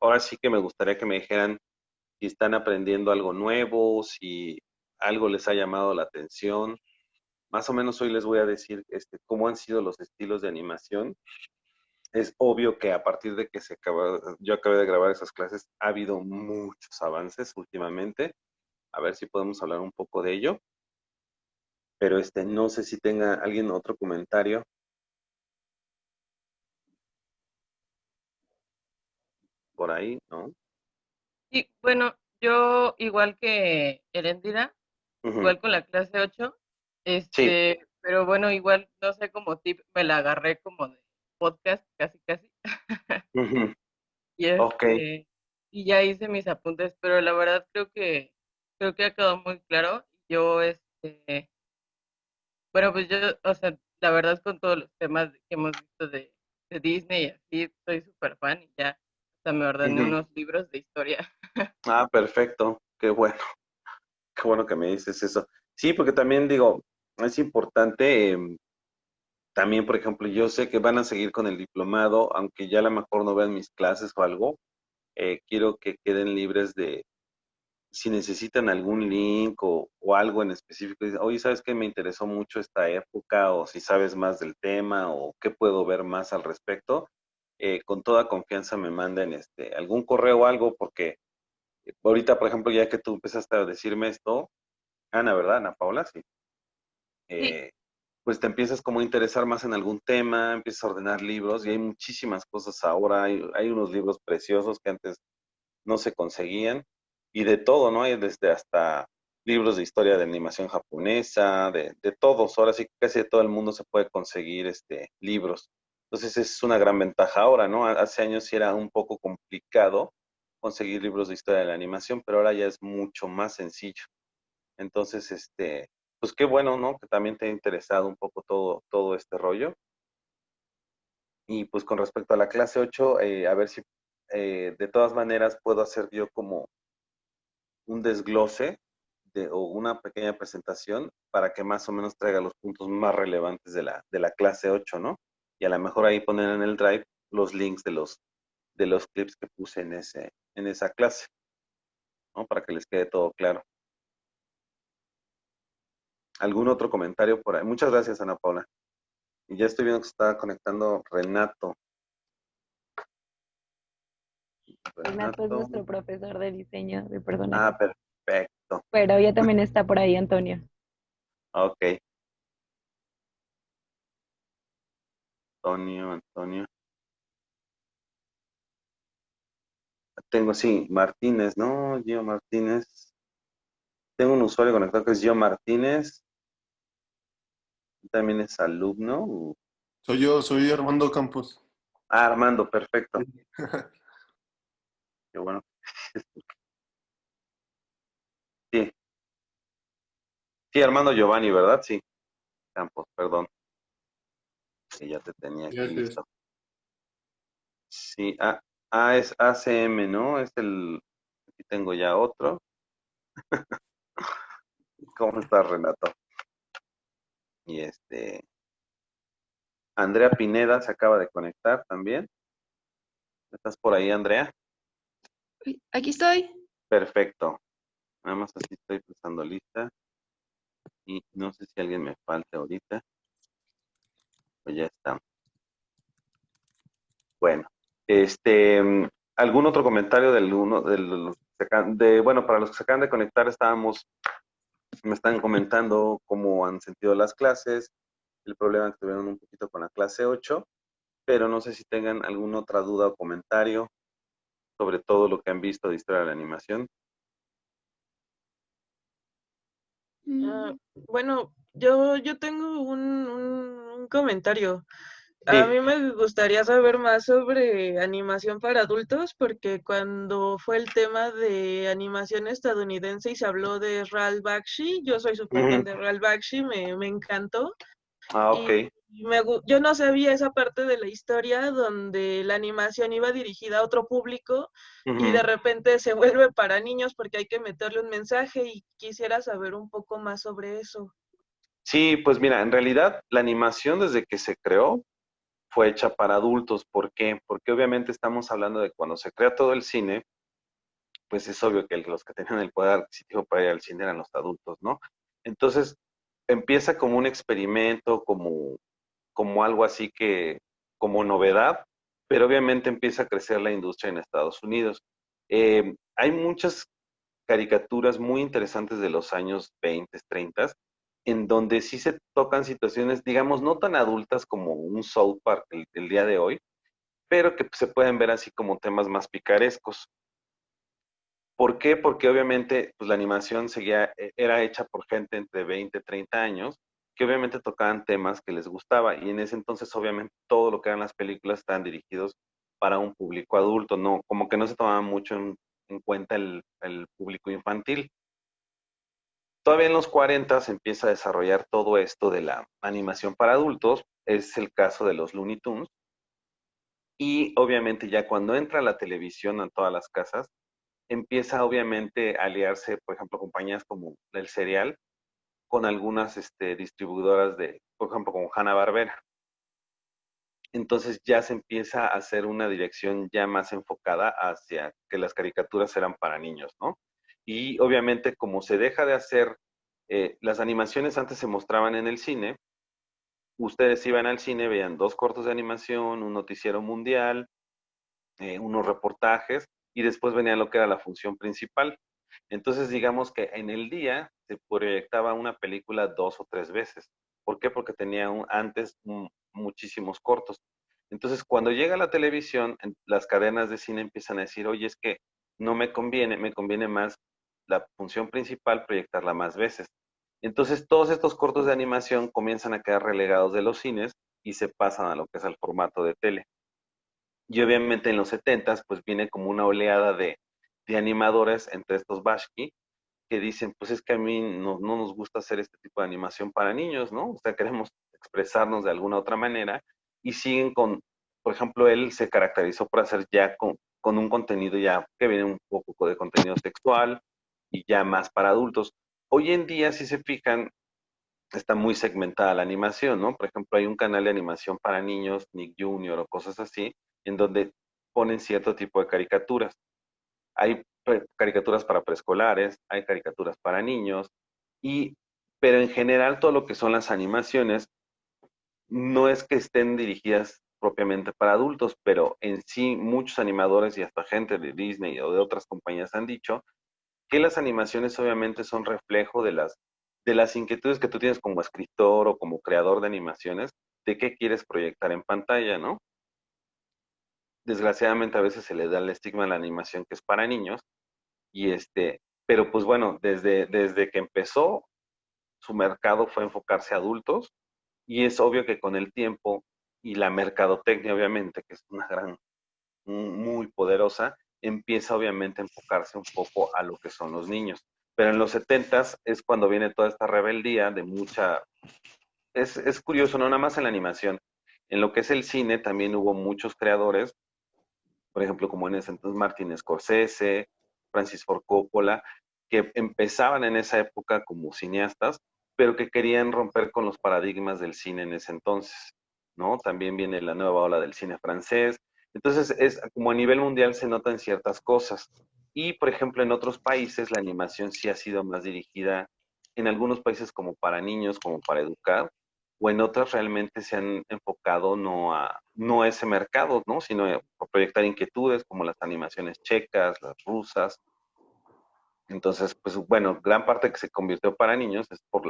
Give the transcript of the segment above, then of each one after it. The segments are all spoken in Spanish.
ahora sí que me gustaría que me dijeran si están aprendiendo algo nuevo, si algo les ha llamado la atención. Más o menos hoy les voy a decir cómo han sido los estilos de animación. Es obvio que a partir de que yo acabé de grabar esas clases, ha habido muchos avances últimamente. A ver si podemos hablar un poco de ello. Pero no sé si tenga alguien otro comentario por ahí, ¿no? Sí, bueno, yo igual que Erendira, Ujú. igual con la clase 8, Sí. pero bueno, igual, no sé, como tip, me la agarré como de podcast, casi, casi, Ujú. y Ok. y ya hice mis apuntes, pero la verdad creo que ha quedado muy claro. Yo, bueno, pues yo, o sea, la verdad con todos los temas que hemos visto de Disney y así, soy súper fan y ya hasta me ordené Ujú. unos libros de historia. Ah, perfecto. Qué bueno. Qué bueno que me dices eso. Sí, porque también digo, es importante, también, por ejemplo, yo sé que van a seguir con el diplomado, aunque ya a lo mejor no vean mis clases o algo, quiero que queden libres de, si necesitan algún link o algo en específico, dicen, oye, ¿sabes qué? Me interesó mucho esta época, o si sabes más del tema, o qué puedo ver más al respecto, con toda confianza me manden algún correo o algo, porque ahorita, por ejemplo, ya que tú empezaste a decirme esto, Ana, ¿verdad? Ana Paula, sí. Sí, Eh, pues te empiezas como a interesar más en algún tema, empiezas a ordenar libros y hay muchísimas cosas ahora, hay unos libros preciosos que antes no se conseguían y de todo, ¿no? Hay desde hasta libros de historia de animación japonesa, de todos, ahora sí que casi de todo el mundo se puede conseguir libros. Entonces es una gran ventaja ahora, ¿no? Hace años sí era un poco complicado conseguir libros de historia de la animación, pero ahora ya es mucho más sencillo. Entonces, pues qué bueno, ¿no? Que también te ha interesado un poco todo este rollo. Y pues con respecto a la clase 8, a ver si de todas maneras puedo hacer yo como un desglose o una pequeña presentación para que más o menos traiga los puntos más relevantes de la clase 8, ¿no? Y a lo mejor ahí poner en el drive los links de los clips que puse en esa clase, ¿no? Para que les quede todo claro. ¿Algún otro comentario por ahí? Muchas gracias, Ana Paula. Y ya estoy viendo que se está conectando Renato. Renato es Renato. nuestro profesor de diseño de personajes. Ah, perfecto. Pero ya también está por ahí Antonio. Ok. Antonio. Tengo, sí, Martínez, ¿no? Gio Martínez. Tengo un usuario conectado que es Gio Martínez. También es alumno. Soy yo, soy Armando Campos. Ah, Armando, perfecto. Qué bueno. Sí, sí, Armando Giovanni, ¿verdad? Sí. Campos, perdón. Sí, ya te tenía aquí Gracias. listo. Sí, es ACM, ¿no? Aquí tengo ya otro. ¿Cómo estás, Renato? Y Andrea Pineda se acaba de conectar también. ¿Estás por ahí, Andrea? Aquí estoy. Perfecto. Nada más así estoy pasando lista. Y no sé si alguien me falta ahorita. Pues ya está. Bueno, ¿algún otro comentario bueno, para los que se acaban de conectar, me están comentando cómo han sentido las clases, el problema que tuvieron un poquito con la clase 8, pero no sé si tengan alguna otra duda o comentario sobre todo lo que han visto de historia de la animación. Ah, bueno, yo tengo un comentario. A Sí. mí me gustaría saber más sobre animación para adultos, porque cuando fue el tema de animación estadounidense y se habló de Ralph Bakshi, yo soy súper fan Ujú. de Ralph Bakshi, me encantó. Ah, ok. Y yo no sabía esa parte de la historia donde la animación iba dirigida a otro público y Ujú. de repente se vuelve para niños porque hay que meterle un mensaje y quisiera saber un poco más sobre eso. Sí, pues mira, en realidad la animación desde que se creó fue hecha para adultos. ¿Por qué? Porque obviamente estamos hablando de cuando se crea todo el cine, pues es obvio que los que tenían el poder adquisitivo para ir al cine eran los adultos, ¿no? Entonces, empieza como un experimento, como algo así que, como novedad, pero obviamente empieza a crecer la industria en Estados Unidos. Hay muchas caricaturas muy interesantes de los años 20, 30, en donde sí se tocan situaciones, digamos, no tan adultas como un South Park el día de hoy, pero que se pueden ver así como temas más picarescos. ¿Por qué? Porque obviamente pues, la animación era hecha por gente entre 20 y 30 años, que obviamente tocaban temas que les gustaba, y en ese entonces obviamente todo lo que eran las películas estaban dirigidos para un público adulto, no, como que no se tomaba mucho en cuenta el público infantil. Todavía en los 40 se empieza a desarrollar todo esto de la animación para adultos, es el caso de los Looney Tunes, y obviamente ya cuando entra la televisión a todas las casas, empieza obviamente a aliarse, por ejemplo, compañías como el Serial, con algunas distribuidoras de, por ejemplo, como Hanna-Barbera. Entonces ya se empieza a hacer una dirección ya más enfocada hacia que las caricaturas eran para niños, ¿no? Y obviamente como se deja de hacer, las animaciones antes se mostraban en el cine, ustedes iban al cine, veían 2 cortos de animación, un noticiero mundial, unos reportajes, y después venía lo que era la función principal. Entonces, digamos que en el día se proyectaba una película 2 o 3 veces. ¿Por qué? Porque tenía antes muchísimos cortos. Entonces, cuando llega la televisión, las cadenas de cine empiezan a decir, oye, es que no me conviene, me conviene más la función principal proyectarla más veces. Entonces, todos estos cortos de animación comienzan a quedar relegados de los cines y se pasan a lo que es el formato de tele. Y obviamente en los 70 pues viene como una oleada de animadores, entre estos Bashki, que dicen, pues es que a mí no nos gusta hacer este tipo de animación para niños, ¿no? O sea, queremos expresarnos de alguna otra manera y siguen con, por ejemplo, él se caracterizó por hacer ya con un contenido ya que viene un poco de contenido sexual y ya más para adultos. Hoy en día, si se fijan, está muy segmentada la animación, ¿no? Por ejemplo, hay un canal de animación para niños, Nick Junior o cosas así, en donde ponen cierto tipo de caricaturas. Hay caricaturas para preescolares, hay caricaturas para niños, pero en general todo lo que son las animaciones no es que estén dirigidas propiamente para adultos, pero en sí muchos animadores y hasta gente de Disney o de otras compañías han dicho que las animaciones obviamente son reflejo de las inquietudes que tú tienes como escritor o como creador de animaciones, de qué quieres proyectar en pantalla, ¿no? Desgraciadamente a veces se le da el estigma a la animación que es para niños, y pero pues bueno, desde que empezó, su mercado fue enfocarse a adultos, y es obvio que con el tiempo y la mercadotecnia, obviamente, que es una gran, muy poderosa, empieza obviamente a enfocarse un poco a lo que son los niños. Pero en los 70 es cuando viene toda esta rebeldía de mucha... Es curioso, no nada más en la animación. En lo que es el cine también hubo muchos creadores, por ejemplo, como en ese entonces Martin Scorsese, Francis Ford Coppola, que empezaban en esa época como cineastas, pero que querían romper con los paradigmas del cine en ese entonces, ¿no? También viene la nueva ola del cine francés. Entonces, es como a nivel mundial se notan ciertas cosas. Y, por ejemplo, en otros países la animación sí ha sido más dirigida, en algunos países como para niños, como para educar, o en otras realmente se han enfocado no a ese mercado, ¿no? Sino a proyectar inquietudes como las animaciones checas, las rusas. Entonces, pues bueno, gran parte que se convirtió para niños es por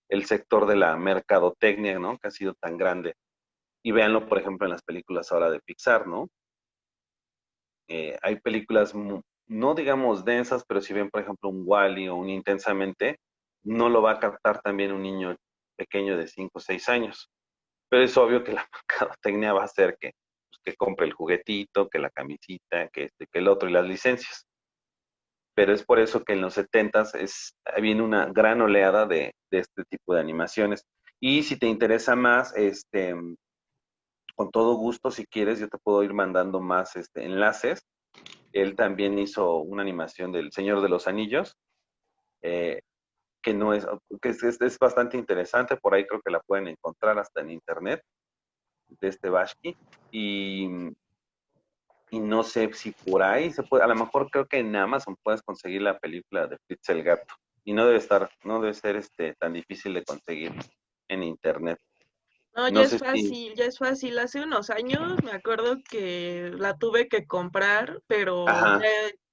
el sector de la mercadotecnia, ¿no? Que ha sido tan grande. Y véanlo, por ejemplo, en las películas ahora de Pixar, ¿no? Hay películas, no digamos densas, pero si ven, por ejemplo, un Wall-E o un Intensamente, no lo va a captar también un niño pequeño de 5 o 6 años. Pero es obvio que la mercadotecnia va a hacer que compre el juguetito, que la camisita, que el otro y las licencias. Pero es por eso que en los 70 viene una gran oleada de este tipo de animaciones. Y si te interesa más, con todo gusto, si quieres, yo te puedo ir mandando más enlaces. Él también hizo una animación del Señor de los Anillos, eh, que no es, que es bastante interesante, por ahí creo que la pueden encontrar hasta en internet. de este Bashki, y, y no sé si por ahí se puede, a lo mejor creo que en Amazon puedes conseguir la película de Fritz el Gato, y no debe ser tan difícil de conseguir en internet. No, No sé si, ya es fácil. Hace unos años me acuerdo que la tuve que comprar, pero ajá,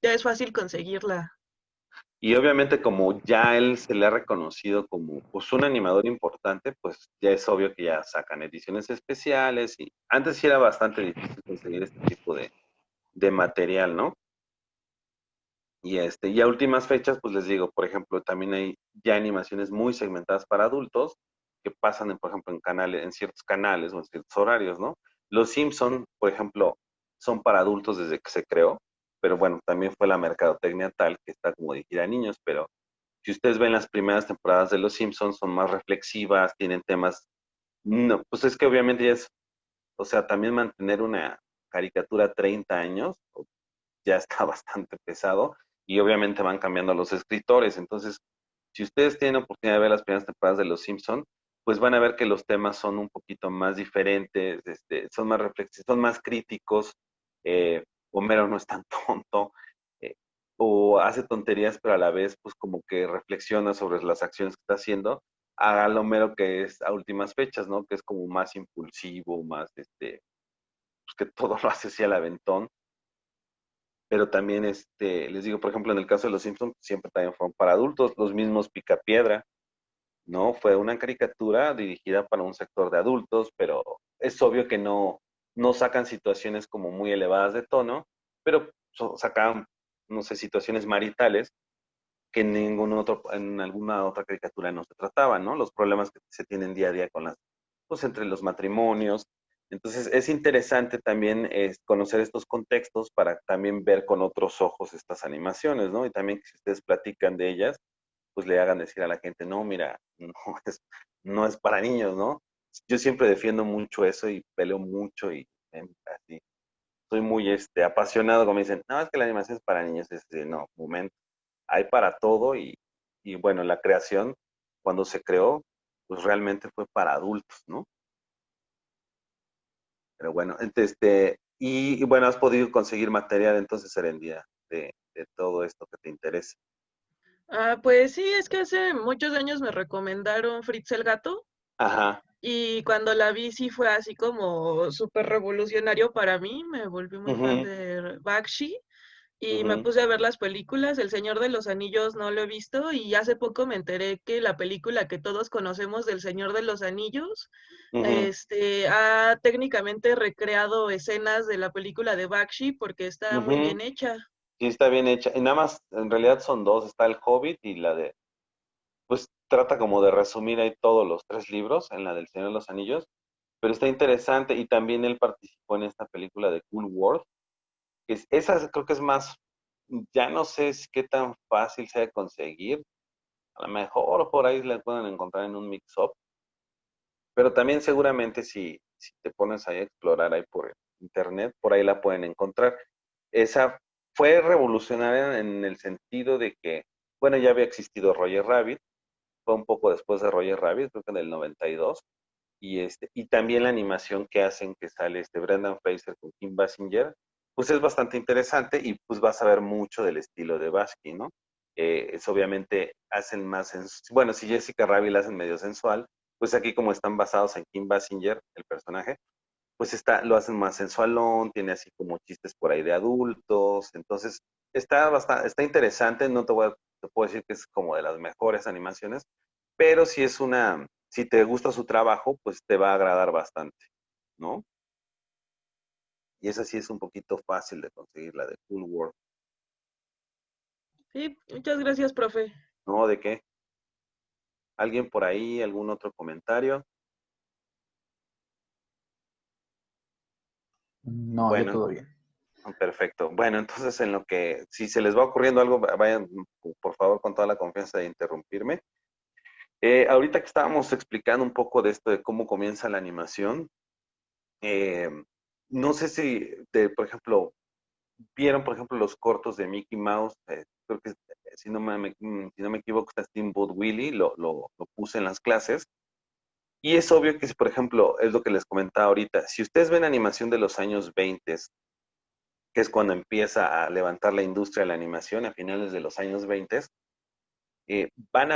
ya es fácil conseguirla. y obviamente como ya él se le ha reconocido como pues un animador importante, pues ya es obvio que ya sacan ediciones especiales, y antes sí era bastante difícil conseguir este tipo de material, ¿no? Y a últimas fechas, pues les digo, por ejemplo, también hay ya animaciones muy segmentadas para adultos que pasan, por ejemplo, en ciertos canales o en ciertos horarios, ¿no? Los Simpson, por ejemplo, son para adultos desde que se creó, pero bueno, también fue la mercadotecnia tal que está como dirigida a niños, pero si ustedes ven las primeras temporadas de Los Simpsons, son más reflexivas, tienen temas, no, pues es que obviamente ya es, o sea, también mantener una caricatura 30 años, ya está bastante pesado y obviamente van cambiando los escritores. Entonces, si ustedes tienen oportunidad de ver las primeras temporadas de Los Simpson, pues van a ver que los temas son un poquito más diferentes, son más reflexivos, son más críticos. Homero no es tan tonto, eh, o hace tonterías, pero a la vez, pues como que reflexiona sobre las acciones que está haciendo, a lo Homero que es a últimas fechas, ¿no? Que es como más impulsivo, más, pues que todo lo hace así al aventón, pero también les digo, por ejemplo, en el caso de los Simpsons, siempre también fueron para adultos, los mismos Picapiedra, ¿no? Fue una caricatura dirigida para un sector de adultos, pero es obvio que no sacan situaciones como muy elevadas de tono, pero sacaban, no sé, situaciones maritales que en alguna otra caricatura no se trataban, ¿no? Los problemas que se tienen día a día pues entre los matrimonios. Entonces es interesante también conocer estos contextos para también ver con otros ojos estas animaciones, ¿no? Y también que si ustedes platican de ellas, pues le hagan decir a la gente, no, mira, es, no es para niños, ¿no? Yo siempre defiendo mucho eso y peleo mucho y así. Soy muy apasionado cuando me dicen, no, es que la animación es para niños. No, momento, hay para todo y bueno, la creación, cuando se creó, pues realmente fue para adultos, ¿no? Pero bueno, y bueno, has podido conseguir material entonces, Serendía, de todo esto que te interesa. Ah, pues sí, es que hace muchos años me recomendaron Fritz el Gato Ajá, y cuando la vi sí fue así como súper revolucionario para mí. Me volví muy fan ujú, de Bakshi y me ujú, puse a ver las películas. El Señor de los Anillos no lo he visto y hace poco me enteré que la película que todos conocemos del Señor de los Anillos, ujú, ha técnicamente recreado escenas de la película de Bakshi porque está muy ujú. bien hecha. Sí, está bien hecha. Y nada más, en realidad son dos, está el Hobbit y la de, pues trata como de resumir ahí todos los tres libros en la del Señor de los Anillos, pero está interesante y también él participó en esta película de Cool World, esa creo que es más, ya no sé qué tan fácil sea de conseguir, a lo mejor por ahí la pueden encontrar en un mix-up, pero también seguramente si te pones ahí a explorar ahí por internet, por ahí la pueden encontrar. Esa fue revolucionaria en el sentido de que, bueno, ya había existido Roger Rabbit, fue un poco después de Roger Rabbit, creo que en el 92, y también la animación que hacen que sale Brendan Fraser con Kim Basinger, pues es bastante interesante y pues vas a ver mucho del estilo de Basky, ¿no? Es obviamente hacen más, bueno, si Jessica Rabbit la hacen medio sensual, pues aquí como están basados en Kim Basinger, el personaje, pues lo hacen más sensualón, tiene así como chistes por ahí de adultos, entonces está interesante, no te puedo decir que es como de las mejores animaciones, pero si te gusta su trabajo, pues te va a agradar bastante, ¿no? Y esa sí es un poquito fácil de conseguir, la de Cool World, Sí, muchas gracias, profe. ¿no? ¿De qué? ¿Alguien por ahí? ¿Algún otro comentario? No, yo Bueno, todo bien. perfecto. Bueno, entonces en lo que, si se les va ocurriendo algo, vayan por favor con toda la confianza de interrumpirme. Ahorita que estábamos explicando un poco de esto de cómo comienza la animación, eh, no sé si, por ejemplo, vieron, por ejemplo, los cortos de Mickey Mouse. Creo que, si no me equivoco, está Steamboat Willie, lo puse en las clases. Y es obvio que, si, por ejemplo, es lo que les comentaba ahorita, si ustedes ven animación de los años 20, que es cuando empieza a levantar la industria de la animación a finales de los años 20, van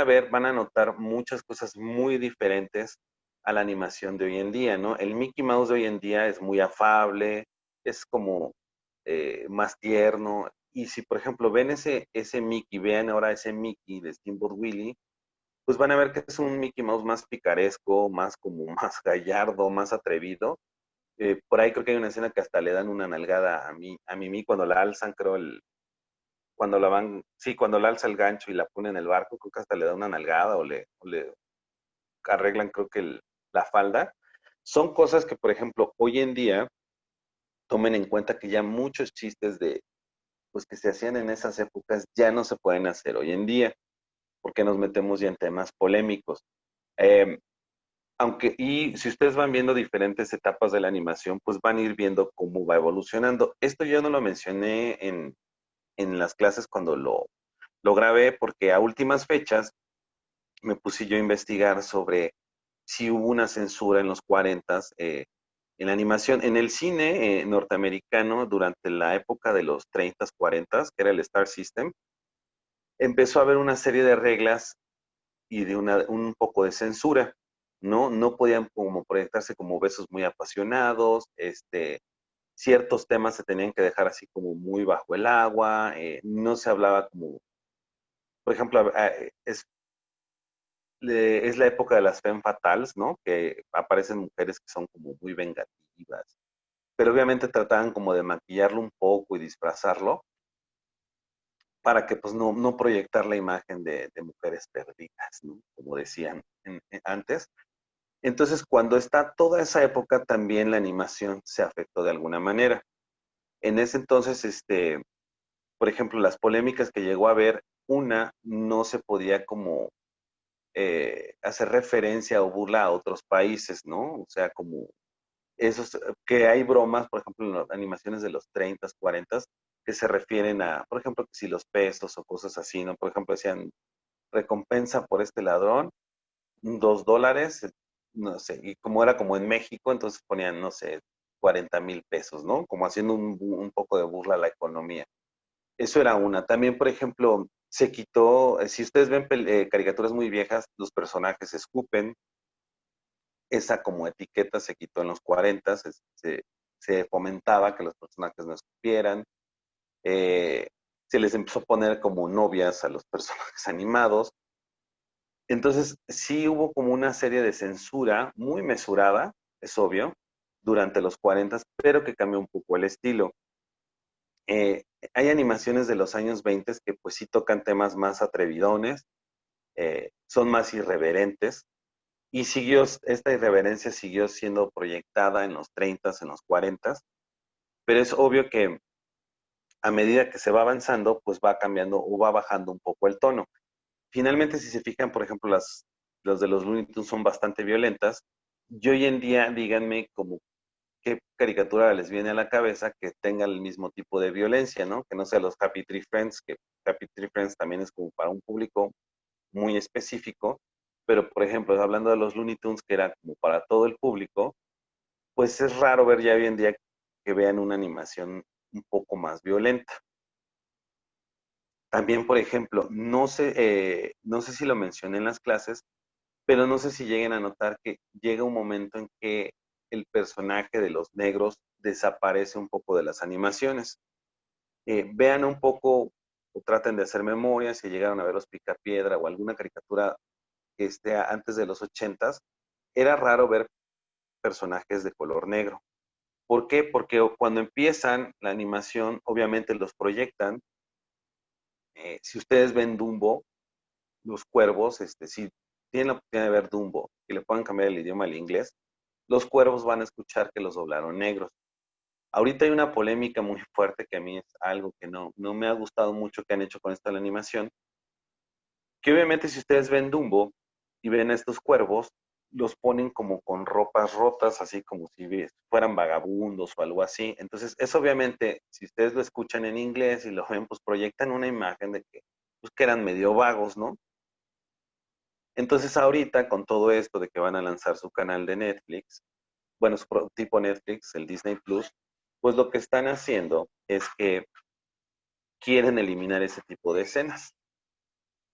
a notar muchas cosas muy diferentes a la animación de hoy en día, ¿no? El Mickey Mouse de hoy en día es muy afable, es como más tierno. Y si, por ejemplo, ven ese Mickey, vean ahora ese Mickey de Steamboat Willie, pues van a ver que es un Mickey Mouse más picaresco, más como más gallardo, más atrevido. Por ahí creo que hay una escena que hasta le dan una nalgada a Mimi cuando la alzan, creo, cuando la van, sí, cuando la alza el gancho y la pone en el barco, creo que hasta le da una nalgada o le arreglan, creo que la falda. Son cosas que, por ejemplo, hoy en día tomen en cuenta que ya muchos chistes pues que se hacían en esas épocas ya no se pueden hacer hoy en día, porque nos metemos ya en temas polémicos. Eh, y si ustedes van viendo diferentes etapas de la animación, pues van a ir viendo cómo va evolucionando. Esto yo no lo mencioné en las clases cuando lo grabé, porque a últimas fechas me puse yo a investigar sobre si hubo una censura en los 40 en la animación. En el cine norteamericano, durante la época de los 30, 40, que era el Star System, empezó a haber una serie de reglas y de un poco de censura, ¿no? No podían como proyectarse como besos muy apasionados, ciertos temas se tenían que dejar así como muy bajo el agua, no se hablaba como, por ejemplo, es la época de las femme fatales, ¿no? Que aparecen mujeres que son como muy vengativas, pero obviamente trataban como de maquillarlo un poco y disfrazarlo para que pues no proyectar la imagen de mujeres perdidas, ¿no? Como decían antes. Entonces, cuando está toda esa época, también la animación se afectó de alguna manera. En ese entonces, por ejemplo, las polémicas que llegó a haber, una no se podía como hacer referencia o burla a otros países, ¿no? O sea, como esos, que hay bromas, por ejemplo, en las animaciones de los 30, 40, que se refieren a, por ejemplo, que si los pesos o cosas así, ¿no? Por ejemplo, decían, recompensa por este ladrón, $2, no sé, y como era como en México, entonces ponían, no sé, 40,000 pesos, ¿no? Como haciendo un poco de burla a la economía. Eso era una. También, por ejemplo, se quitó, si ustedes ven caricaturas muy viejas, los personajes escupen, esa como etiqueta se quitó en los 40, se fomentaba que los personajes no escupieran, eh, se les empezó a poner como novias a los personajes animados. Entonces, sí hubo como una serie de censura muy mesurada, es obvio, durante los 40, pero que cambió un poco el estilo. Eh, Hay animaciones de los años 20 que pues sí tocan temas más atrevidones, son más irreverentes, y esta irreverencia siguió siendo proyectada en los 30, en los 40, pero es obvio que a medida que se va avanzando, pues va cambiando o va bajando un poco el tono. Finalmente, si se fijan, por ejemplo, los de los Looney Tunes son bastante violentas. Y hoy en día, díganme como qué caricatura les viene a la cabeza que tenga el mismo tipo de violencia, ¿no? Que no sea los Happy Tree Friends, que Happy Tree Friends también es como para un público muy específico, pero por ejemplo, hablando de los Looney Tunes, que era como para todo el público, pues es raro ver ya hoy en día que vean una animación un poco más violenta. También, por ejemplo, no sé si lo mencioné en las clases, pero no sé si lleguen a notar que llega un momento en que el personaje de los negros desaparece un poco de las animaciones. Vean un poco o traten de hacer memoria si llegaron a ver Los Picapiedra o alguna caricatura que esté antes de los 80, era raro ver personajes de color negro. ¿Por qué? Porque cuando empiezan la animación, obviamente los proyectan. Si ustedes ven Dumbo, los cuervos, si tienen la oportunidad de ver Dumbo y le puedan cambiar el idioma al inglés, los cuervos van a escuchar que los doblaron negros. Ahorita hay una polémica muy fuerte que a mí es algo que no me ha gustado mucho que han hecho con esta la animación, que obviamente si ustedes ven Dumbo y ven a estos cuervos, los ponen como con ropas rotas, así como si fueran vagabundos o algo así. Entonces, eso obviamente, si ustedes lo escuchan en inglés y lo ven, pues proyectan una imagen de que, pues, que eran medio vagos, ¿no? Entonces ahorita con todo esto de que van a lanzar su canal de Netflix, bueno, tipo Netflix, el Disney Plus, pues lo que están haciendo es que quieren eliminar ese tipo de escenas.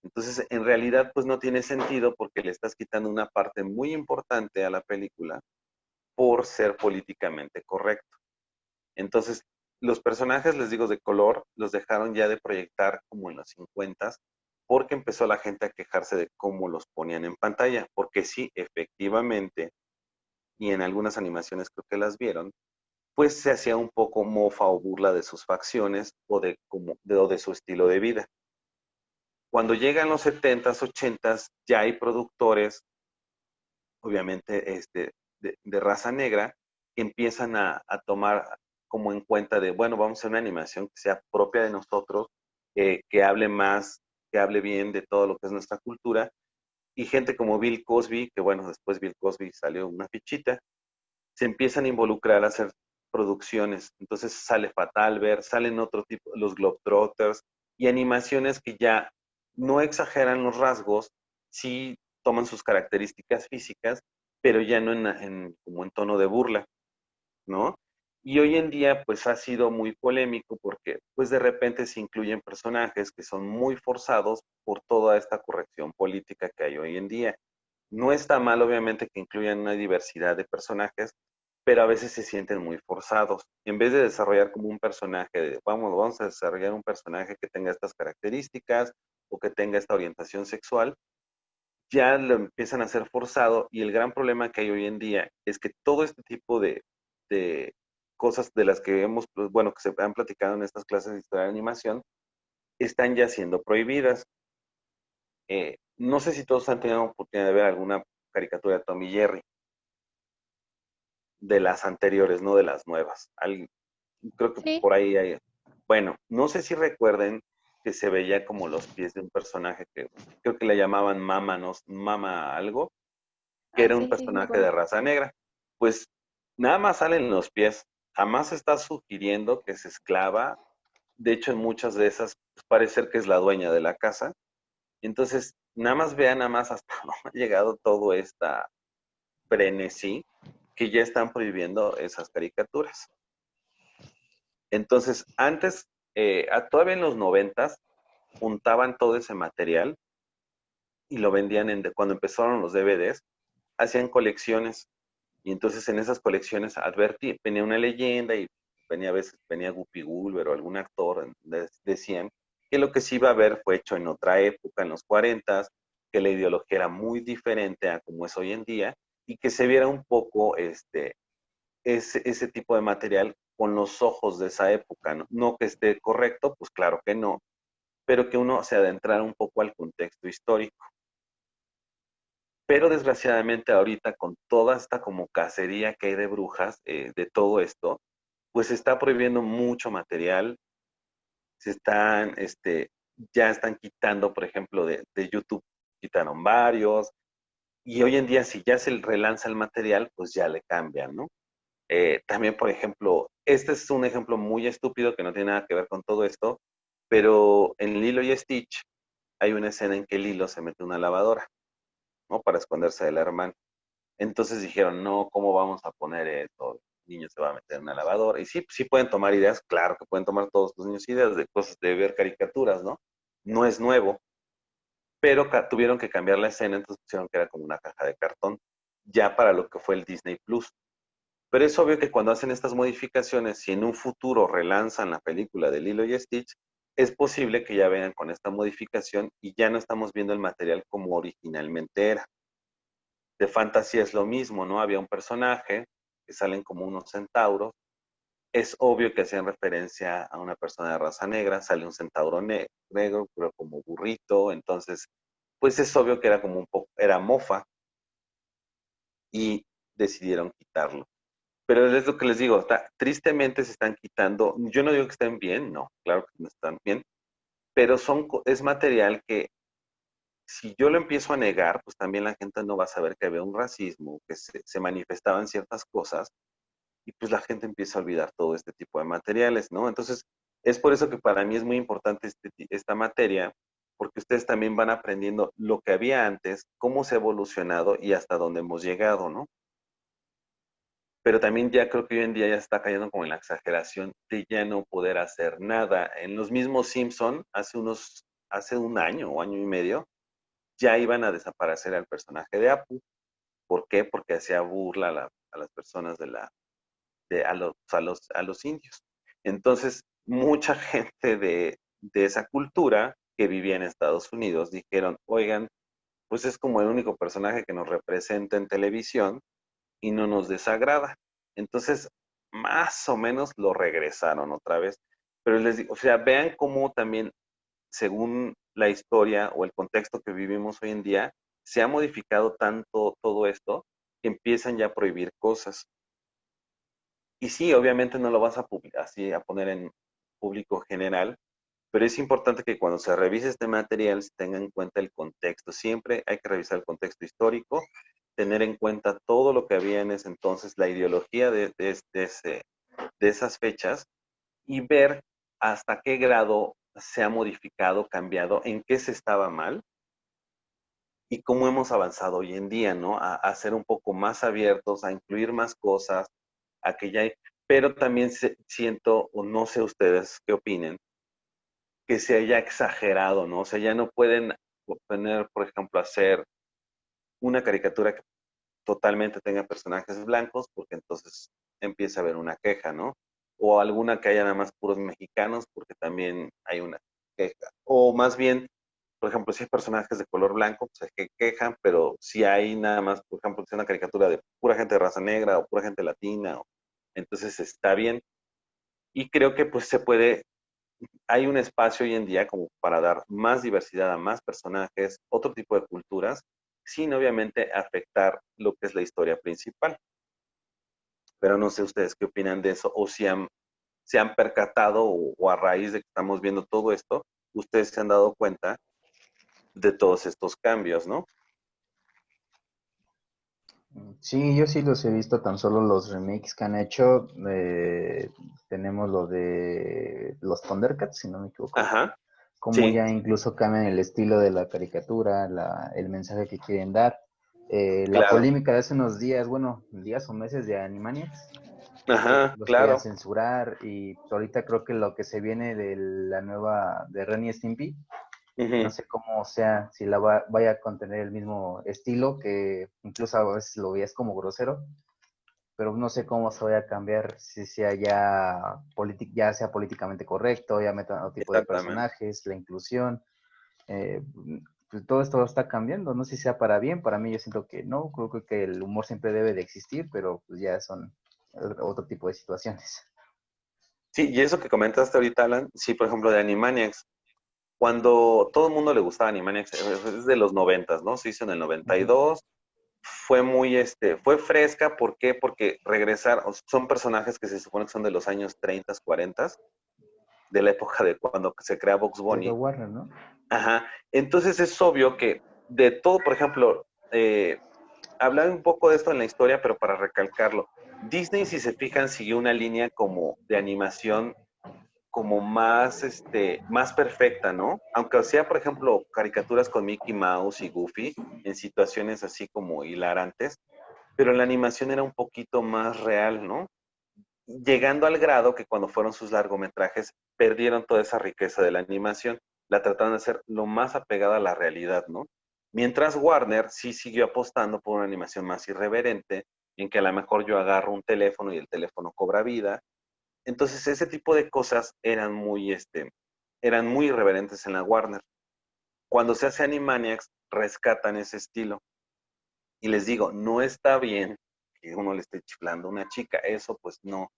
Entonces, en realidad, pues no tiene sentido porque le estás quitando una parte muy importante a la película por ser políticamente correcto. Entonces, los personajes, les digo, de color, los dejaron ya de proyectar como en los 50 porque empezó la gente a quejarse de cómo los ponían en pantalla, porque sí, efectivamente, y en algunas animaciones creo que las vieron, pues se hacía un poco mofa o burla de sus facciones o de su estilo de vida. Cuando llegan los 70s, 80s, ya hay productores, obviamente de raza negra, que empiezan a tomar como en cuenta de, bueno, vamos a hacer una animación que sea propia de nosotros, que hable más, que hable bien de todo lo que es nuestra cultura, y gente como Bill Cosby, que bueno, después Bill Cosby salió una fichita, se empiezan a involucrar a hacer producciones. Entonces sale Fatalver, salen otro tipo, los Globetrotters, y animaciones que ya no exageran los rasgos, sí toman sus características físicas, pero ya no como en tono de burla, ¿no? Y hoy en día, pues ha sido muy polémico porque, pues de repente se incluyen personajes que son muy forzados por toda esta corrección política que hay hoy en día. No está mal, obviamente, que incluyan una diversidad de personajes, pero a veces se sienten muy forzados. En vez de desarrollar como un personaje, vamos a desarrollar un personaje que tenga estas características o que tenga esta orientación sexual, ya lo empiezan a hacer forzado y el gran problema que hay hoy en día es que todo este tipo de cosas de las que hemos, pues, bueno, que se han platicado en estas clases de historia de animación, están ya siendo prohibidas. No sé si todos han tenido la oportunidad de ver alguna caricatura de Tom y Jerry, de las anteriores, no de las nuevas. Creo que Sí. por ahí hay. Bueno, no sé si recuerden que se veía como los pies de un personaje que creo que le llamaban Mama, no, Mama algo, que Ah, era un sí, sí, me personaje de acuerdo. raza negra. Pues nada más salen los pies, jamás está sugiriendo que es esclava. De hecho, en muchas de esas, pues, parece ser que es la dueña de la casa. Entonces, nada más vean, nada más hasta dónde ha llegado todo esta frenesí que ya están prohibiendo esas caricaturas. Entonces, antes, todavía en los 90s, juntaban todo ese material y lo vendían cuando empezaron los DVDs, hacían colecciones. Y entonces en esas colecciones venía una leyenda y venía a veces, venía Guppy Gulliver o algún actor, decían que lo que se iba a ver fue hecho en otra época, en los 40s, que la ideología era muy diferente a como es hoy en día y que se viera un poco ese tipo de material con los ojos de esa época, ¿no? No que esté correcto, pues claro que no, pero que uno se adentrara un poco al contexto histórico. Pero desgraciadamente ahorita con toda esta como cacería que hay de brujas, de todo esto, pues se está prohibiendo mucho material, se están, ya están quitando, por ejemplo, de YouTube, quitaron varios, y hoy en día si ya se relanza el material, pues ya le cambian, ¿no? También, por ejemplo, este es un ejemplo muy estúpido que no tiene nada que ver con todo esto, pero en Lilo y Stitch hay una escena en que Lilo se mete una lavadora, ¿no? Para esconderse del hermano. Entonces dijeron, no, ¿cómo vamos a poner esto? El niño se va a meter en una lavadora. Y sí, sí pueden tomar ideas, claro que pueden tomar todos los niños ideas de cosas de ver caricaturas, ¿no? No es nuevo, pero tuvieron que cambiar la escena, entonces pusieron que era como una caja de cartón, ya para lo que fue el Disney Plus. Pero es obvio que cuando hacen estas modificaciones, si en un futuro relanzan la película de Lilo y Stitch, es posible que ya vengan con esta modificación y ya no estamos viendo el material como originalmente era. De fantasía es lo mismo, ¿no? Había un personaje que salen como unos centauros. Es obvio que hacían referencia a una persona de raza negra, sale un centauro negro, pero como burrito, entonces, pues es obvio que era como un poco, era mofa y decidieron quitarlo. Pero es lo que les digo, tristemente se están quitando, yo no digo que estén bien, no, claro que no están bien, pero es material que si yo lo empiezo a negar, pues también la gente no va a saber que había un racismo, que se manifestaban ciertas cosas y pues la gente empieza a olvidar todo este tipo de materiales, ¿no? Entonces, es por eso que para mí es muy importante esta materia, porque ustedes también van aprendiendo lo que había antes, cómo se ha evolucionado y hasta dónde hemos llegado, ¿no? Pero también ya creo que hoy en día ya está cayendo como en la exageración de ya no poder hacer nada. En los mismos Simpson, hace un año o año y medio, ya iban a desaparecer al personaje de Apu. ¿Por qué? Porque hacía burla a las personas a los indios. Entonces, mucha gente de esa cultura que vivía en Estados Unidos dijeron, oigan, pues es como el único personaje que nos representa en televisión y no nos desagrada. Entonces, más o menos lo regresaron otra vez. Pero les digo, o sea, vean cómo también, según la historia o el contexto que vivimos hoy en día, se ha modificado tanto todo esto que empiezan ya a prohibir cosas. Y sí, obviamente no lo vas a así a poner en público general, pero es importante que cuando se revise este material se tenga en cuenta el contexto. Siempre hay que revisar el contexto histórico, tener en cuenta todo lo que había en ese entonces, la ideología de esas fechas y ver hasta qué grado se ha modificado, cambiado, en qué se estaba mal y cómo hemos avanzado hoy en día, ¿no? A ser un poco más abiertos, a incluir más cosas, a que ya hay, pero también siento, o no sé ustedes qué opinen, que se haya exagerado, ¿no? O sea, ya no pueden poner, por ejemplo, hacer una caricatura que totalmente tenga personajes blancos, porque entonces empieza a haber una queja, ¿no? O alguna que haya nada más puros mexicanos, porque también hay una queja. O más bien, por ejemplo, si hay personajes de color blanco, pues hay que quejan, pero si hay nada más, por ejemplo, si es una caricatura de pura gente de raza negra o pura gente latina, entonces está bien. Y creo que pues se puede, hay un espacio hoy en día como para dar más diversidad a más personajes, otro tipo de culturas, sin obviamente afectar lo que es la historia principal. Pero no sé ustedes qué opinan de eso o si se han percatado o a raíz de que estamos viendo todo esto, ustedes se han dado cuenta de todos estos cambios, ¿no? Sí, yo sí los he visto, tan solo los remakes que han hecho. Tenemos lo de los Thundercats, si no me equivoco. Ajá, Como sí, ya incluso cambian el estilo de la caricatura, el mensaje que quieren dar. La claro. polémica de hace unos días, bueno, días o meses de Animaniacs, que Ajá, los querían claro. censurar, y pues ahorita creo que lo que se viene de la nueva de Ren y Stimpy, no Ujú, sé cómo sea, si vaya a contener el mismo estilo, que incluso a veces lo veías como grosero, pero no sé cómo se vaya a cambiar, si sea ya sea políticamente correcto, ya metan otro tipo de exactamente. personajes, la inclusión. eh, pues todo esto está cambiando, no sé si sea para bien. Para mí yo siento que no, creo que el humor siempre debe de existir, pero pues ya son otro tipo de situaciones. Sí, y eso que comentaste ahorita, Alan, sí, por ejemplo, de Animaniacs, cuando todo el mundo le gustaba Animaniacs, es de los noventas, ¿no? Se hizo en el Ujú. 92, fue muy, fue fresca, ¿por qué? Porque son personajes que se supone que son de los años 30, 40, de la época de cuando se crea Bugs De The Bunny. Warner, ¿no? Ajá, entonces es obvio que de todo, por ejemplo, hablar un poco de esto en la historia, pero para recalcarlo, Disney, si se fijan, siguió una línea como de animación como más, más perfecta, ¿no? Aunque hacía, por ejemplo, caricaturas con Mickey Mouse y Goofy en situaciones así como hilarantes, pero la animación era un poquito más real, ¿no? Llegando al grado que cuando fueron sus largometrajes perdieron toda esa riqueza de la animación, la trataron de hacer lo más apegada a la realidad, ¿no? Mientras Warner sí siguió apostando por una animación más irreverente, en que a lo mejor yo agarro un teléfono y el teléfono cobra vida. Entonces ese tipo de cosas eran muy irreverentes en la Warner. Cuando se hace Animaniacs, rescatan ese estilo. Y les digo, no está bien que uno le esté chiflando a una chica, eso pues no.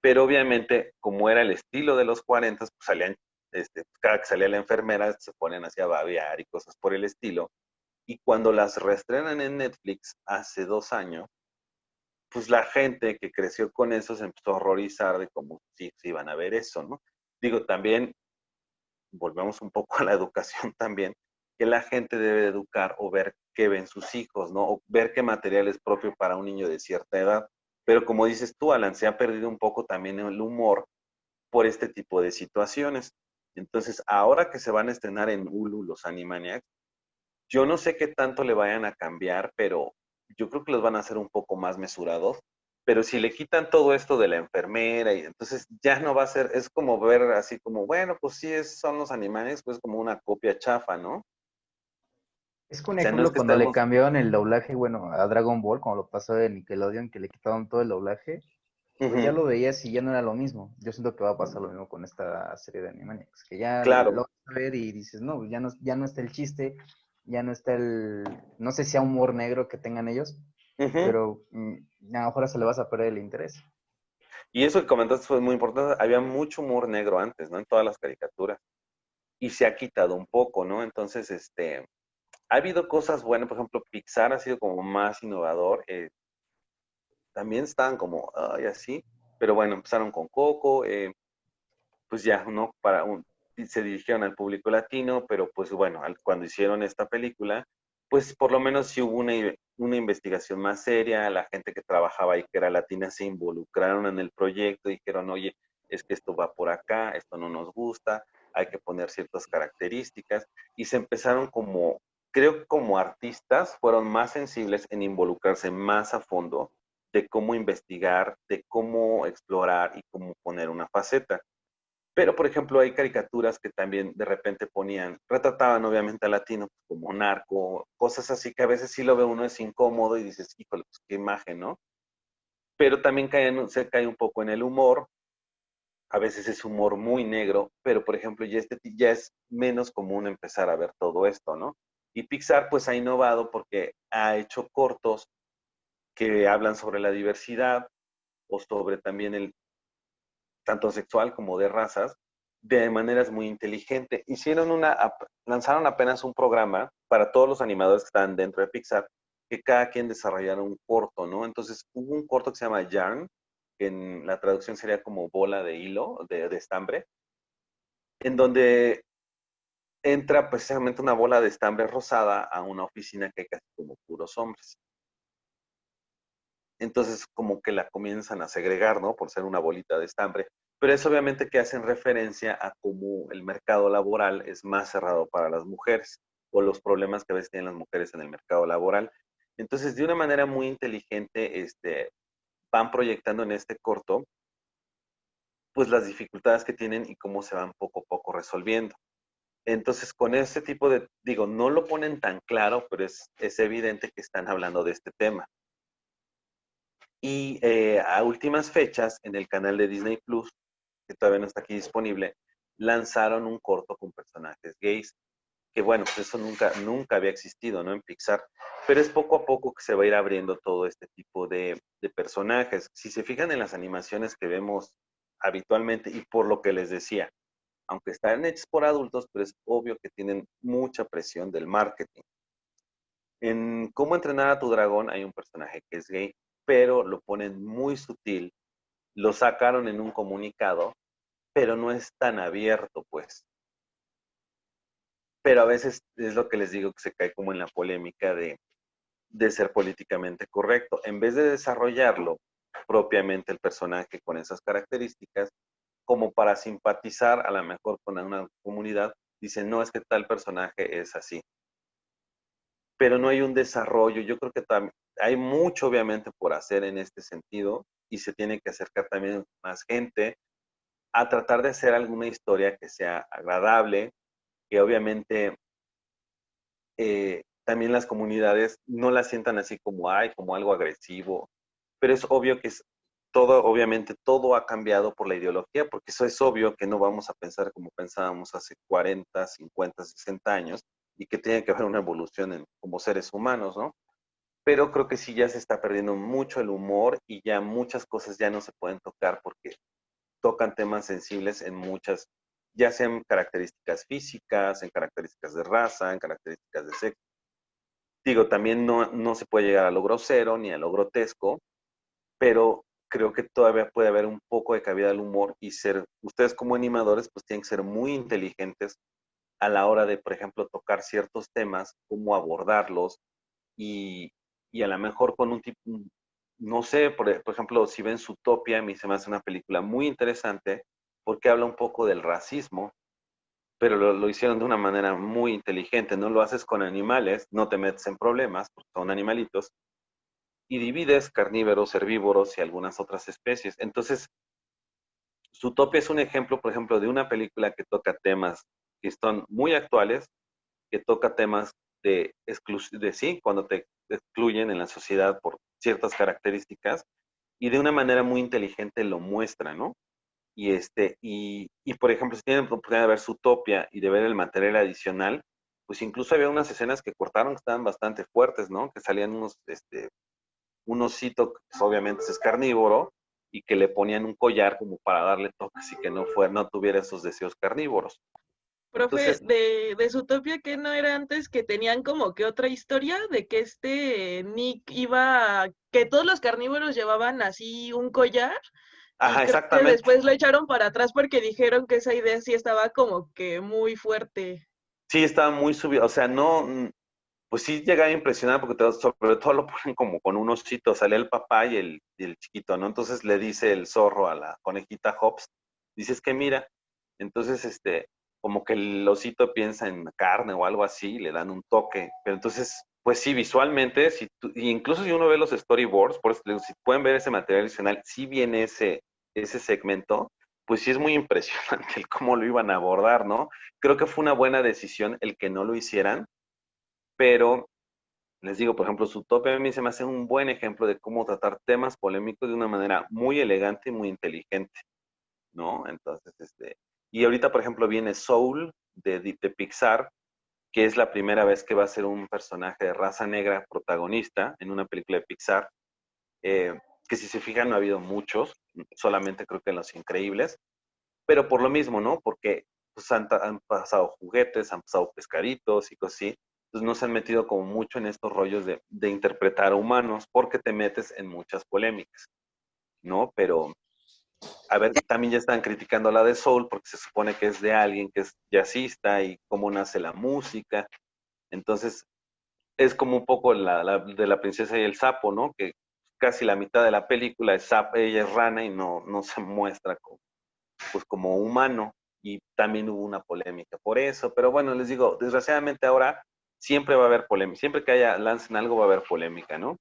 Pero obviamente, como era el estilo de los 40, pues salían, cada que salía la enfermera, se ponen así a babear y cosas por el estilo. Y cuando las reestrenan en Netflix hace 2 años, pues la gente que creció con eso se empezó a horrorizar de cómo sí se iban a ver eso, ¿no? Digo, también, volvemos un poco a la educación también, que la gente debe educar o ver qué ven sus hijos, ¿no? O ver qué material es propio para un niño de cierta edad. Pero como dices tú, Alan, se ha perdido un poco también el humor por este tipo de situaciones. Entonces, ahora que se van a estrenar en Hulu los Animaniacs, yo no sé qué tanto le vayan a cambiar, pero yo creo que los van a hacer un poco más mesurados. Pero si le quitan todo esto de la enfermera, y entonces ya no va a ser, es como ver así como, bueno, pues sí, son los Animaniacs, pues como una copia chafa, ¿no? O Es que un sea, no es ejemplo que cuando le estemos... cambiaron el doblaje, bueno, a Dragon Ball, como lo pasó de Nickelodeon, que le quitaron todo el doblaje, pues ya Ujú, lo veías y ya no era lo mismo. Yo siento que va a pasar lo mismo con esta serie de Animaniacs, que ya lo claro. vas a ver y dices, no, ya no está el chiste, ya no está el, no sé si a humor negro que tengan ellos, Ujú. pero a lo mejor se le vas a perder el interés. Y eso que comentaste fue muy importante. Había mucho humor negro antes, ¿no? En todas las caricaturas. Y se ha quitado un poco, ¿no? Entonces, ha habido cosas buenas. Por ejemplo, Pixar ha sido como más innovador. También estaban como, ay, así. Pero bueno, empezaron con Coco. Pues ya, ¿no? Se dirigieron al público latino, pero pues bueno, cuando hicieron esta película, pues por lo menos sí hubo una investigación más seria, la gente que trabajaba ahí que era latina se involucraron en el proyecto, dijeron, oye, es que esto va por acá, esto no nos gusta, hay que poner ciertas características, y se empezaron como, creo que como artistas fueron más sensibles en involucrarse más a fondo de cómo investigar, de cómo explorar y cómo poner una faceta. Pero, por ejemplo, hay caricaturas que también de repente retrataban obviamente al latino como narco, cosas así que a veces sí lo ve uno es incómodo y dices, híjole, pues qué imagen, ¿no? Pero también se cae un poco en el humor, a veces es humor muy negro, pero por ejemplo ya es menos común empezar a ver todo esto, ¿no? Y Pixar pues ha innovado porque ha hecho cortos que hablan sobre la diversidad o sobre también el tanto sexual como de razas, de maneras muy inteligentes. Lanzaron apenas un programa para todos los animadores que están dentro de Pixar, que cada quien desarrollara un corto, ¿no? Entonces hubo un corto que se llama Yarn, que en la traducción sería como bola de hilo, de estambre, en donde entra precisamente una bola de estambre rosada a una oficina que hay casi como puros hombres. Entonces como que la comienzan a segregar, ¿no? Por ser una bolita de estambre. Pero es obviamente que hacen referencia a cómo el mercado laboral es más cerrado para las mujeres o los problemas que a veces tienen las mujeres en el mercado laboral. Entonces, de una manera muy inteligente, van proyectando en este corto, pues las dificultades que tienen y cómo se van poco a poco resolviendo. Entonces, con este tipo digo, no lo ponen tan claro, pero es evidente que están hablando de este tema. Y a últimas fechas, en el canal de Disney Plus, que todavía no está aquí disponible, lanzaron un corto con personajes gays, que bueno, pues eso nunca había existido, ¿no? En Pixar. Pero es poco a poco que se va a ir abriendo todo este tipo de personajes. Si se fijan en las animaciones que vemos habitualmente, y por lo que les decía, aunque están hechos por adultos, pero es obvio que tienen mucha presión del marketing. En Cómo entrenar a tu dragón hay un personaje que es gay, pero lo ponen muy sutil, lo sacaron en un comunicado, pero no es tan abierto, pues. Pero a veces es lo que les digo que se cae como en la polémica de ser políticamente correcto. En vez de desarrollarlo propiamente el personaje con esas características, como para simpatizar a lo mejor con una comunidad, dicen, no, es que tal personaje es así. Pero no hay un desarrollo. Yo creo que hay mucho, obviamente, por hacer en este sentido y se tiene que acercar también más gente a tratar de hacer alguna historia que sea agradable, que obviamente también las comunidades no la sientan así como, ay, como algo agresivo, pero es obvio que obviamente todo ha cambiado por la ideología, porque eso es obvio que no vamos a pensar como pensábamos hace 40, 50, 60 años y que tiene que haber una evolución como seres humanos, ¿no? Pero creo que sí ya se está perdiendo mucho el humor y ya muchas cosas ya no se pueden tocar porque tocan temas sensibles en muchas, ya sean características físicas, en características de raza, en características de sexo. Digo, también no se puede llegar a lo grosero ni a lo grotesco, pero creo que todavía puede haber un poco de cabida al humor y ustedes como animadores pues tienen que ser muy inteligentes a la hora de, por ejemplo, tocar ciertos temas, cómo abordarlos y, y a lo mejor con un tipo, no sé, por ejemplo, si ven Zootopia, a mí se me hace una película muy interesante porque habla un poco del racismo pero lo hicieron de una manera muy inteligente. No lo haces con animales, no te metes en problemas, porque son animalitos, y divides carnívoros, herbívoros y algunas otras especies. Entonces, Zootopia es un ejemplo, por ejemplo, de una película que toca temas que están muy actuales, que toca temas de sí, cuando te excluyen en la sociedad por ciertas características, y de una manera muy inteligente lo muestra, ¿no? Y por ejemplo, si tienen la oportunidad de ver Zootopia y de ver el material adicional, pues incluso había unas escenas que cortaron que estaban bastante fuertes, ¿no? Que salían un osito, que pues, obviamente es carnívoro, y que le ponían un collar como para darle toques y que no tuviera esos deseos carnívoros. Profe, Entonces, de Zootopia, ¿que no era antes que tenían como que otra historia de que Nick iba, que todos los carnívoros llevaban así un collar y ajá, creo que exactamente. después lo echaron para atrás porque dijeron que esa idea sí estaba como que muy fuerte? Sí, estaba muy subido, o sea, no, pues sí llegaba a impresionar porque sobre todo lo ponen como con un osito, sale el papá y el chiquito, ¿no? Entonces le dice el zorro a la conejita Hobbs, dices que mira, entonces como que el osito piensa en carne o algo así, le dan un toque, pero entonces, pues sí, visualmente, incluso si uno ve los storyboards, por eso, si pueden ver ese material adicional, sí viene ese segmento, pues sí es muy impresionante el cómo lo iban a abordar, ¿no? Creo que fue una buena decisión el que no lo hicieran, pero les digo, por ejemplo, Zootopia a mí se me hace un buen ejemplo de cómo tratar temas polémicos de una manera muy elegante y muy inteligente, ¿no? Entonces, y ahorita, por ejemplo, viene Soul de Pixar, que es la primera vez que va a ser un personaje de raza negra protagonista en una película de Pixar, eh, que si se fijan no ha habido muchos, solamente creo que en Los Increíbles, pero por lo mismo, ¿no? Porque pues, han pasado juguetes, han pasado pescaditos y cosas así, entonces no se han metido como mucho en estos rollos de interpretar a humanos, porque te metes en muchas polémicas, ¿no? Pero, a ver, también ya están criticando la de Soul, porque se supone que es de alguien que es jazzista y cómo nace la música, entonces es como un poco de la princesa y el sapo, ¿no? Que casi la mitad de la película es sapo, ella es rana y no se muestra pues como humano, y también hubo una polémica por eso, pero bueno, les digo, desgraciadamente ahora siempre va a haber polémica, siempre que lancen algo va a haber polémica, ¿no?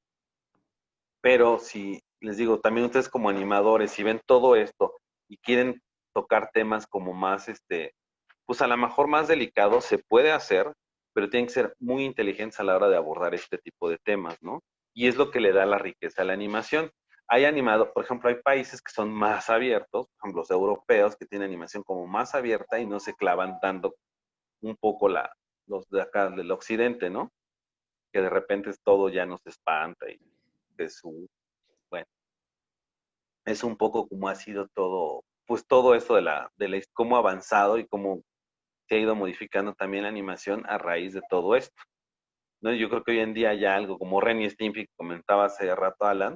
Pero si les digo, también ustedes como animadores, si ven todo esto y quieren tocar temas como más, pues a lo mejor más delicados, se puede hacer, pero tienen que ser muy inteligentes a la hora de abordar este tipo de temas, ¿no? Y es lo que le da la riqueza a la animación. Hay animado, por ejemplo, hay países que son más abiertos, por ejemplo, los europeos que tienen animación como más abierta y no se clavan dando un poco los de acá del occidente, ¿no? Que de repente todo ya nos espanta y de bueno, es un poco como ha sido todo, pues todo esto cómo ha avanzado y cómo se ha ido modificando también la animación a raíz de todo esto, ¿no? Yo creo que hoy en día ya algo como Ren y Stimpy que comentaba hace rato Alan,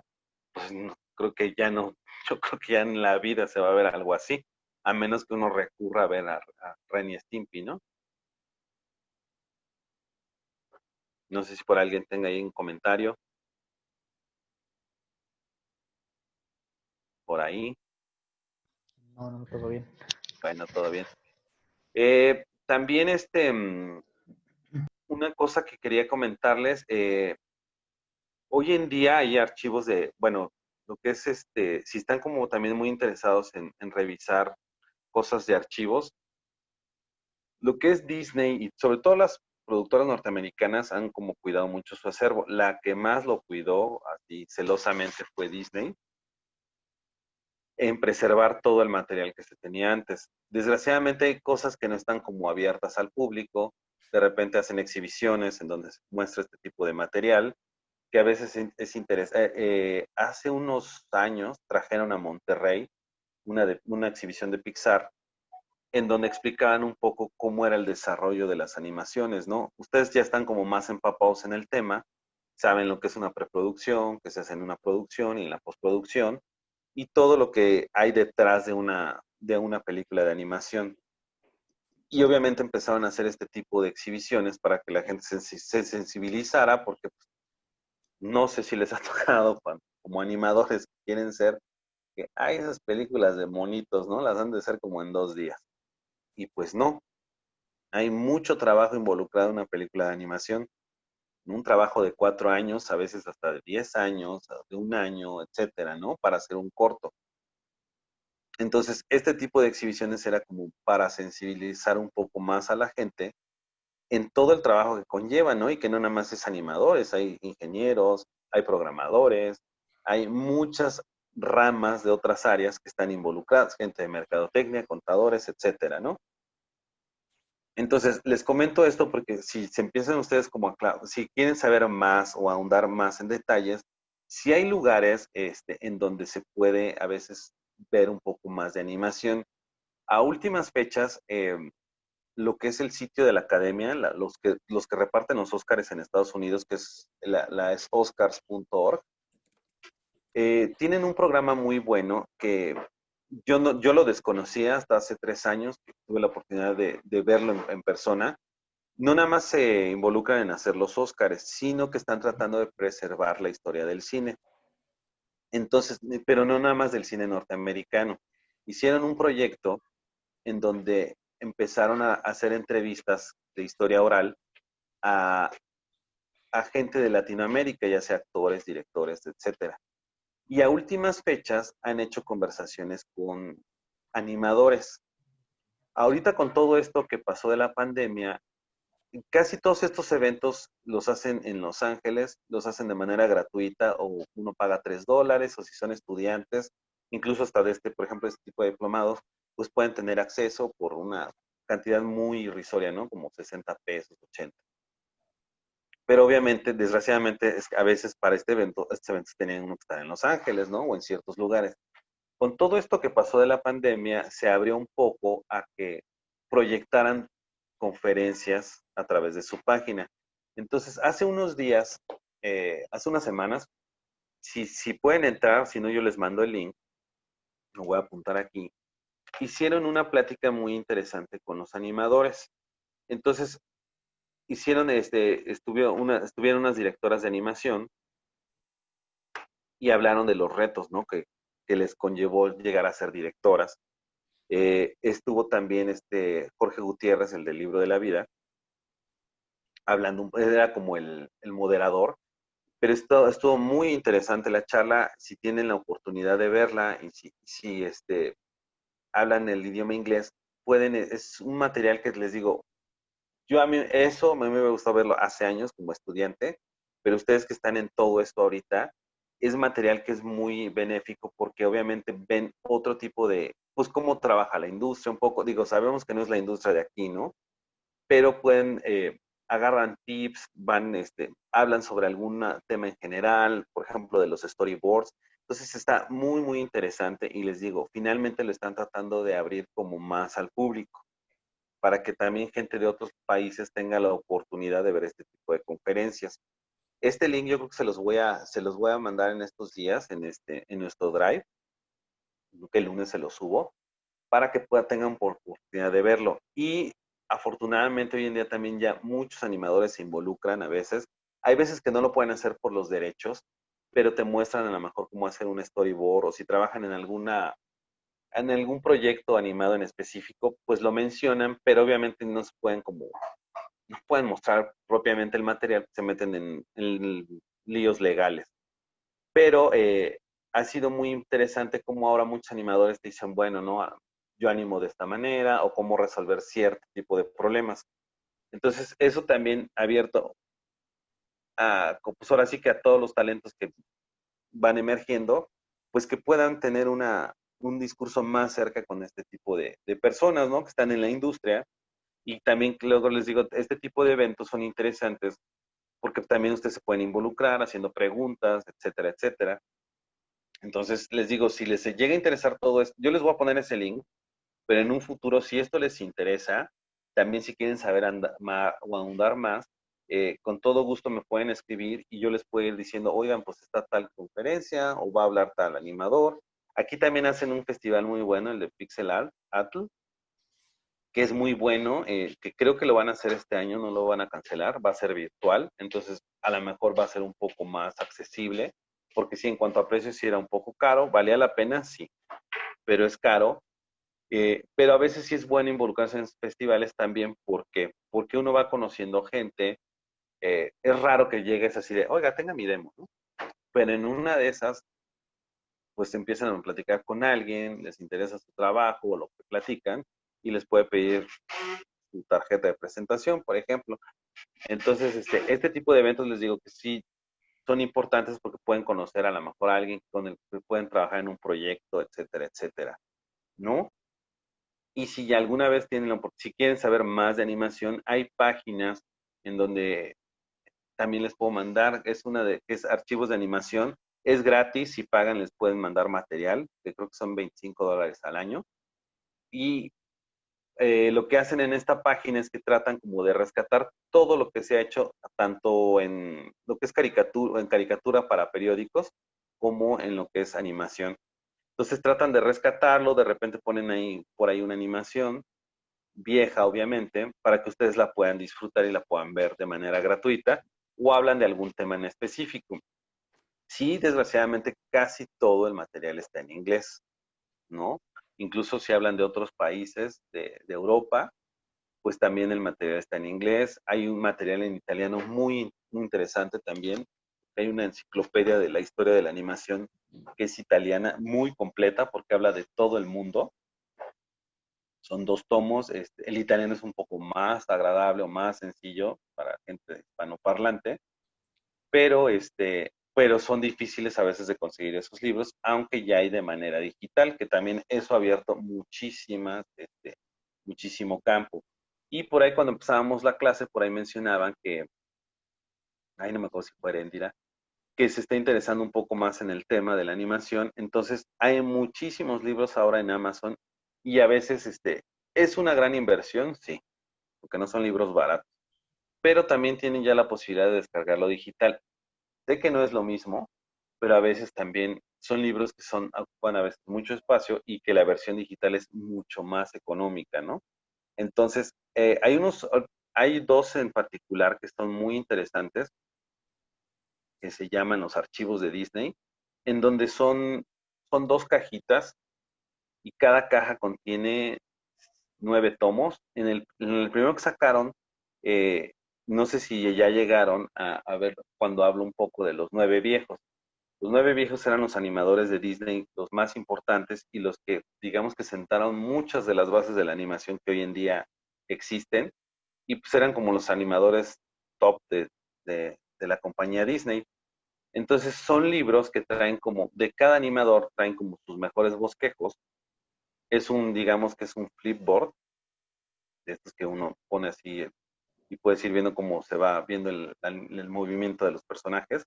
pues no, creo que ya no, yo creo que ya en la vida se va a ver algo así, a menos que uno recurra a ver a Ren y Stimpy, ¿no? No sé si por alguien tenga ahí un comentario por ahí. No, no, todo bien. Bueno, todo bien. También una cosa que quería comentarles, hoy en día hay archivos bueno, lo que es si están como también muy interesados en revisar cosas de archivos, lo que es Disney y sobre todo las productoras norteamericanas han como cuidado mucho su acervo. La que más lo cuidó así celosamente fue Disney en preservar todo el material que se tenía antes. Desgraciadamente hay cosas que no están como abiertas al público, de repente hacen exhibiciones en donde se muestra este tipo de material, que a veces es interesante. Hace unos años trajeron a Monterrey una exhibición de Pixar en donde explicaban un poco cómo era el desarrollo de las animaciones, ¿no? Ustedes ya están como más empapados en el tema, saben lo que es una preproducción, que se hace en una producción y en la postproducción, y todo lo que hay detrás de una película de animación. Y obviamente empezaron a hacer este tipo de exhibiciones para que la gente se sensibilizara, porque pues, no sé si les ha tocado como animadores que quieren ser, que hay esas películas de monitos, ¿no? Las han de ser como en 2 días. Y pues no. Hay mucho trabajo involucrado en una película de animación, un trabajo de 4 años, a veces hasta de 10 años, de 1 año, etcétera, ¿no? Para hacer un corto. Entonces, este tipo de exhibiciones era como para sensibilizar un poco más a la gente en todo el trabajo que conlleva, ¿no? Y que no nada más es animadores, hay ingenieros, hay programadores, hay muchas ramas de otras áreas que están involucradas, gente de mercadotecnia, contadores, etcétera, ¿no? Entonces, les comento esto porque si se empiezan ustedes como si quieren saber más o ahondar más en detalles, si hay lugares en donde se puede a veces ver un poco más de animación. A últimas fechas, lo que es el sitio de la academia, los que reparten los Óscares en Estados Unidos, que es es oscars.org, tienen un programa muy bueno que yo lo desconocía hasta hace 3 años, que tuve la oportunidad de verlo en persona. No nada más se involucran en hacer los Óscares, sino que están tratando de preservar la historia del cine. Entonces, pero no nada más del cine norteamericano. Hicieron un proyecto en donde empezaron a hacer entrevistas de historia oral a, a gente de Latinoamérica, ya sea actores, directores, etcétera. Y a últimas fechas han hecho conversaciones con animadores. Ahorita con todo esto que pasó de la pandemia, casi todos estos eventos los hacen en Los Ángeles, los hacen de manera gratuita o uno paga $3 o si son estudiantes, incluso hasta por ejemplo, este tipo de diplomados, pues pueden tener acceso por una cantidad muy irrisoria, ¿no? Como 60 pesos, 80. Pero obviamente, desgraciadamente, a veces para estos eventos tenían uno que estar en Los Ángeles, ¿no? O en ciertos lugares. Con todo esto que pasó de la pandemia, se abrió un poco a que proyectaran conferencias a través de su página. Entonces, hace unos días, hace unas semanas, si pueden entrar, si no yo les mando el link, lo voy a apuntar aquí, hicieron una plática muy interesante con los animadores. Entonces, estuvieron unas directoras de animación y hablaron de los retos, ¿no? Que les conllevó llegar a ser directoras. Estuvo también Jorge Gutiérrez, el del Libro de la Vida, hablando, era como el moderador, pero estuvo muy interesante la charla. Si tienen la oportunidad de verla y si hablan el idioma inglés, es un material que les digo, a mí me gustó verlo hace años como estudiante, pero ustedes que están en todo esto ahorita, es material que es muy benéfico porque obviamente ven otro tipo pues cómo trabaja la industria un poco. Digo, sabemos que no es la industria de aquí, ¿no? Pero agarran tips, hablan sobre algún tema en general, por ejemplo, de los storyboards. Entonces está muy, muy interesante y les digo, finalmente lo están tratando de abrir como más al público para que también gente de otros países tenga la oportunidad de ver este tipo de conferencias. Este link yo creo que se los voy a mandar en estos días en nuestro Drive, que el lunes se lo subo, para que tengan oportunidad de verlo. Y afortunadamente hoy en día también ya muchos animadores se involucran a veces. Hay veces que no lo pueden hacer por los derechos, pero te muestran a lo mejor cómo hacer un storyboard o si trabajan en algún proyecto animado en específico, pues lo mencionan, pero obviamente no pueden mostrar propiamente el material, se meten en líos legales. Pero ha sido muy interesante cómo ahora muchos animadores te dicen, bueno, no, yo animo de esta manera o cómo resolver cierto tipo de problemas. Entonces, eso también ha abierto pues ahora sí que a todos los talentos que van emergiendo, pues que puedan tener un discurso más cerca con este tipo de personas, ¿no? Que están en la industria. Y también, luego les digo, este tipo de eventos son interesantes porque también ustedes se pueden involucrar haciendo preguntas, etcétera, etcétera. Entonces, les digo, si les llega a interesar todo esto, yo les voy a poner ese link, pero en un futuro, si esto les interesa, también si quieren saber o ahondar más, con todo gusto me pueden escribir y yo les puedo ir diciendo, oigan, pues está tal conferencia o va a hablar tal animador. Aquí también hacen un festival muy bueno, el de Pixel Art, Atl, que es muy bueno, que creo que lo van a hacer este año, no lo van a cancelar, va a ser virtual, entonces a lo mejor va a ser un poco más accesible, porque sí, en cuanto a precios sí era un poco caro, valía la pena, sí, pero es caro. Pero a veces sí es bueno involucrarse en festivales también porque uno va conociendo gente. Es raro que llegues así de, oiga, tenga mi demo, ¿no? Pero en una de esas, pues empiezan a platicar con alguien, les interesa su trabajo o lo que platican, y les puede pedir su tarjeta de presentación, por ejemplo. Entonces, este tipo de eventos les digo que sí son importantes porque pueden conocer a lo mejor a alguien con el que pueden trabajar en un proyecto, etcétera, etcétera, ¿no? Y si alguna vez tienen si quieren saber más de animación, hay páginas en donde también les puedo mandar, es una de, es archivos de animación, es gratis, si pagan les pueden mandar material, que creo que son $25 al año. Y lo que hacen en esta página es que tratan como de rescatar todo lo que se ha hecho, tanto en lo que es caricatura para periódicos, como en lo que es animación. Entonces tratan de rescatarlo, de repente ponen ahí por ahí una animación vieja, obviamente, para que ustedes la puedan disfrutar y la puedan ver de manera gratuita, o hablan de algún tema en específico. Sí, desgraciadamente casi todo el material está en inglés, ¿no? Incluso si hablan de otros países de Europa, pues también el material está en inglés. Hay un material en italiano muy, muy interesante también. Hay una enciclopedia de la historia de la animación que es italiana, muy completa porque habla de todo el mundo. Son 2 tomos. El italiano es un poco más agradable o más sencillo para gente hispanoparlante, pero son difíciles a veces de conseguir esos libros, aunque ya hay de manera digital, que también eso ha abierto muchísimo campo. Y por ahí cuando empezábamos la clase, por ahí mencionaban que, ay, no me acuerdo si fue Erendira, que se está interesando un poco más en el tema de la animación. Entonces, hay muchísimos libros ahora en Amazon y a veces es una gran inversión, sí, porque no son libros baratos, pero también tienen ya la posibilidad de descargarlo digital. Sé que no es lo mismo, pero a veces también son libros que ocupan a veces mucho espacio y que la versión digital es mucho más económica, ¿no? Entonces, hay 2 en particular que son muy interesantes, que se llaman los archivos de Disney, en donde son 2 cajitas y cada caja contiene 9 tomos. En el primero que sacaron, eh, no sé si ya llegaron a ver cuando hablo un poco de los 9 viejos. Los 9 viejos eran los animadores de Disney, los más importantes y los que, digamos que sentaron muchas de las bases de la animación que hoy en día existen. Y pues eran como los animadores top de la compañía Disney. Entonces son libros que traen como, de cada animador traen como sus mejores bosquejos. Digamos que es un flipboard, de estos que uno pone así y puedes ir viendo cómo se va viendo el movimiento de los personajes.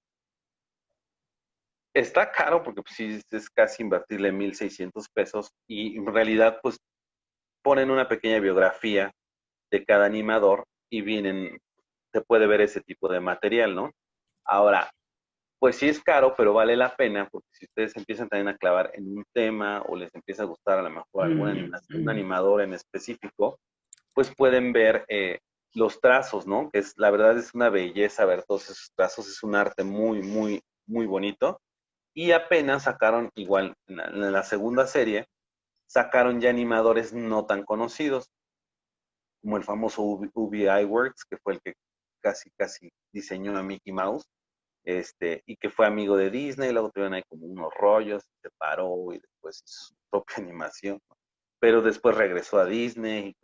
Está caro porque pues, sí es casi invertirle 1,600 pesos y en realidad pues ponen una pequeña biografía de cada animador y se puede ver ese tipo de material, ¿no? Ahora, pues sí es caro, pero vale la pena porque si ustedes empiezan también a clavar en un tema o les empieza a gustar a lo mejor alguna animación, un animador en específico, pues pueden ver los trazos, ¿no? La verdad es una belleza ver todos esos trazos, es un arte muy, muy, muy bonito. Y apenas sacaron, igual, en la segunda serie, sacaron ya animadores no tan conocidos, como el famoso Ubi Iwerks, que fue el que casi, casi diseñó a Mickey Mouse, y que fue amigo de Disney, luego tuvieron ahí como unos rollos, se paró y después hizo su propia animación, ¿no? Pero después regresó a Disney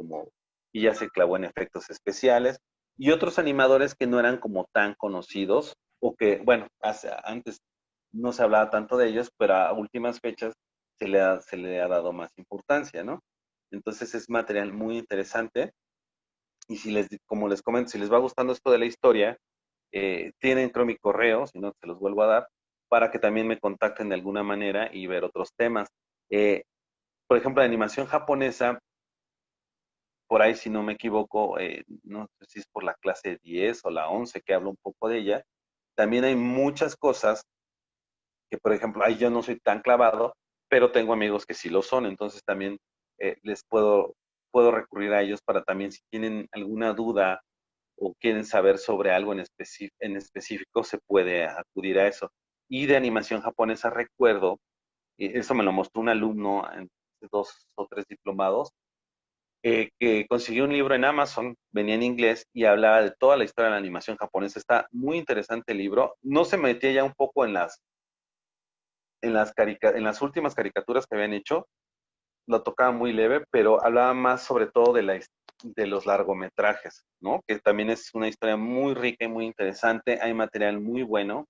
y ya se clavó en efectos especiales, y otros animadores que no eran como tan conocidos, o que, bueno, antes no se hablaba tanto de ellos, pero a últimas fechas se le ha dado más importancia, ¿no? Entonces es material muy interesante, y como les comento, si les va gustando esto de la historia, tienen creo mi correo, si no se los vuelvo a dar, para que también me contacten de alguna manera y ver otros temas. Eh, por ejemplo, la animación japonesa, por ahí si no me equivoco, no sé si es por la clase 10 o la 11 que hablo un poco de ella, también hay muchas cosas que, por ejemplo, ahí yo no soy tan clavado, pero tengo amigos que sí lo son, entonces también les puedo recurrir a ellos para también si tienen alguna duda o quieren saber sobre algo en específico, se puede acudir a eso. Y de animación japonesa recuerdo, y eso me lo mostró un alumno hace 2 o 3 diplomados, que consiguió un libro en Amazon, venía en inglés y hablaba de toda la historia de la animación japonesa. Está muy interesante el libro. No se metía ya un poco en las últimas caricaturas que habían hecho, lo tocaba muy leve, pero hablaba más sobre todo de los largometrajes, ¿no? Que también es una historia muy rica y muy interesante, hay material muy bueno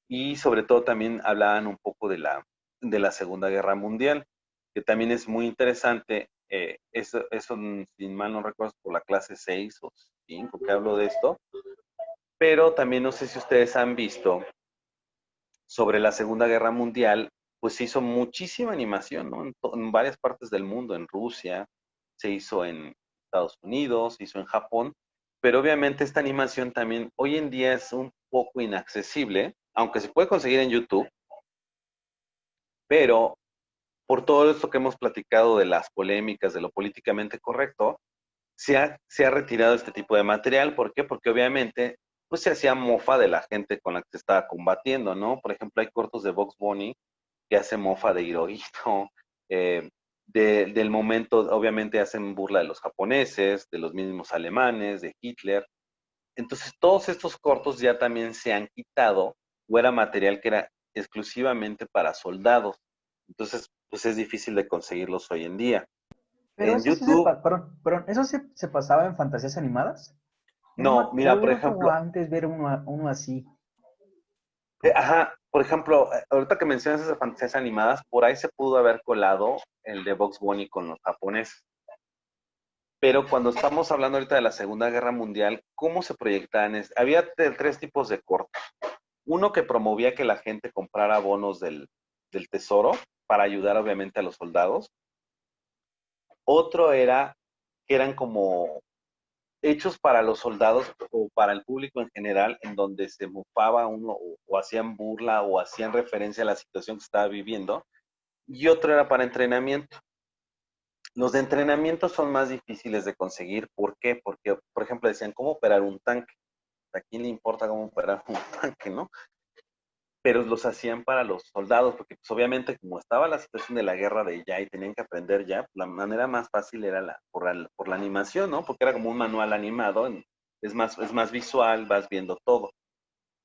y sobre todo también hablaban un poco de la Segunda Guerra Mundial, que también es muy interesante. Eso, si mal no recuerdo, por la clase 6 o 5 que hablo de esto, pero también no sé si ustedes han visto sobre la Segunda Guerra Mundial, pues se hizo muchísima animación, ¿no? En varias partes del mundo, en Rusia, se hizo en Estados Unidos, se hizo en Japón, pero obviamente esta animación también hoy en día es un poco inaccesible, aunque se puede conseguir en YouTube, pero por todo esto que hemos platicado de las polémicas, de lo políticamente correcto, se ha retirado este tipo de material. ¿Por qué? Porque obviamente pues se hacía mofa de la gente con la que se estaba combatiendo, ¿no? Por ejemplo, hay cortos de Bugs Bunny que hace mofa de Hirohito, eh, del momento, obviamente hacen burla de los japoneses, de los mismos alemanes, de Hitler. Entonces, todos estos cortos ya también se han quitado o era material que era exclusivamente para soldados. Entonces, pues es difícil de conseguirlos hoy en día. Pero En eso sí YouTube, perdón, ¿eso se pasaba en fantasías animadas? Yo no me no, mira, por acuerdo ejemplo, antes ver uno así. ajá, por ejemplo, ahorita que mencionas esas fantasías animadas, por ahí se pudo haber colado el de Bugs Bunny con los japoneses. Pero cuando estamos hablando ahorita de la Segunda Guerra Mundial, ¿cómo se proyectaban? Había 3 tipos de cortos. Uno que promovía que la gente comprara bonos del tesoro para ayudar obviamente a los soldados. Otro era que eran como hechos para los soldados o para el público en general, en donde se mofaba uno o hacían burla o hacían referencia a la situación que estaba viviendo. Y otro era para entrenamiento. Los de entrenamiento son más difíciles de conseguir. ¿Por qué? Porque, por ejemplo, decían, ¿cómo operar un tanque? ¿A quién le importa cómo operar un tanque, no? Pero los hacían para los soldados, porque pues, obviamente como estaba la situación de la guerra de ya y tenían que aprender ya, la manera más fácil era por la animación, ¿no? Porque era como un manual animado, es más visual, vas viendo todo.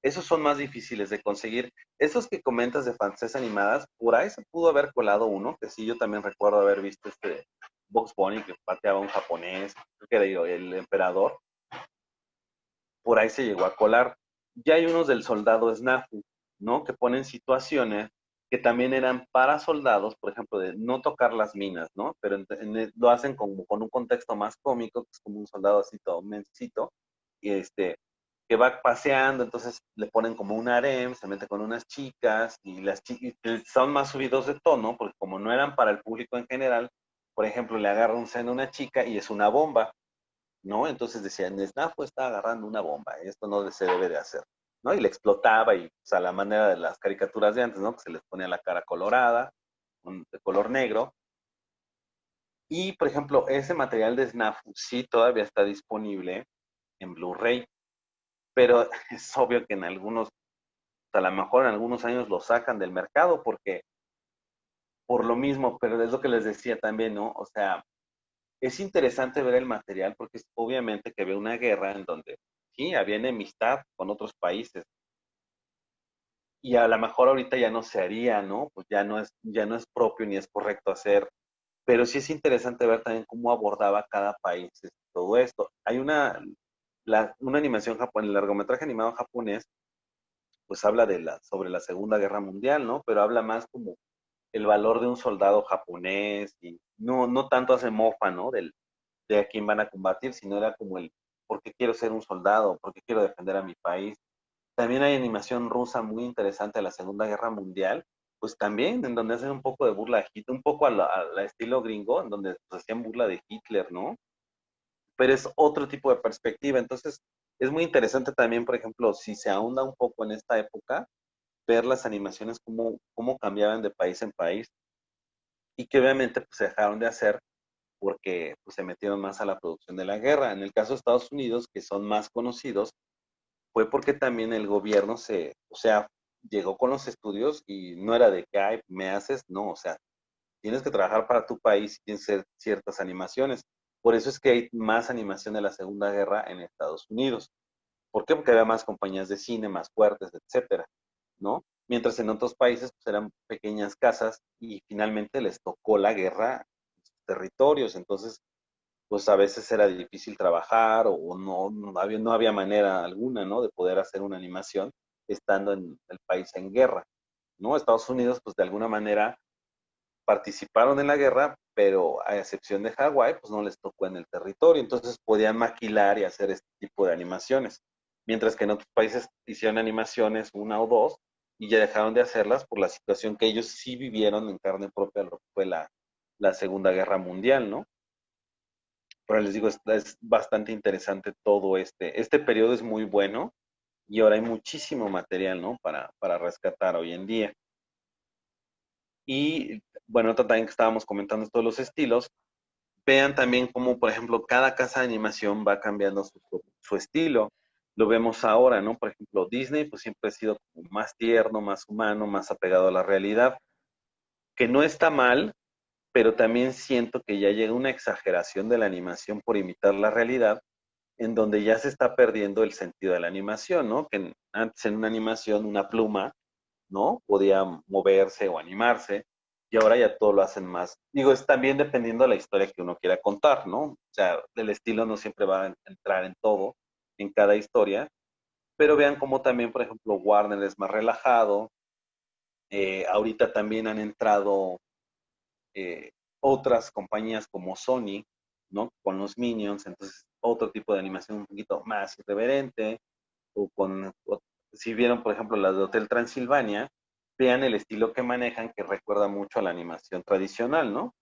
Esos son más difíciles de conseguir. Esos que comentas de fantasías animadas, por ahí se pudo haber colado uno, que sí, yo también recuerdo haber visto este Bugs Bunny que pateaba a un japonés, creo que era el emperador, por ahí se llegó a colar. Ya hay unos del soldado Snafu, ¿no? Que ponen situaciones que también eran para soldados, por ejemplo, de no tocar las minas, ¿no? Pero lo hacen como con un contexto más cómico, que es como un soldado así todo mencito, y que va paseando, entonces le ponen como un harem, se mete con unas chicas, y las chicas son más subidos de tono, porque como no eran para el público en general, por ejemplo, le agarra un seno a una chica y es una bomba, ¿no? Entonces decían, Snafo está agarrando una bomba, esto no se debe de hacer, ¿no? Y le explotaba y, pues, a la manera de las caricaturas de antes, ¿no? Que se les ponía la cara colorada, de color negro. Y, por ejemplo, ese material de Snafu sí todavía está disponible en Blu-ray, pero es obvio que a lo mejor en algunos años lo sacan del mercado porque, por lo mismo, pero es lo que les decía también, ¿no? O sea, es interesante ver el material porque obviamente que ve una guerra en donde sí, había enemistad con otros países y a lo mejor ahorita ya no se haría, ¿no? Pues ya no es propio ni es correcto hacer, pero sí es interesante ver también cómo abordaba cada país todo esto. Hay una animación japonesa, el largometraje animado japonés, pues habla sobre la Segunda Guerra Mundial, ¿no? Pero habla más como el valor de un soldado japonés y no tanto hace mofa, ¿no? De a quién van a combatir, sino era como ¿por qué quiero ser un soldado? ¿Por qué quiero defender a mi país? También hay animación rusa muy interesante de la Segunda Guerra Mundial, pues también en donde hacen un poco de burla de Hitler, un poco a la estilo gringo, en donde pues, hacían burla de Hitler, ¿no? Pero es otro tipo de perspectiva, entonces es muy interesante también, por ejemplo, si se ahonda un poco en esta época, ver las animaciones cómo cambiaban de país en país y que obviamente pues, se dejaron de hacer porque pues, se metieron más a la producción de la guerra. En el caso de Estados Unidos, que son más conocidos, fue porque también el gobierno o sea, llegó con los estudios y no era de que, ay, me haces, no, o sea, tienes que trabajar para tu país y tienes que hacer ciertas animaciones. Por eso es que hay más animación de la Segunda Guerra en Estados Unidos. ¿Por qué? Porque había más compañías de cine, más fuertes, etcétera, ¿no? Mientras en otros países pues, eran pequeñas casas y finalmente les tocó la guerra en sus territorios. Entonces, pues a veces era difícil trabajar o no había manera alguna, ¿no? De poder hacer una animación estando en el país en guerra, ¿no? Estados Unidos, pues de alguna manera participaron en la guerra, pero a excepción de Hawái, pues no les tocó en el territorio, entonces podían maquilar y hacer este tipo de animaciones, mientras que en otros países hicieron animaciones, una o dos, y ya dejaron de hacerlas por la situación que ellos sí vivieron en carne propia, lo que fue la Segunda Guerra Mundial, ¿no? Pero les digo, es bastante interesante todo este periodo es muy bueno, y ahora hay muchísimo material, ¿no? Para rescatar hoy en día. Y bueno, también que estábamos comentando todos los estilos, vean también cómo, por ejemplo, cada casa de animación va cambiando su estilo. Lo vemos ahora, ¿no? Por ejemplo, Disney pues siempre ha sido como más tierno, más humano, más apegado a la realidad, que no está mal, pero también siento que ya llega una exageración de la animación por imitar la realidad, en donde ya se está perdiendo el sentido de la animación, ¿no? Que antes en una animación una pluma, ¿no? Podía moverse o animarse, y ahora ya todo lo hacen más. Digo, es también dependiendo de la historia que uno quiera contar, ¿no? O sea, el estilo no siempre va a entrar en todo, en cada historia, pero vean cómo también, por ejemplo, Warner es más relajado. Ahorita también han entrado otras compañías como Sony, ¿no? Con los Minions, entonces otro tipo de animación un poquito más irreverente, si vieron, por ejemplo, las de Hotel Transilvania, vean el estilo que manejan, que recuerda mucho a la animación tradicional, ¿no?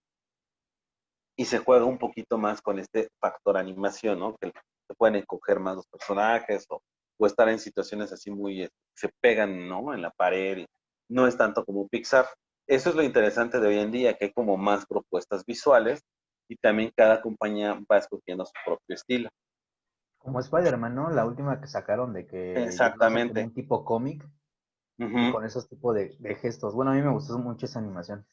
Y se juega un poquito más con este factor animación, ¿no? Que se pueden encoger más los personajes o estar en situaciones así muy, se pegan, ¿no? En la pared. No es tanto como Pixar. Eso es lo interesante de hoy en día, que hay como más propuestas visuales y también cada compañía va escogiendo su propio estilo. Como Spider-Man, ¿no? La última que sacaron de que ya lo hacen como Exactamente. un tipo cómic y Ujú. con esos tipos de gestos. Bueno, a mí me gustó mucho esa animación.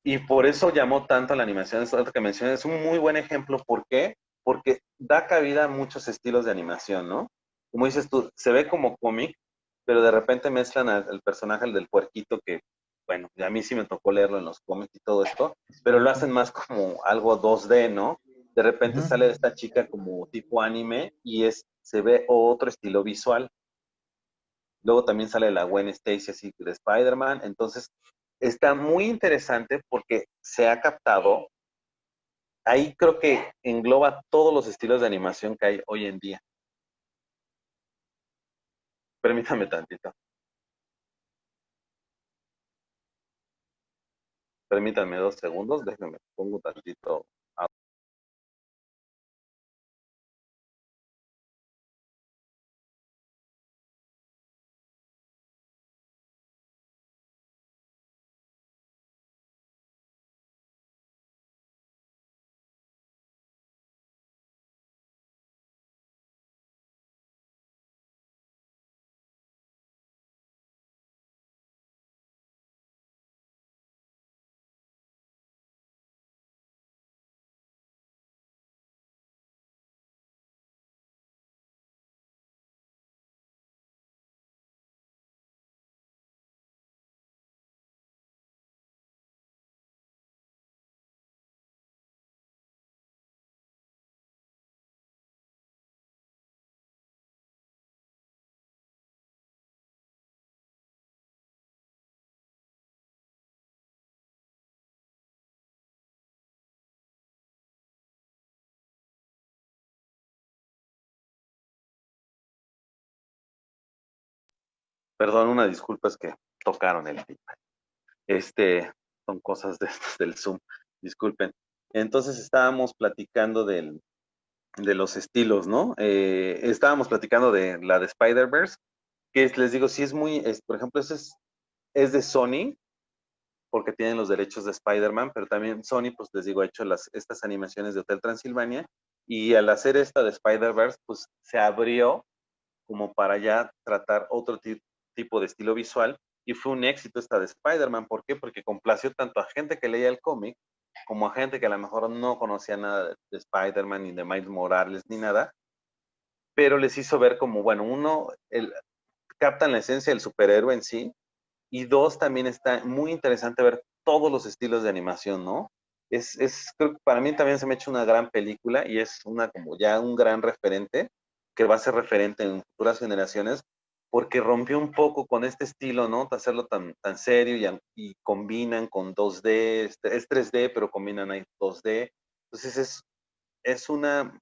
Y por eso llamó tanto a la animación, es otro que mencioné, es un muy buen ejemplo. ¿Por qué? Porque da cabida a muchos estilos de animación, ¿no? Como dices tú, se ve como cómic, pero de repente mezclan al personaje, el del puerquito, que, bueno, a mí sí me tocó leerlo en los cómics y todo esto, pero lo hacen más como algo 2D, ¿no? De repente Ujú. sale esta chica como tipo anime y se ve otro estilo visual. Luego también sale la Gwen Stacy así de Spider-Man. Entonces, está muy interesante porque se ha captado. Ahí creo que engloba todos los estilos de animación que hay hoy en día. Permítame tantito. Permítanme 2 segundos. Déjenme, pongo tantito. Perdón, una disculpa, es que tocaron el timbre. Son cosas de estas del Zoom. Disculpen. Entonces estábamos platicando de los estilos, ¿no? Estábamos platicando de la de Spider-Verse, que les digo, sí es muy, por ejemplo, es de Sony, porque tienen los derechos de Spider-Man, pero también Sony, pues les digo, ha hecho estas animaciones de Hotel Transilvania, y al hacer esta de Spider-Verse, pues se abrió como para ya tratar otro tipo de estilo visual, y fue un éxito esta de Spider-Man. ¿Por qué? Porque complació tanto a gente que leía el cómic como a gente que a lo mejor no conocía nada de Spider-Man, ni de Miles Morales, ni nada, pero les hizo ver como, bueno, uno, captan la esencia del superhéroe en sí, y dos, también está muy interesante ver todos los estilos de animación, ¿no? Creo que para mí también se me ha hecho una gran película y es una como ya un gran referente que va a ser referente en futuras generaciones porque rompió un poco con este estilo, ¿no? De hacerlo tan serio y combinan con 2D, es 3D, pero combinan ahí 2D. Entonces es una,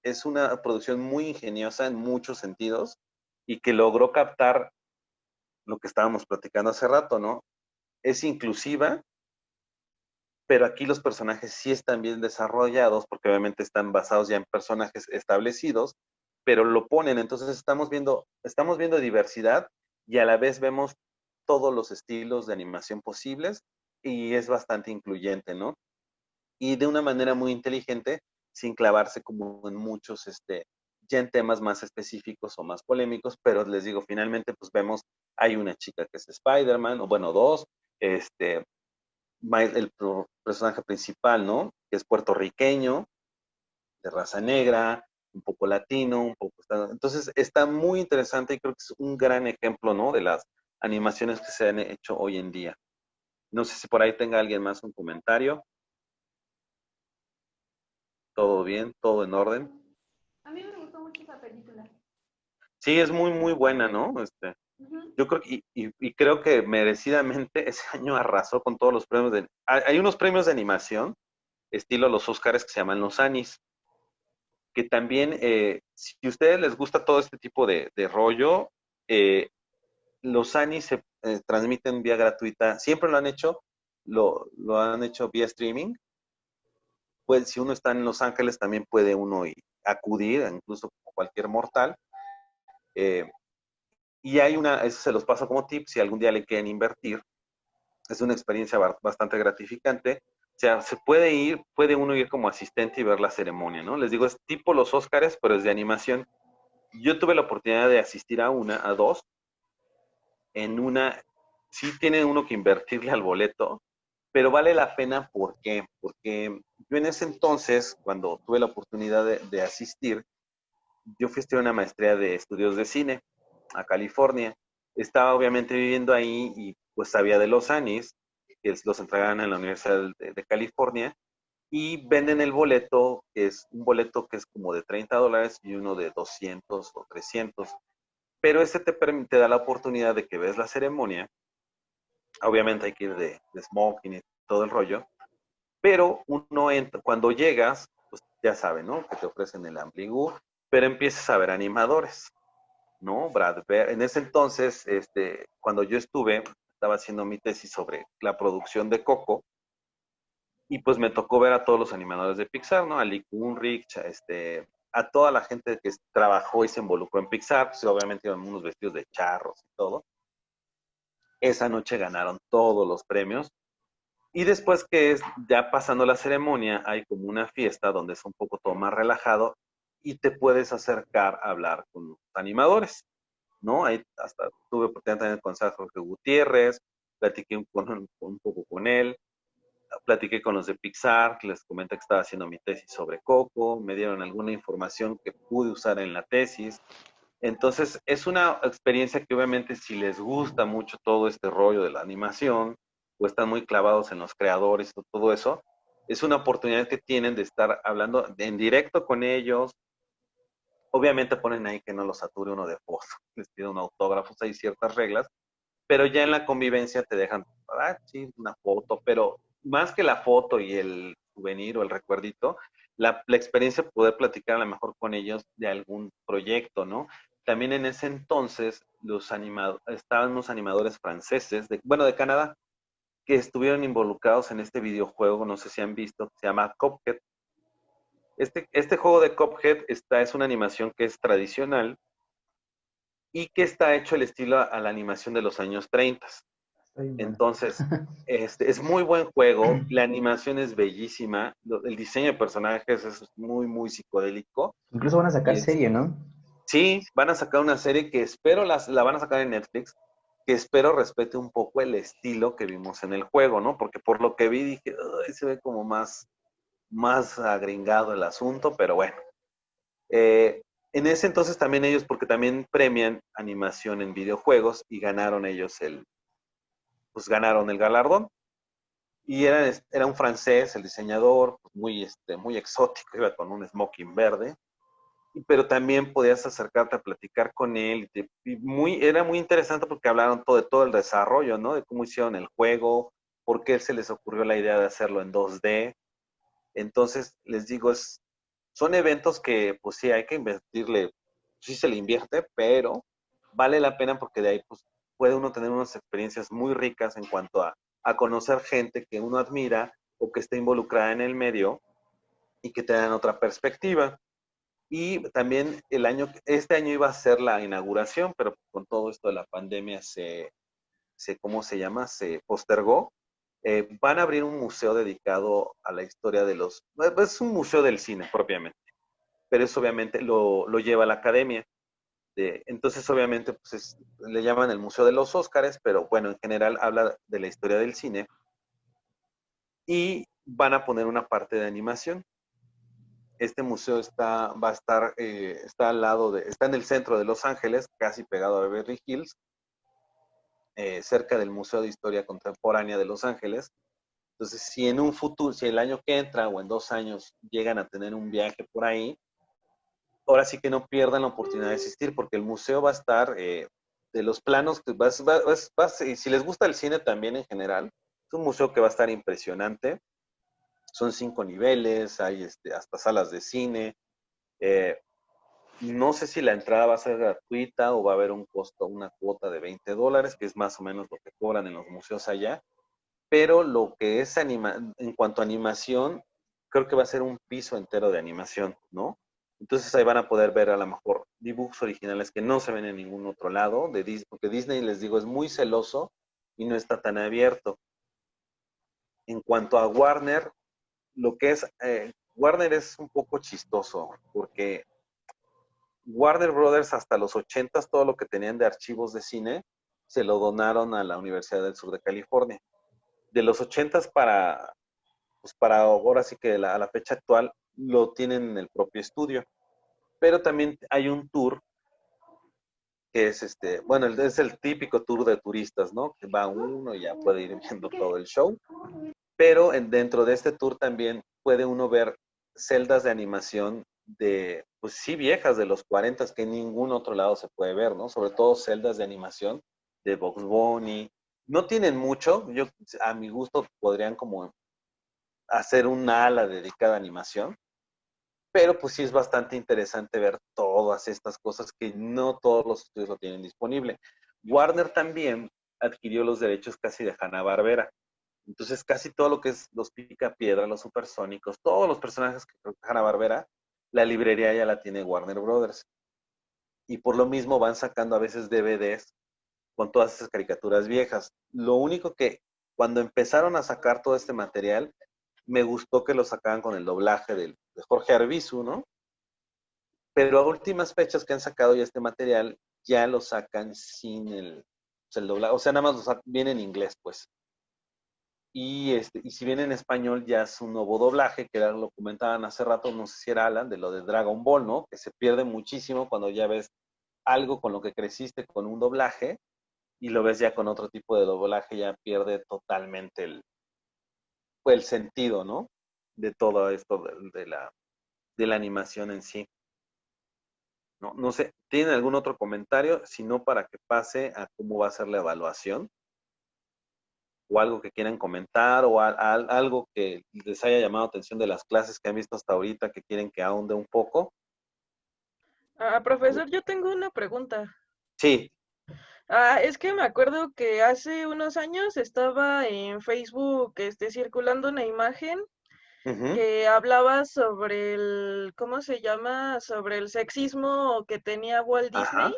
es una producción muy ingeniosa en muchos sentidos y que logró captar lo que estábamos platicando hace rato, ¿no? Es inclusiva, pero aquí los personajes sí están bien desarrollados, porque obviamente están basados ya en personajes establecidos, pero lo ponen, entonces estamos viendo diversidad y a la vez vemos todos los estilos de animación posibles y es bastante incluyente, ¿no? Y de una manera muy inteligente, sin clavarse como en muchos, ya en temas más específicos o más polémicos, pero les digo, finalmente pues vemos, hay una chica que es Spider-Man, o bueno, dos, el personaje principal, ¿no? Que es puertorriqueño, de raza negra, un poco latino, un poco... Entonces está muy interesante y creo que es un gran ejemplo, ¿no? De las animaciones que se han hecho hoy en día. No sé si por ahí tenga alguien más un comentario. ¿Todo bien? ¿Todo en orden? A mí me gustó mucho esa película. Sí, es muy, muy buena, ¿no? Yo creo que, y creo que merecidamente ese año arrasó con todos los premios hay unos premios de animación, estilo los Óscares, que se llaman los Annies, que también, si a ustedes les gusta todo este tipo de rollo, eh, los Annies se transmiten vía gratuita, siempre lo han hecho, lo han hecho vía streaming. Pues si uno está en Los Ángeles, también puede uno acudir, incluso cualquier mortal. Eh, y eso se los paso como tip, si algún día le quieren invertir, es una experiencia bastante gratificante. O sea, puede uno ir como asistente y ver la ceremonia, ¿no? Les digo, es tipo los Óscares, pero es de animación. Yo tuve la oportunidad de asistir a dos. En una, sí tiene uno que invertirle al boleto, pero vale la pena, ¿por qué? Porque yo en ese entonces, cuando tuve la oportunidad de asistir, yo fui a estudiar una maestría de estudios de cine a California. Estaba obviamente viviendo ahí y pues sabía de los Annies, que los entregaban en la Universidad de California, y venden el boleto, que es un boleto que es como de $30 y uno de 200 o 300. Pero te da la oportunidad de que ves la ceremonia. Obviamente hay que ir de smoking y todo el rollo, pero uno entra, cuando llegas, pues ya saben, ¿no? Que te ofrecen el amblingú, pero empiezas a ver animadores, ¿no? Brad Bird, en ese entonces, cuando yo estaba haciendo mi tesis sobre la producción de Coco, y pues me tocó ver a todos los animadores de Pixar, ¿no? A Lee Unrich, a toda la gente que trabajó y se involucró en Pixar, pues obviamente iban unos vestidos de charros y todo. Esa noche ganaron todos los premios. Y después ya pasando la ceremonia, hay como una fiesta donde es un poco todo más relajado y te puedes acercar a hablar con los animadores, ¿no? Ahí hasta tuve oportunidad también con Jorge Gutiérrez, platiqué un poco con él, platiqué con los de Pixar, que les comenté que estaba haciendo mi tesis sobre Coco, me dieron alguna información que pude usar en la tesis. Entonces, es una experiencia que obviamente si les gusta mucho todo este rollo de la animación, o están muy clavados en los creadores, todo eso, es una oportunidad que tienen de estar hablando en directo con ellos. Obviamente ponen ahí que no los sature uno de foto, les piden un autógrafo, hay ciertas reglas, pero ya en la convivencia te dejan, sí, una foto, pero más que la foto y el souvenir o el recuerdito, la experiencia de poder platicar a lo mejor con ellos de algún proyecto, ¿no? También en ese entonces estaban unos animadores franceses, de Canadá, que estuvieron involucrados en este videojuego, no sé si han visto, que se llama Cuphead. Este juego de Cuphead es una animación que es tradicional y que está hecho el estilo a la animación de los años 30. Bueno. Entonces, es muy buen juego, la animación es bellísima, el diseño de personajes es muy, muy psicodélico. Incluso van a sacar Y serie, ¿no? sí, van a sacar una serie que espero la van a sacar en Netflix, que espero respete un poco el estilo que vimos en el juego, ¿no? Porque por lo que vi dije, "Ay, se ve como más agringado el asunto", pero bueno. En ese entonces también ellos, porque también premian animación en videojuegos y ganaron ellos pues ganaron el galardón. Y era un francés, el diseñador, pues muy exótico, iba con un smoking verde, pero también podías acercarte a platicar con él. Era muy interesante porque hablaron de todo el desarrollo, ¿no? De cómo hicieron el juego, por qué se les ocurrió la idea de hacerlo en 2D. Entonces, les digo, son eventos que, pues sí, hay que invertirle, sí se le invierte, pero vale la pena porque de ahí, pues, puede uno tener unas experiencias muy ricas en cuanto a conocer gente que uno admira o que está involucrada en el medio y que te dan otra perspectiva. Y también este año iba a ser la inauguración, pero con todo esto de la pandemia ¿cómo se llama? Se postergó. Van a abrir un museo dedicado a la historia es un museo del cine propiamente, pero eso obviamente lo lleva la academia. Entonces obviamente pues le llaman el Museo de los Óscares, pero bueno, en general habla de la historia del cine y van a poner una parte de animación. Este museo va a estar, está en el centro de Los Ángeles, casi pegado a Beverly Hills, cerca del Museo de Historia Contemporánea de Los Ángeles. Entonces, si en un futuro, si el año que entra o en 2 años llegan a tener un viaje por ahí, ahora sí que no pierdan la oportunidad de asistir, porque el museo va a estar de los planos, si les gusta el cine también en general, es un museo que va a estar impresionante. Son 5 niveles, hay hasta salas de cine. Eh, no sé si la entrada va a ser gratuita o va a haber una cuota de $20, que es más o menos lo que cobran en los museos allá. Pero lo que es en cuanto a animación, creo que va a ser un piso entero de animación, ¿no? Entonces ahí van a poder ver a lo mejor dibujos originales que no se ven en ningún otro lado de Disney, porque Disney, les digo, es muy celoso y no está tan abierto. En cuanto a Warner, Warner es un poco chistoso, porque Warner Brothers hasta los 80s, todo lo que tenían de archivos de cine, se lo donaron a la Universidad del Sur de California. De los 80s pues para ahora sí que a la fecha actual lo tienen en el propio estudio. Pero también hay un tour que es bueno, es el típico tour de turistas, ¿no? Que va uno y ya puede ir viendo todo el show. Pero dentro de este tour también puede uno ver celdas de animación pues sí, viejas de los 40 que en ningún otro lado se puede ver, ¿no? Sobre todo celdas de animación de Bugs Bunny. No tienen mucho, a mi gusto podrían como hacer una ala dedicada a animación, pero pues sí es bastante interesante ver todas estas cosas que no todos los estudios lo tienen disponible. Warner también adquirió los derechos casi de Hanna-Barbera. Entonces casi todo lo que es los Picapiedra, los Supersónicos, todos los personajes que Hanna-Barbera, la librería ya la tiene Warner Brothers. Y por lo mismo van sacando a veces DVDs con todas esas caricaturas viejas. Lo único que cuando empezaron a sacar todo este material, me gustó que lo sacaban con el doblaje de Jorge Arbizu, ¿no? Pero a últimas fechas que han sacado ya este material, ya lo sacan sin el doblaje, o sea, nada más viene en inglés, pues. Y si viene en español, ya es un nuevo doblaje, que lo comentaban hace rato, no sé si era Alan, de lo de Dragon Ball, ¿no? Que se pierde muchísimo cuando ya ves algo con lo que creciste con un doblaje y lo ves ya con otro tipo de doblaje, ya pierde totalmente el sentido, ¿no? De todo esto de la animación en sí. No sé, ¿tienen algún otro comentario? Si no, para que pase a cómo va a ser la evaluación, o algo que quieran comentar, o algo que les haya llamado atención de las clases que han visto hasta ahorita que quieren que ahonde un poco. Profesor, yo tengo una pregunta. Sí. Es que me acuerdo que hace unos años estaba en Facebook circulando una imagen Uh-huh. que hablaba sobre ¿cómo se llama? Sobre el sexismo que tenía Walt Disney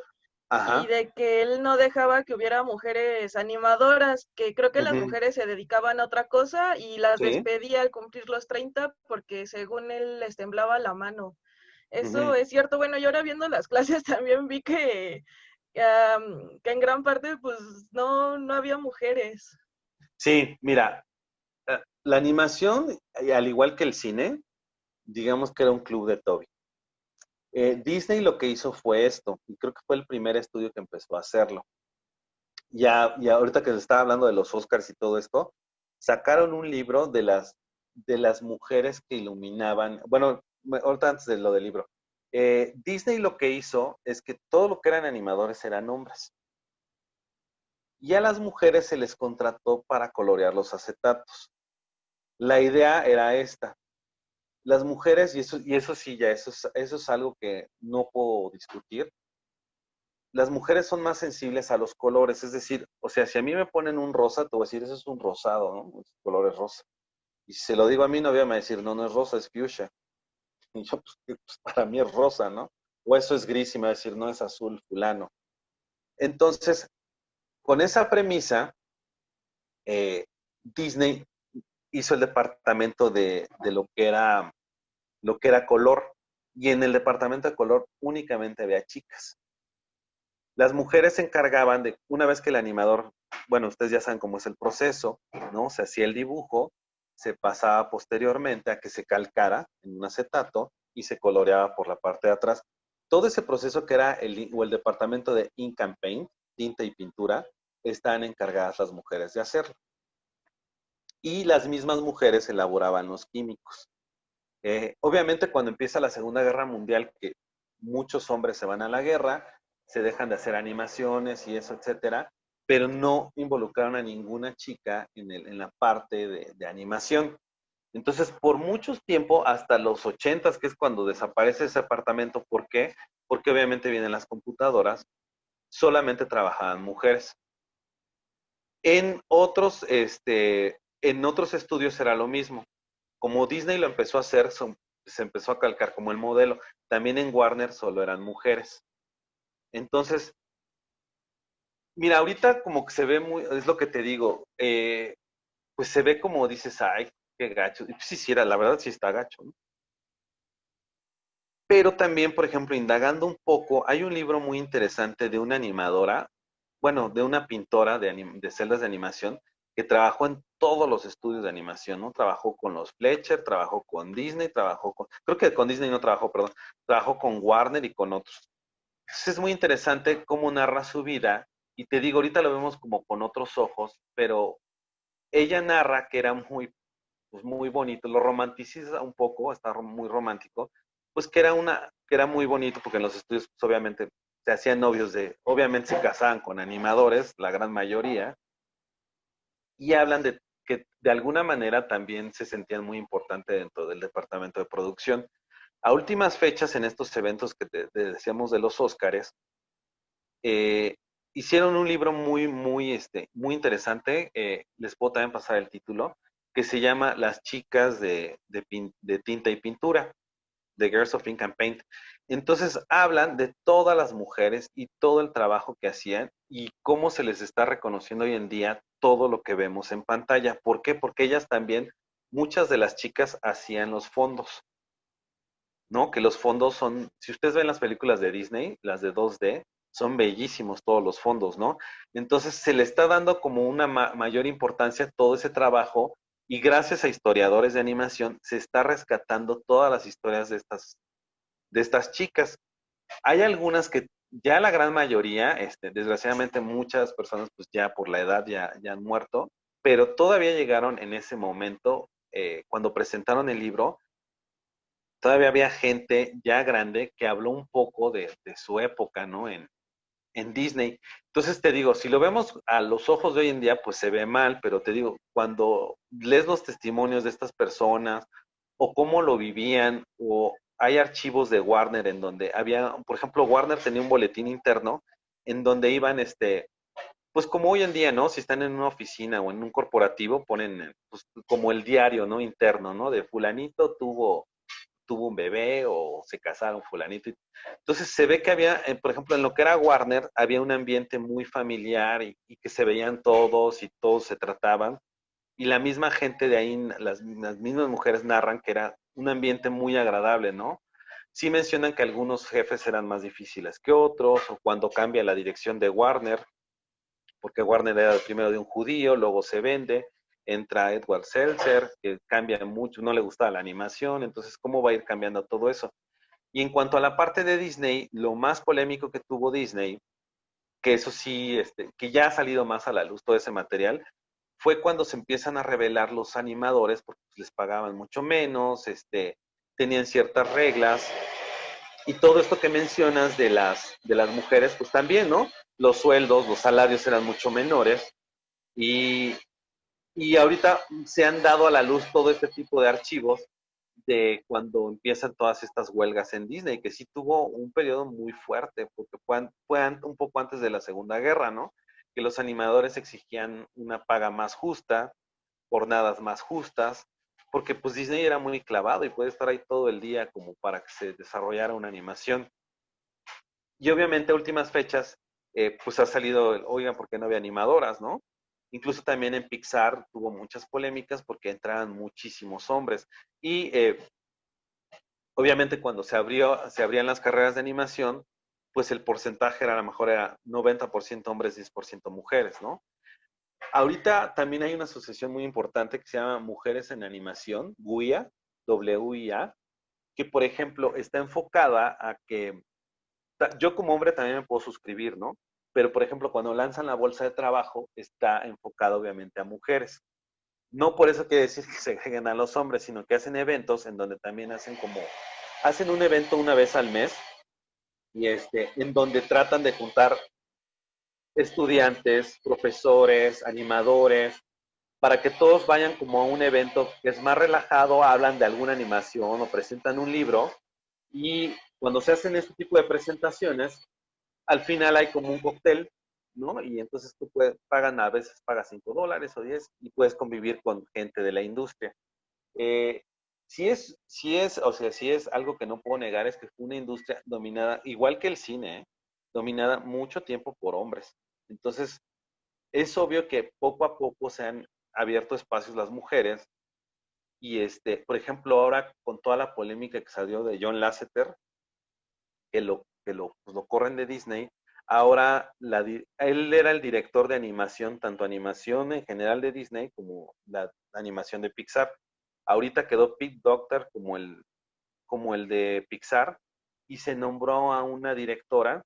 Ajá. y Ajá. de que él no dejaba que hubiera mujeres animadoras, que creo que las Uh-huh. mujeres se dedicaban a otra cosa y las Sí. despedía al cumplir los 30 porque según él les temblaba la mano. ¿Eso Uh-huh. es cierto? Bueno, yo ahora viendo las clases también vi que en gran parte pues no había mujeres. Sí, mira, la animación, al igual que el cine, digamos que era un club de Toby. Disney lo que hizo fue esto, y creo que fue el primer estudio que empezó a hacerlo. Ya ahorita que se estaba hablando de los Oscars y todo esto, sacaron un libro de las mujeres que iluminaban, bueno, ahorita antes de lo del libro. Disney lo que hizo es que todo lo que eran animadores eran hombres. Y a las mujeres se les contrató para colorear los acetatos. La idea era esta. Las mujeres, y eso sí, ya, eso es algo que no puedo discutir. Las mujeres son más sensibles a los colores, es decir, o sea, si a mí me ponen un rosa, te voy a decir, eso es un rosado, ¿no? El color es rosa. Y si se lo digo a mi novia, me va a decir, no, no es rosa, es fuchsia. Y yo, pues, para mí es rosa, ¿no? O eso es gris y me va a decir, no, es azul, fulano. Entonces, con esa premisa, Disney hizo el departamento de lo que era color. Y en el departamento de color únicamente había chicas. Las mujeres se encargaban de, una vez que el animador, bueno, ustedes ya saben cómo es el proceso, ¿no? Se hacía el dibujo, se pasaba posteriormente a que se calcara en un acetato y se coloreaba por la parte de atrás. Todo ese proceso que era el departamento de Ink and Paint, tinta y pintura, están encargadas las mujeres de hacerlo. Y las mismas mujeres elaboraban los químicos. Obviamente cuando empieza la Segunda Guerra Mundial, que muchos hombres se van a la guerra, se dejan de hacer animaciones y eso, etcétera, pero no involucraron a ninguna chica en la parte de animación. Entonces, por mucho tiempo, hasta los 80, que es cuando desaparece ese apartamento, ¿por qué? Porque obviamente vienen las computadoras, solamente trabajaban mujeres. En otros estudios era lo mismo. Como Disney lo empezó a hacer, se empezó a calcar como el modelo. También en Warner solo eran mujeres. Entonces, mira, ahorita como que se ve muy, es lo que te digo, pues se ve como dices, ay, qué gacho. Y pues sí, sí era, la verdad sí está gacho, ¿no? Pero también, por ejemplo, indagando un poco, hay un libro muy interesante de una animadora, bueno, de una pintora de celdas de animación, que trabajó en todos los estudios de animación, ¿no? Trabajó con los Fletcher, trabajó con Disney, creo que con Disney no trabajó, perdón, trabajó con Warner y con otros. Entonces es muy interesante cómo narra su vida, y te digo, ahorita lo vemos como con otros ojos, pero ella narra que era pues muy bonito, lo romanticiza un poco, está muy romántico, pues que era muy bonito porque en los estudios pues, obviamente se hacían novios obviamente se casaban con animadores, la gran mayoría, y hablan de que de alguna manera también se sentían muy importantes dentro del departamento de producción. A últimas fechas en estos eventos que te decíamos de los Óscares, eh, hicieron un libro muy interesante, les puedo también pasar el título, que se llama Las chicas de tinta y pintura, The Girls of Ink and Paint. Entonces hablan de todas las mujeres y todo el trabajo que hacían y cómo se les está reconociendo hoy en día todo lo que vemos en pantalla. ¿Por qué? Porque ellas también, muchas de las chicas hacían los fondos, ¿no? Que los fondos son, si ustedes ven las películas de Disney, las de 2D, son bellísimos todos los fondos, ¿no? Entonces se le está dando como una mayor importancia a todo ese trabajo y gracias a historiadores de animación se está rescatando todas las historias de estas chicas. Hay algunas que ya la gran mayoría, desgraciadamente muchas personas pues ya por la edad ya han muerto, pero todavía llegaron en ese momento, cuando presentaron el libro, todavía había gente ya grande que habló un poco de su época, ¿no? En Disney. Entonces te digo, si lo vemos a los ojos de hoy en día, pues se ve mal, pero te digo, cuando lees los testimonios de estas personas o cómo lo vivían, o hay archivos de Warner en donde había, por ejemplo, Warner tenía un boletín interno en donde iban, pues como hoy en día, ¿no? Si están en una oficina o en un corporativo, ponen pues, como el diario, ¿no? Interno, ¿no? De fulanito tuvo un bebé o se casaron fulanito. Entonces se ve que había, por ejemplo, en lo que era Warner, había un ambiente muy familiar y que se veían todos y todos se trataban. Y la misma gente de ahí, las mismas mujeres narran que era un ambiente muy agradable, ¿no? Sí mencionan que algunos jefes eran más difíciles que otros, o cuando cambia la dirección de Warner, porque Warner era primero de un judío, luego se vende, entra Edward Seltzer, que cambia mucho, no le gustaba la animación, entonces cómo va a ir cambiando todo eso. Y en cuanto a la parte de Disney, lo más polémico que tuvo Disney, que eso sí, que ya ha salido más a la luz todo ese material, fue cuando se empiezan a revelar los animadores, porque les pagaban mucho menos, tenían ciertas reglas, y todo esto que mencionas de las mujeres, pues también, ¿no? Los sueldos, los salarios eran mucho menores, y, y ahorita se han dado a la luz todo este tipo de archivos de cuando empiezan todas estas huelgas en Disney, que sí tuvo un periodo muy fuerte, porque fue un poco antes de la Segunda Guerra, ¿no? Que los animadores exigían una paga más justa, jornadas más justas, porque pues Disney era muy clavado y puede estar ahí todo el día como para que se desarrollara una animación. Y obviamente a últimas fechas, pues ha salido, oigan, ¿por qué no había animadoras, no? Incluso también en Pixar tuvo muchas polémicas porque entraban muchísimos hombres. Y obviamente cuando se abrían las carreras de animación, pues el porcentaje era, a lo mejor era 90% hombres, 10% mujeres, ¿no? Ahorita también hay una asociación muy importante que se llama Mujeres en Animación, WIA, WIA, que por ejemplo está enfocada a que yo como hombre también me puedo suscribir, ¿no? Pero por ejemplo cuando lanzan la bolsa de trabajo está enfocada obviamente a mujeres. No por eso quiere decir que se agreguen a los hombres, sino que hacen eventos en donde también hacen un evento una vez al mes y en donde tratan de juntar estudiantes, profesores, animadores, para que todos vayan como a un evento que es más relajado, hablan de alguna animación o presentan un libro, y cuando se hacen este tipo de presentaciones, al final hay como un cóctel, ¿no? Y entonces a veces pagas $5 o 10 y puedes convivir con gente de la industria. Eh, si es algo que no puedo negar, es que fue una industria dominada, igual que el cine, dominada mucho tiempo por hombres. Entonces, es obvio que poco a poco se han abierto espacios las mujeres y por ejemplo, ahora con toda la polémica que salió de John Lasseter, pues lo corren de Disney, ahora él era el director de animación, tanto animación en general de Disney como la animación de Pixar. Ahorita quedó Pete Docter como el de Pixar y se nombró a una directora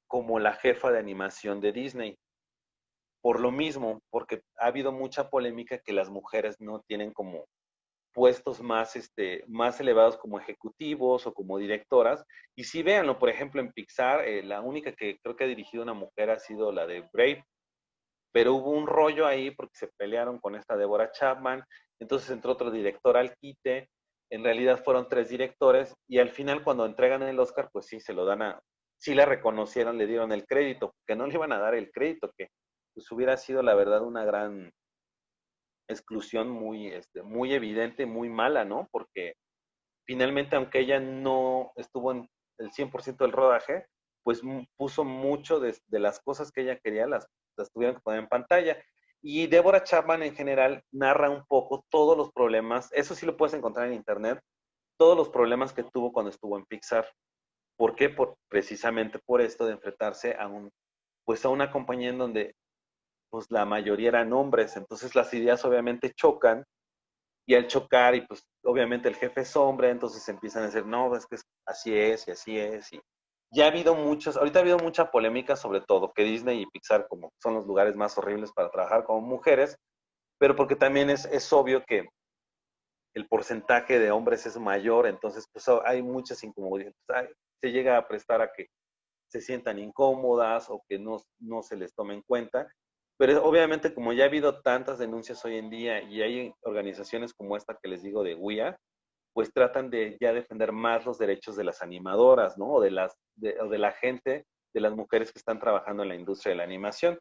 como la jefa de animación de Disney. Por lo mismo, porque ha habido mucha polémica que las mujeres no tienen como puestos más elevados como ejecutivos o como directoras. Y si véanlo, por ejemplo, en Pixar, la única que creo que ha dirigido una mujer ha sido la de Brave, pero hubo un rollo ahí porque se pelearon con esta Deborah Chapman, entonces entró otro director al quite, en realidad fueron 3 directores, y al final cuando entregan el Oscar, pues sí, sí la reconocieron, le dieron el crédito, porque no le iban a dar el crédito, que pues hubiera sido la verdad una gran exclusión muy evidente, muy mala, ¿no? Porque finalmente, aunque ella no estuvo en el 100% del rodaje, pues puso mucho de las cosas que ella quería, las tuvieron que poner en pantalla. Y Deborah Chapman en general narra un poco todos los problemas, eso sí lo puedes encontrar en internet, todos los problemas que tuvo cuando estuvo en Pixar. ¿Por qué? Precisamente por esto de enfrentarse a una compañía en donde pues la mayoría eran hombres, entonces las ideas obviamente chocan, y al chocar, y pues obviamente el jefe es hombre, entonces empiezan a decir, no, es que así es, y así es, y ya ahorita ha habido mucha polémica sobre todo, que Disney y Pixar como son los lugares más horribles para trabajar como mujeres, pero porque también es obvio que el porcentaje de hombres es mayor, entonces pues hay muchas incomodidades, se llega a prestar a que se sientan incómodas o que no se les tome en cuenta. Pero obviamente como ya ha habido tantas denuncias hoy en día y hay organizaciones como esta que les digo de WIA, pues tratan de ya defender más los derechos de las animadoras, ¿no? O de la gente, de las mujeres que están trabajando en la industria de la animación.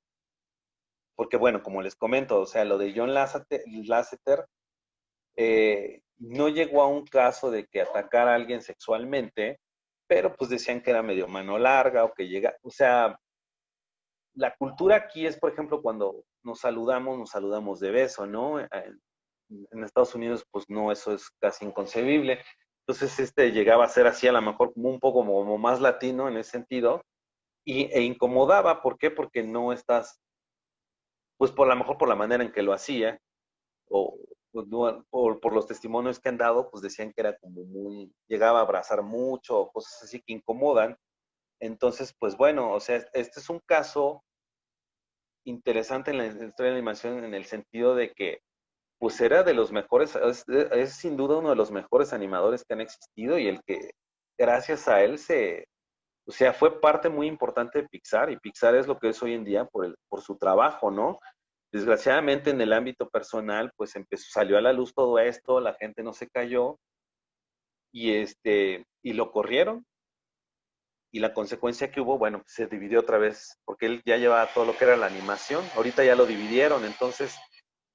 Porque bueno, como les comento, o sea, lo de John Lasseter no llegó a un caso de que atacara a alguien sexualmente, pero pues decían que era medio mano larga o que o sea, la cultura aquí es, por ejemplo, cuando nos saludamos de beso, ¿no? En Estados Unidos, pues no, eso es casi inconcebible. Entonces llegaba a ser así a lo mejor como un poco como más latino en ese sentido e incomodaba. ¿Por qué? Porque no estás, pues por lo mejor por la manera en que lo hacía o pues, por los testimonios que han dado, pues decían que era como muy, llegaba a abrazar mucho, cosas así que incomodan. Entonces, pues bueno, o sea, este es un caso interesante en la historia de la animación en el sentido de que pues era de los mejores, es sin duda uno de los mejores animadores que han existido y el que gracias a él o sea, fue parte muy importante de Pixar y Pixar es lo que es hoy en día por su trabajo, ¿no? Desgraciadamente en el ámbito personal, pues salió a la luz todo esto, la gente no se cayó y lo corrieron y la consecuencia que hubo, bueno, pues se dividió otra vez porque él ya llevaba todo lo que era la animación, ahorita ya lo dividieron, entonces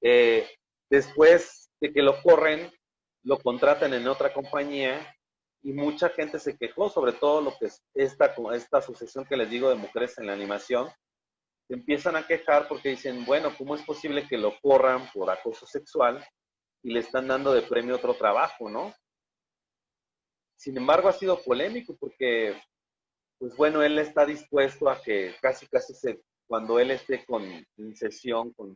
eh, después de que lo corren, lo contratan en otra compañía y mucha gente se quejó, sobre todo lo que es esta asociación que les digo de mujeres en la animación, se empiezan a quejar porque dicen, bueno, ¿cómo es posible que lo corran por acoso sexual y le están dando de premio otro trabajo, ¿no? Sin embargo, ha sido polémico porque, pues bueno, él está dispuesto a que casi cuando él esté en sesión con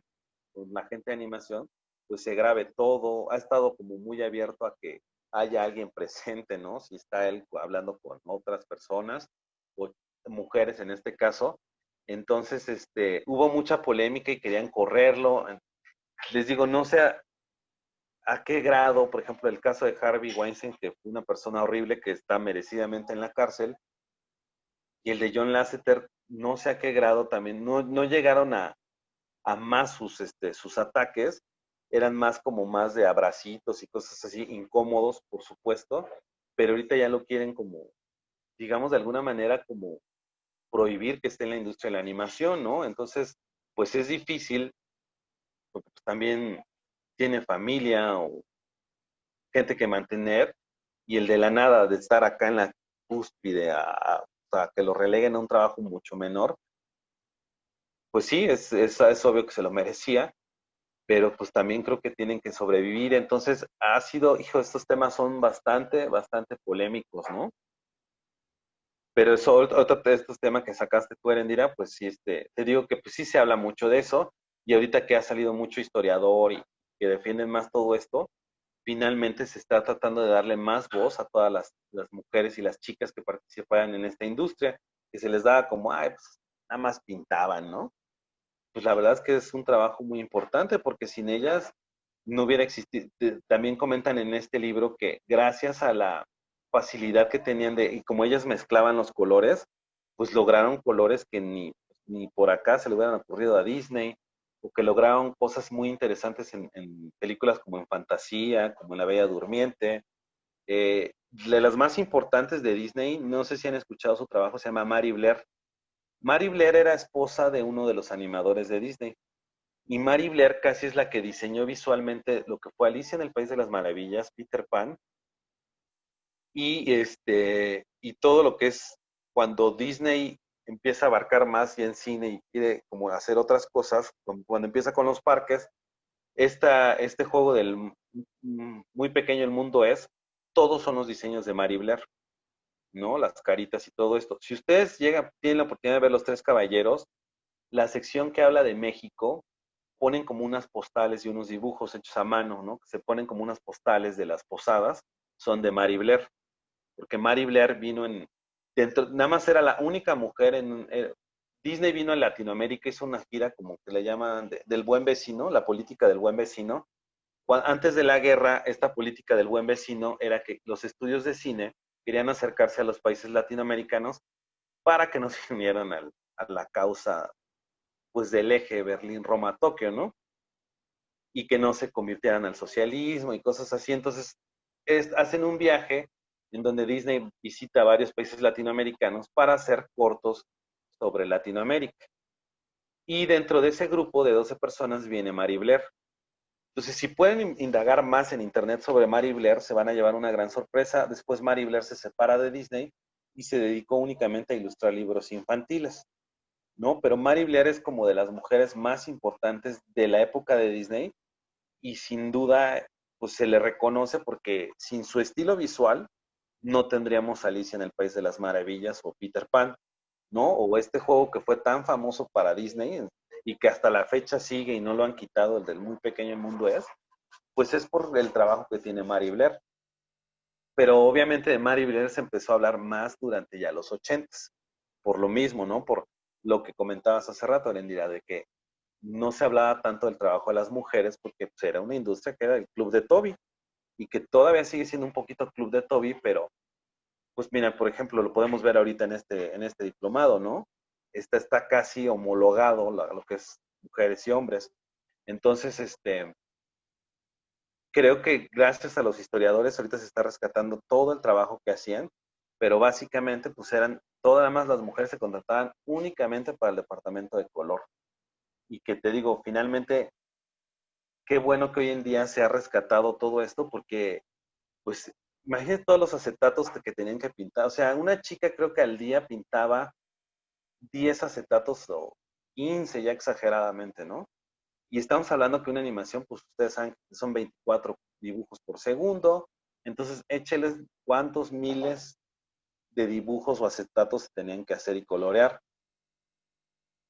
la gente de animación, pues se grabe todo, ha estado como muy abierto a que haya alguien presente, ¿no? Si está él hablando con otras personas o mujeres en este caso. Entonces, hubo mucha polémica y querían correrlo. Les digo, no sé a qué grado, por ejemplo, el caso de Harvey Weinstein, que fue una persona horrible que está merecidamente en la cárcel, y el de John Lasseter, no sé a qué grado también, no llegaron a más sus ataques, eran más como más de abracitos y cosas así, incómodos, por supuesto, pero ahorita ya lo quieren como, digamos, de alguna manera como prohibir que esté en la industria de la animación, ¿no? Entonces, pues es difícil, porque pues también tiene familia o gente que mantener, y el de la nada, de estar acá en la cúspide, o sea, que lo releguen a un trabajo mucho menor, pues sí, es obvio que se lo merecía, pero pues también creo que tienen que sobrevivir. Entonces, ha sido, hijo, estos temas son bastante polémicos, ¿no? Pero eso, otro de estos temas que sacaste tú, Erendira, pues sí, te digo que pues sí se habla mucho de eso, y ahorita que ha salido mucho historiador y que defienden más todo esto, finalmente se está tratando de darle más voz a todas las mujeres y las chicas que participan en esta industria, que se les daba como, ay, pues nada más pintaban, ¿no? Pues la verdad es que es un trabajo muy importante porque sin ellas no hubiera existido. También comentan en este libro que gracias a la facilidad que tenían y como ellas mezclaban los colores, pues lograron colores que ni por acá se le hubieran ocurrido a Disney, o que lograron cosas muy interesantes en películas como en Fantasía, como en La Bella Durmiente. De las más importantes de Disney, no sé si han escuchado su trabajo, se llama Mary Blair. Mary Blair era esposa de uno de los animadores de Disney. Y Mary Blair casi es la que diseñó visualmente lo que fue Alicia en el País de las Maravillas, Peter Pan, y todo lo que es cuando Disney empieza a abarcar más y en cine y quiere como hacer otras cosas, cuando empieza con los parques, este juego del muy pequeño el mundo es, todos son los diseños de Mary Blair, ¿no? Las caritas y todo esto. Si ustedes tienen la oportunidad de ver Los Tres Caballeros, la sección que habla de México, ponen como unas postales y unos dibujos hechos a mano, ¿no? Se ponen como unas postales de las posadas, son de Mary Blair, porque Mary Blair nada más era la única mujer Disney vino a Latinoamérica, hizo una gira como que le llaman del buen vecino, la política del buen vecino. Antes de la guerra, esta política del buen vecino era que los estudios de cine querían acercarse a los países latinoamericanos para que no se unieran a la causa pues del eje Berlín-Roma-Tokio, ¿no? Y que no se convirtieran al socialismo y cosas así. Entonces, hacen un viaje en donde Disney visita varios países latinoamericanos para hacer cortos sobre Latinoamérica. Y dentro de ese grupo de 12 personas viene Mary Blair. Entonces, si pueden indagar más en internet sobre Mary Blair, se van a llevar una gran sorpresa. Después Mary Blair se separa de Disney y se dedicó únicamente a ilustrar libros infantiles, ¿no? Pero Mary Blair es como de las mujeres más importantes de la época de Disney y sin duda pues se le reconoce porque sin su estilo visual no tendríamos Alicia en el País de las Maravillas o Peter Pan, ¿no? O este juego que fue tan famoso para Disney y que hasta la fecha sigue y no lo han quitado, el del Muy Pequeño Mundo pues es por el trabajo que tiene Mary Blair. Pero obviamente de Mary Blair se empezó a hablar más durante ya los 80s, por lo mismo, ¿no? Por lo que comentabas hace rato, Erendira, de que no se hablaba tanto del trabajo de las mujeres porque pues, era una industria que era el Club de Toby y que todavía sigue siendo un poquito Club de Toby, pero pues mira, por ejemplo, lo podemos ver ahorita en este diplomado, ¿no? Está casi homologado lo que es mujeres y hombres. Entonces, creo que gracias a los historiadores ahorita se está rescatando todo el trabajo que hacían, pero básicamente pues eran, todas más las mujeres se contrataban únicamente para el departamento de color. Y que te digo, finalmente, qué bueno que hoy en día se ha rescatado todo esto porque, pues, imagínate todos los acetatos que tenían que pintar. O sea, una chica creo que al día pintaba 10 acetatos o 15 ya exageradamente, ¿no? Y estamos hablando que una animación, pues ustedes saben que son 24 dibujos por segundo. Entonces, écheles cuántos miles de dibujos o acetatos se tenían que hacer y colorear.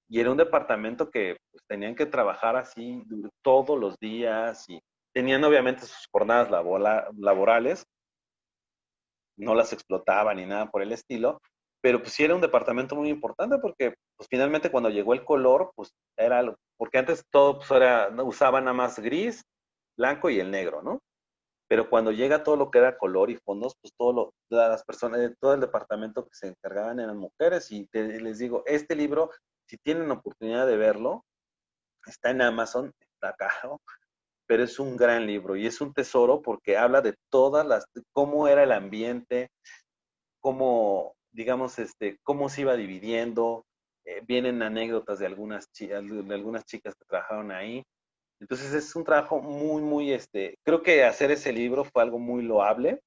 Y era un departamento que pues, tenían que trabajar así todos los días y tenían obviamente sus jornadas laborales, no las explotaban ni nada por el estilo, pero pues sí era un departamento muy importante porque pues finalmente cuando llegó el color, pues era, porque antes todo pues era, usaban nada más gris, blanco y el negro, ¿no? Pero cuando llega todo lo que era color y fondos, pues todas las personas de todo el departamento que se encargaban eran mujeres y les digo, este libro, si tienen oportunidad de verlo, está en Amazon, está caro, pero es un gran libro y es un tesoro porque habla de cómo era el ambiente, cómo, digamos, cómo se iba dividiendo, vienen anécdotas de algunas chicas que trabajaron ahí. Entonces es un trabajo muy, muy, creo que hacer ese libro fue algo muy loable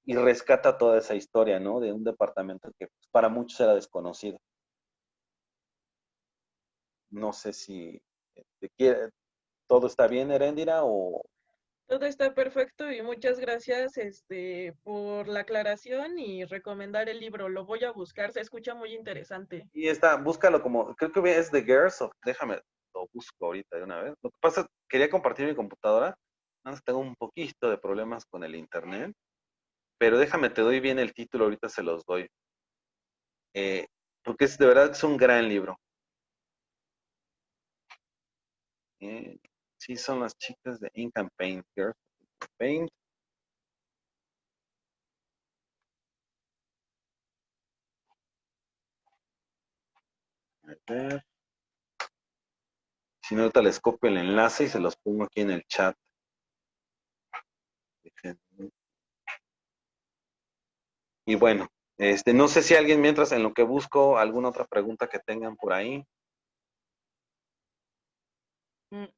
y rescata toda esa historia, ¿no? De un departamento que pues, para muchos era desconocido. No sé si todo está bien, Heréndira, o... Todo está perfecto y muchas gracias por la aclaración y recomendar el libro. Lo voy a buscar, se escucha muy interesante. Y está, búscalo como, creo que es The Girls of, déjame, lo busco ahorita de una vez. Lo que pasa, quería compartir mi computadora, nada más tengo un poquito de problemas con el internet, pero déjame, te doy bien el título, ahorita se los doy. Eh, porque de verdad es un gran libro. Sí, son las chicas de Ink and Paint, Girls of Ink and Paint. A ver. Si no, ahorita les copio el enlace y se los pongo aquí en el chat. Y bueno, no sé si alguien mientras en lo que busco alguna otra pregunta que tengan por ahí.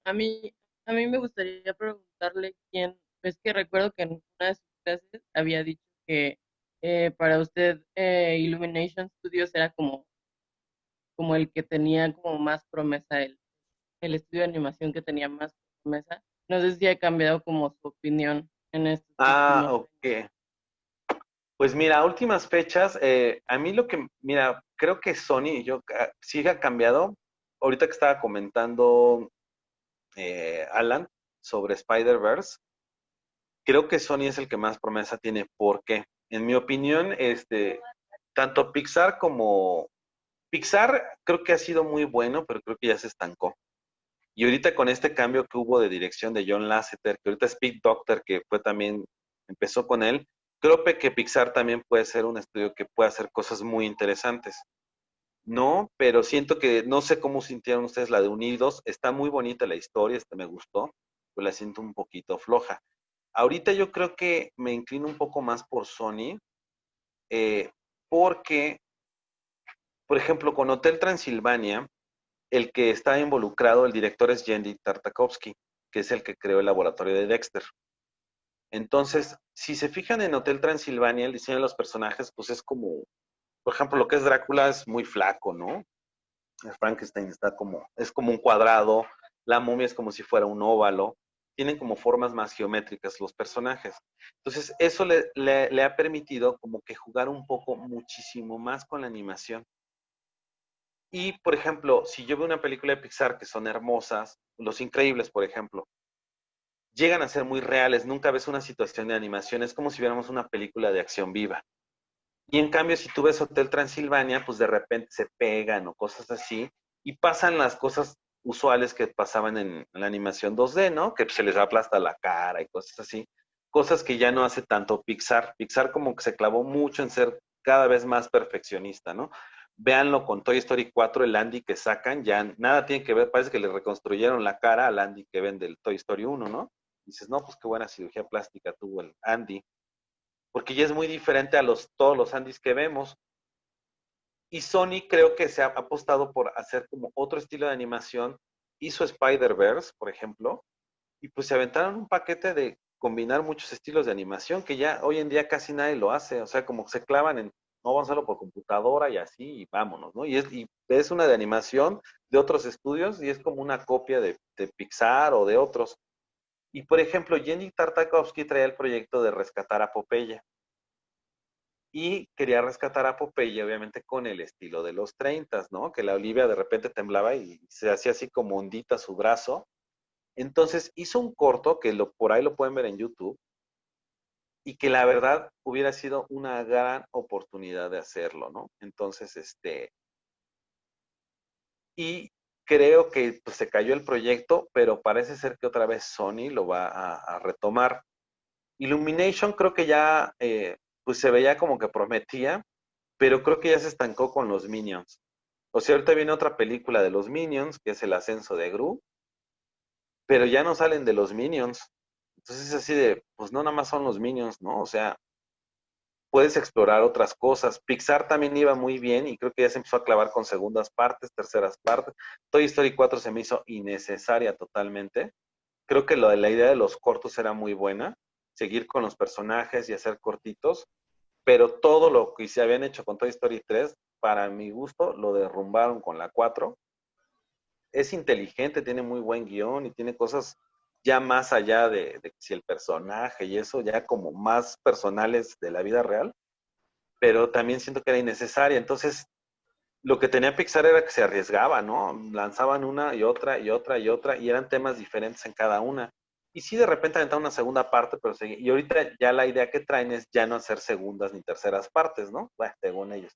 A mí me gustaría preguntarle quién, es que recuerdo que en una de sus clases había dicho que para usted Illumination Studios era como el que tenía como más promesa, el estudio de animación que tenía más promesa. No sé si ha cambiado como su opinión en estos Ah, últimos. ok. Pues mira, a últimas fechas, a mí mira, creo que Sony, sí ha cambiado. Ahorita que estaba comentando Alan sobre Spider-Verse, creo que Sony es el que más promesa tiene. ¿Por qué? En mi opinión, tanto Pixar creo que ha sido muy bueno, pero creo que ya se estancó. Y ahorita con este cambio que hubo de dirección de John Lasseter, que ahorita es Pete Docter, que fue también, empezó con él, creo que Pixar también puede ser un estudio que puede hacer cosas muy interesantes. No, pero siento que, no sé cómo sintieron ustedes la de Unidos, está muy bonita la historia, me gustó, pero la siento un poquito floja. Ahorita yo creo que me inclino un poco más por Sony, eh, porque, por ejemplo, con Hotel Transilvania, el que está involucrado, el director es Jendy Tartakovsky, que es el que creó el laboratorio de Dexter. Entonces, si se fijan en Hotel Transilvania, el diseño de los personajes, pues es como, por ejemplo, lo que es Drácula es muy flaco, ¿no? El Frankenstein es como un cuadrado, la momia es como si fuera un óvalo. tienen como formas más geométricas los personajes. Entonces, eso le ha permitido como que jugar un poco muchísimo más con la animación. Y, por ejemplo, si yo veo una película de Pixar que son hermosas, Los Increíbles, por ejemplo, llegan a ser muy reales, nunca ves una situación de animación, es como si viéramos una película de acción viva. Y en cambio, si tú ves Hotel Transilvania, pues de repente se pegan o cosas así, y pasan las cosas usuales que pasaban en la animación 2D, ¿no? Que se les aplasta la cara y cosas así. Cosas que ya no hace tanto Pixar. Pixar como que se clavó mucho en ser cada vez más perfeccionista, ¿no? Véanlo con Toy Story 4, el Andy que sacan, ya nada tiene que ver, parece que le reconstruyeron la cara al Andy que ven del Toy Story 1, ¿no? Dices, no, pues qué buena cirugía plástica tuvo el Andy, porque ya es muy diferente a todos los Andys que vemos. Y Sony creo que se ha apostado por hacer como otro estilo de animación. Hizo Spider-Verse, por ejemplo, y pues se aventaron un paquete de combinar muchos estilos de animación que ya hoy en día casi nadie lo hace. O sea, como se clavan en, no, vamos a hacerlo por computadora y así, y vámonos, ¿no? Y es una de animación de otros estudios y es como una copia de Pixar o de otros. Y por ejemplo, Jenny Tartakovsky traía el proyecto de rescatar a Popeye. Y quería rescatar a Popeye, obviamente, con el estilo de los 30, ¿no? Que la Olivia de repente temblaba y se hacía así como ondita su brazo. Entonces hizo un corto, que por ahí lo pueden ver en YouTube, y que la verdad hubiera sido una gran oportunidad de hacerlo, ¿no? Entonces, y creo que pues, se cayó el proyecto, pero parece ser que otra vez Sony lo va a retomar. Illumination creo que ya, pues se veía como que prometía, pero creo que ya se estancó con los Minions. O sea, ahorita viene otra película de los Minions, que es El ascenso de Gru, pero ya no salen de los Minions. Entonces es así de, pues no nada más son los Minions, ¿no? O sea, puedes explorar otras cosas. Pixar también iba muy bien y creo que ya se empezó a clavar con segundas partes, terceras partes. Toy Story 4 se me hizo innecesaria totalmente. Creo que la idea de los cortos era muy buena, seguir con los personajes y hacer cortitos, pero todo lo que se habían hecho con Toy Story 3, para mi gusto, lo derrumbaron con la 4. Es inteligente, tiene muy buen guión y tiene cosas ya más allá de si el personaje y eso, ya como más personales de la vida real, pero también siento que era innecesaria. Entonces, lo que tenía Pixar era que se arriesgaba, ¿no? Lanzaban una y otra y otra y otra y eran temas diferentes en cada una. Y sí, de repente aventaron una segunda parte, pero y ahorita ya la idea que traen es ya no hacer segundas ni terceras partes, ¿no? Bueno, según ellos.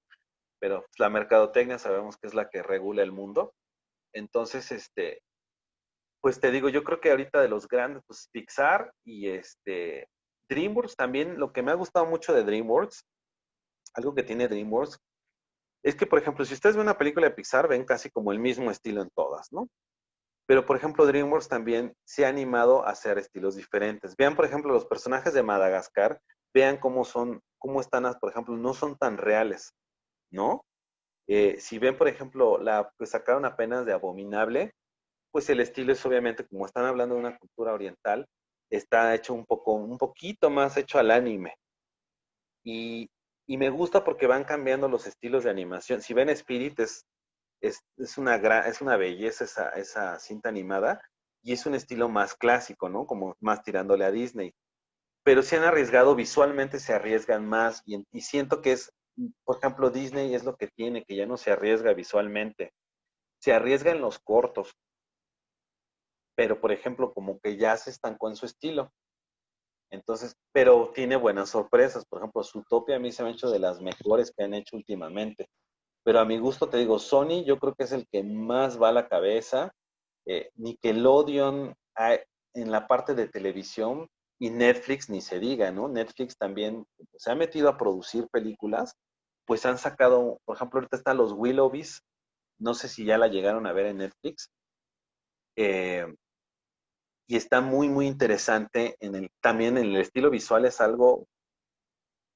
Pero pues, la mercadotecnia sabemos que es la que regula el mundo. Entonces, pues te digo, yo creo que ahorita de los grandes, pues Pixar y DreamWorks también, lo que me ha gustado mucho de DreamWorks, algo que tiene DreamWorks, es que, por ejemplo, si ustedes ven una película de Pixar, ven casi como el mismo estilo en todas, ¿no? Pero, por ejemplo, DreamWorks también se ha animado a hacer estilos diferentes. Vean, por ejemplo, los personajes de Madagascar, vean cómo son, cómo están, por ejemplo, no son tan reales, ¿no? Si ven, por ejemplo, la que sacaron apenas de Abominable, pues el estilo es obviamente, como están hablando de una cultura oriental, está hecho un poquito más hecho al anime. Y, y me gusta porque van cambiando los estilos de animación. Si ven Spirit, es una belleza esa cinta animada y es un estilo más clásico, ¿no? Como más tirándole a Disney. Pero se han arriesgado visualmente, se arriesgan más y siento que es, por ejemplo, Disney es lo que tiene, que ya no se arriesga visualmente. Se arriesga en los cortos, pero por ejemplo, como que ya se estancó en su estilo. Entonces, pero tiene buenas sorpresas. Por ejemplo, Zootopia a mí se me ha hecho de las mejores que han hecho últimamente. Pero a mi gusto, te digo, Sony yo creo que es el que más va a la cabeza. Nickelodeon en la parte de televisión y Netflix ni se diga, ¿no? Netflix también se ha metido a producir películas, pues han sacado, por ejemplo, ahorita están los Willoughbys, no sé si ya la llegaron a ver en Netflix, eh, y está muy, muy interesante también en el estilo visual es algo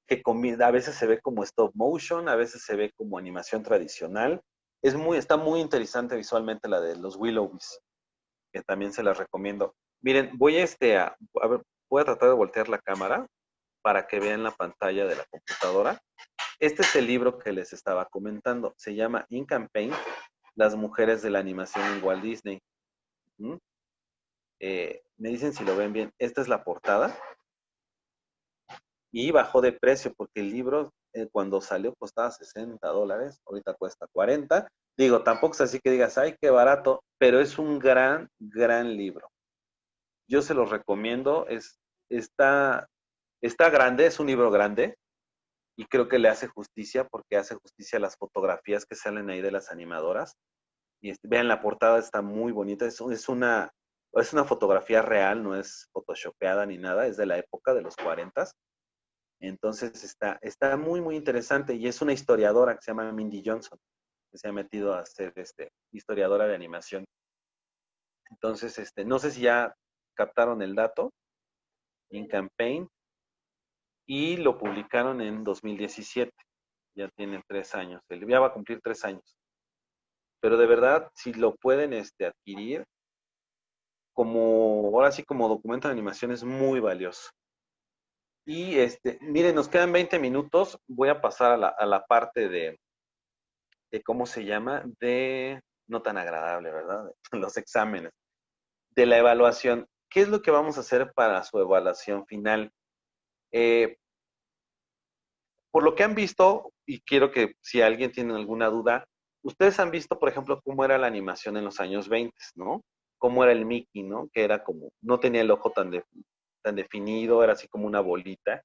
que a veces se ve como stop motion, a veces se ve como animación tradicional. Está muy interesante visualmente la de los Willoughbys, que también se las recomiendo. Miren, a ver, voy a tratar de voltear la cámara para que vean la pantalla de la computadora. Este es el libro que les estaba comentando. Se llama Ink and Paint, las mujeres de la animación en Walt Disney. ¿Mm? Me dicen si lo ven bien. Esta es la portada. Y bajó de precio porque el libro cuando salió costaba $60. Ahorita cuesta 40. Digo, tampoco es así que digas, ay, qué barato, pero es un gran, gran libro. Yo se los recomiendo. Está, está grande, es un libro grande y creo que le hace justicia porque hace justicia a las fotografías que salen ahí de las animadoras. Y vean, la portada está muy bonita. Es una fotografía real, no es photoshopeada ni nada, es de la época de los 40. Entonces está muy, muy interesante y es una historiadora que se llama Mindy Johnson, que se ha metido a ser historiadora de animación. Entonces, no sé si ya captaron el dato, In Campaign, y lo publicaron en 2017. Ya tiene 3 años, ya va a cumplir 3 años. Pero de verdad, si lo pueden adquirir, ahora sí como documento de animación es muy valioso. Y miren, nos quedan 20 minutos. Voy a pasar a la parte de cómo se llama, no tan agradable, ¿verdad? Los exámenes, de la evaluación. ¿Qué es lo que vamos a hacer para su evaluación final? Por lo que han visto, y quiero que si alguien tiene alguna duda, ustedes han visto, por ejemplo, cómo era la animación en los años 20, ¿no? Cómo era el Mickey, ¿no? Que era como, no tenía el ojo tan definido, era así como una bolita.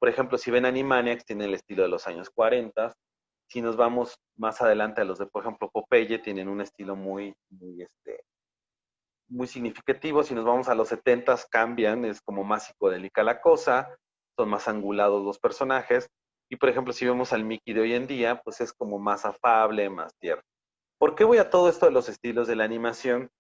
Por ejemplo, si ven Animaniacs, tiene el estilo de los años 40. Si nos vamos más adelante a los de, por ejemplo, Popeye, tienen un estilo muy, muy, muy significativo. Si nos vamos a los 70, cambian, es como más psicodélica la cosa, son más angulados los personajes. Y, por ejemplo, si vemos al Mickey de hoy en día, pues es como más afable, más tierno. ¿Por qué voy a todo esto de los estilos de la animación?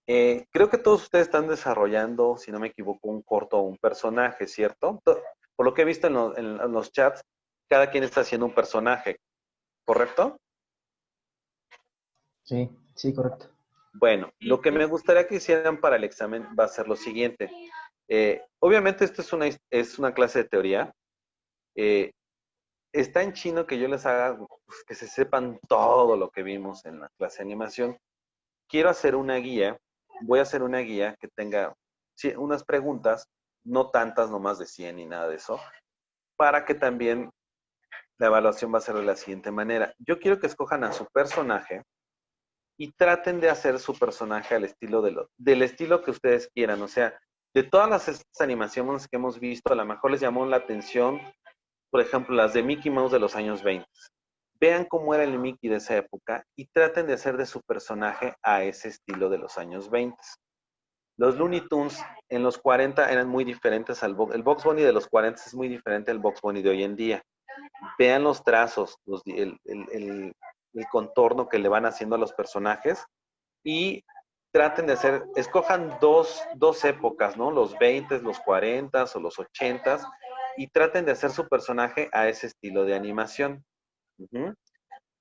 Creo que todos ustedes están desarrollando, si no me equivoco, un corto o un personaje, ¿cierto? Por lo que he visto en los chats, cada quien está haciendo un personaje, ¿correcto? Sí, sí, correcto. Bueno, lo que me gustaría que hicieran para el examen va a ser lo siguiente. Obviamente esto es una clase de teoría. Está en chino que yo les haga, pues, que se sepan todo lo que vimos en la clase de animación. Quiero hacer una guía, voy a hacer una guía que tenga unas preguntas, no tantas, no más de 100 ni nada de eso, para que también la evaluación va a ser de la siguiente manera. Yo quiero que escojan a su personaje y traten de hacer su personaje al estilo del estilo que ustedes quieran. O sea, de todas las animaciones que hemos visto, a lo mejor les llamó la atención, por ejemplo, las de Mickey Mouse de los años 20. Vean cómo era el Mickey de esa época y traten de hacer de su personaje a ese estilo de los años 20. Los Looney Tunes en los 40 eran muy diferentes el Bugs Bunny de los 40 es muy diferente al Bugs Bunny de hoy en día. Vean los trazos, el contorno que le van haciendo a los personajes y traten de escojan dos épocas, ¿no? Los 20, los 40 o los 80 y traten de hacer su personaje a ese estilo de animación.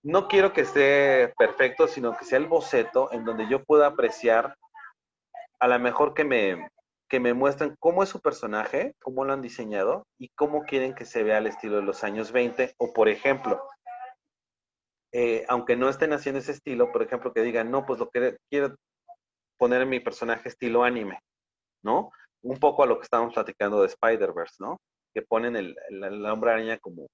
No quiero que esté perfecto, sino que sea el boceto en donde yo pueda apreciar, a lo mejor que me muestren cómo es su personaje, cómo lo han diseñado y cómo quieren que se vea al estilo de los años 20. O, por ejemplo, aunque no estén haciendo ese estilo, por ejemplo, que digan, no, pues lo que quiero poner en mi personaje estilo anime, ¿no? Un poco a lo que estábamos platicando de Spider-Verse, ¿no? Que ponen el hombre araña como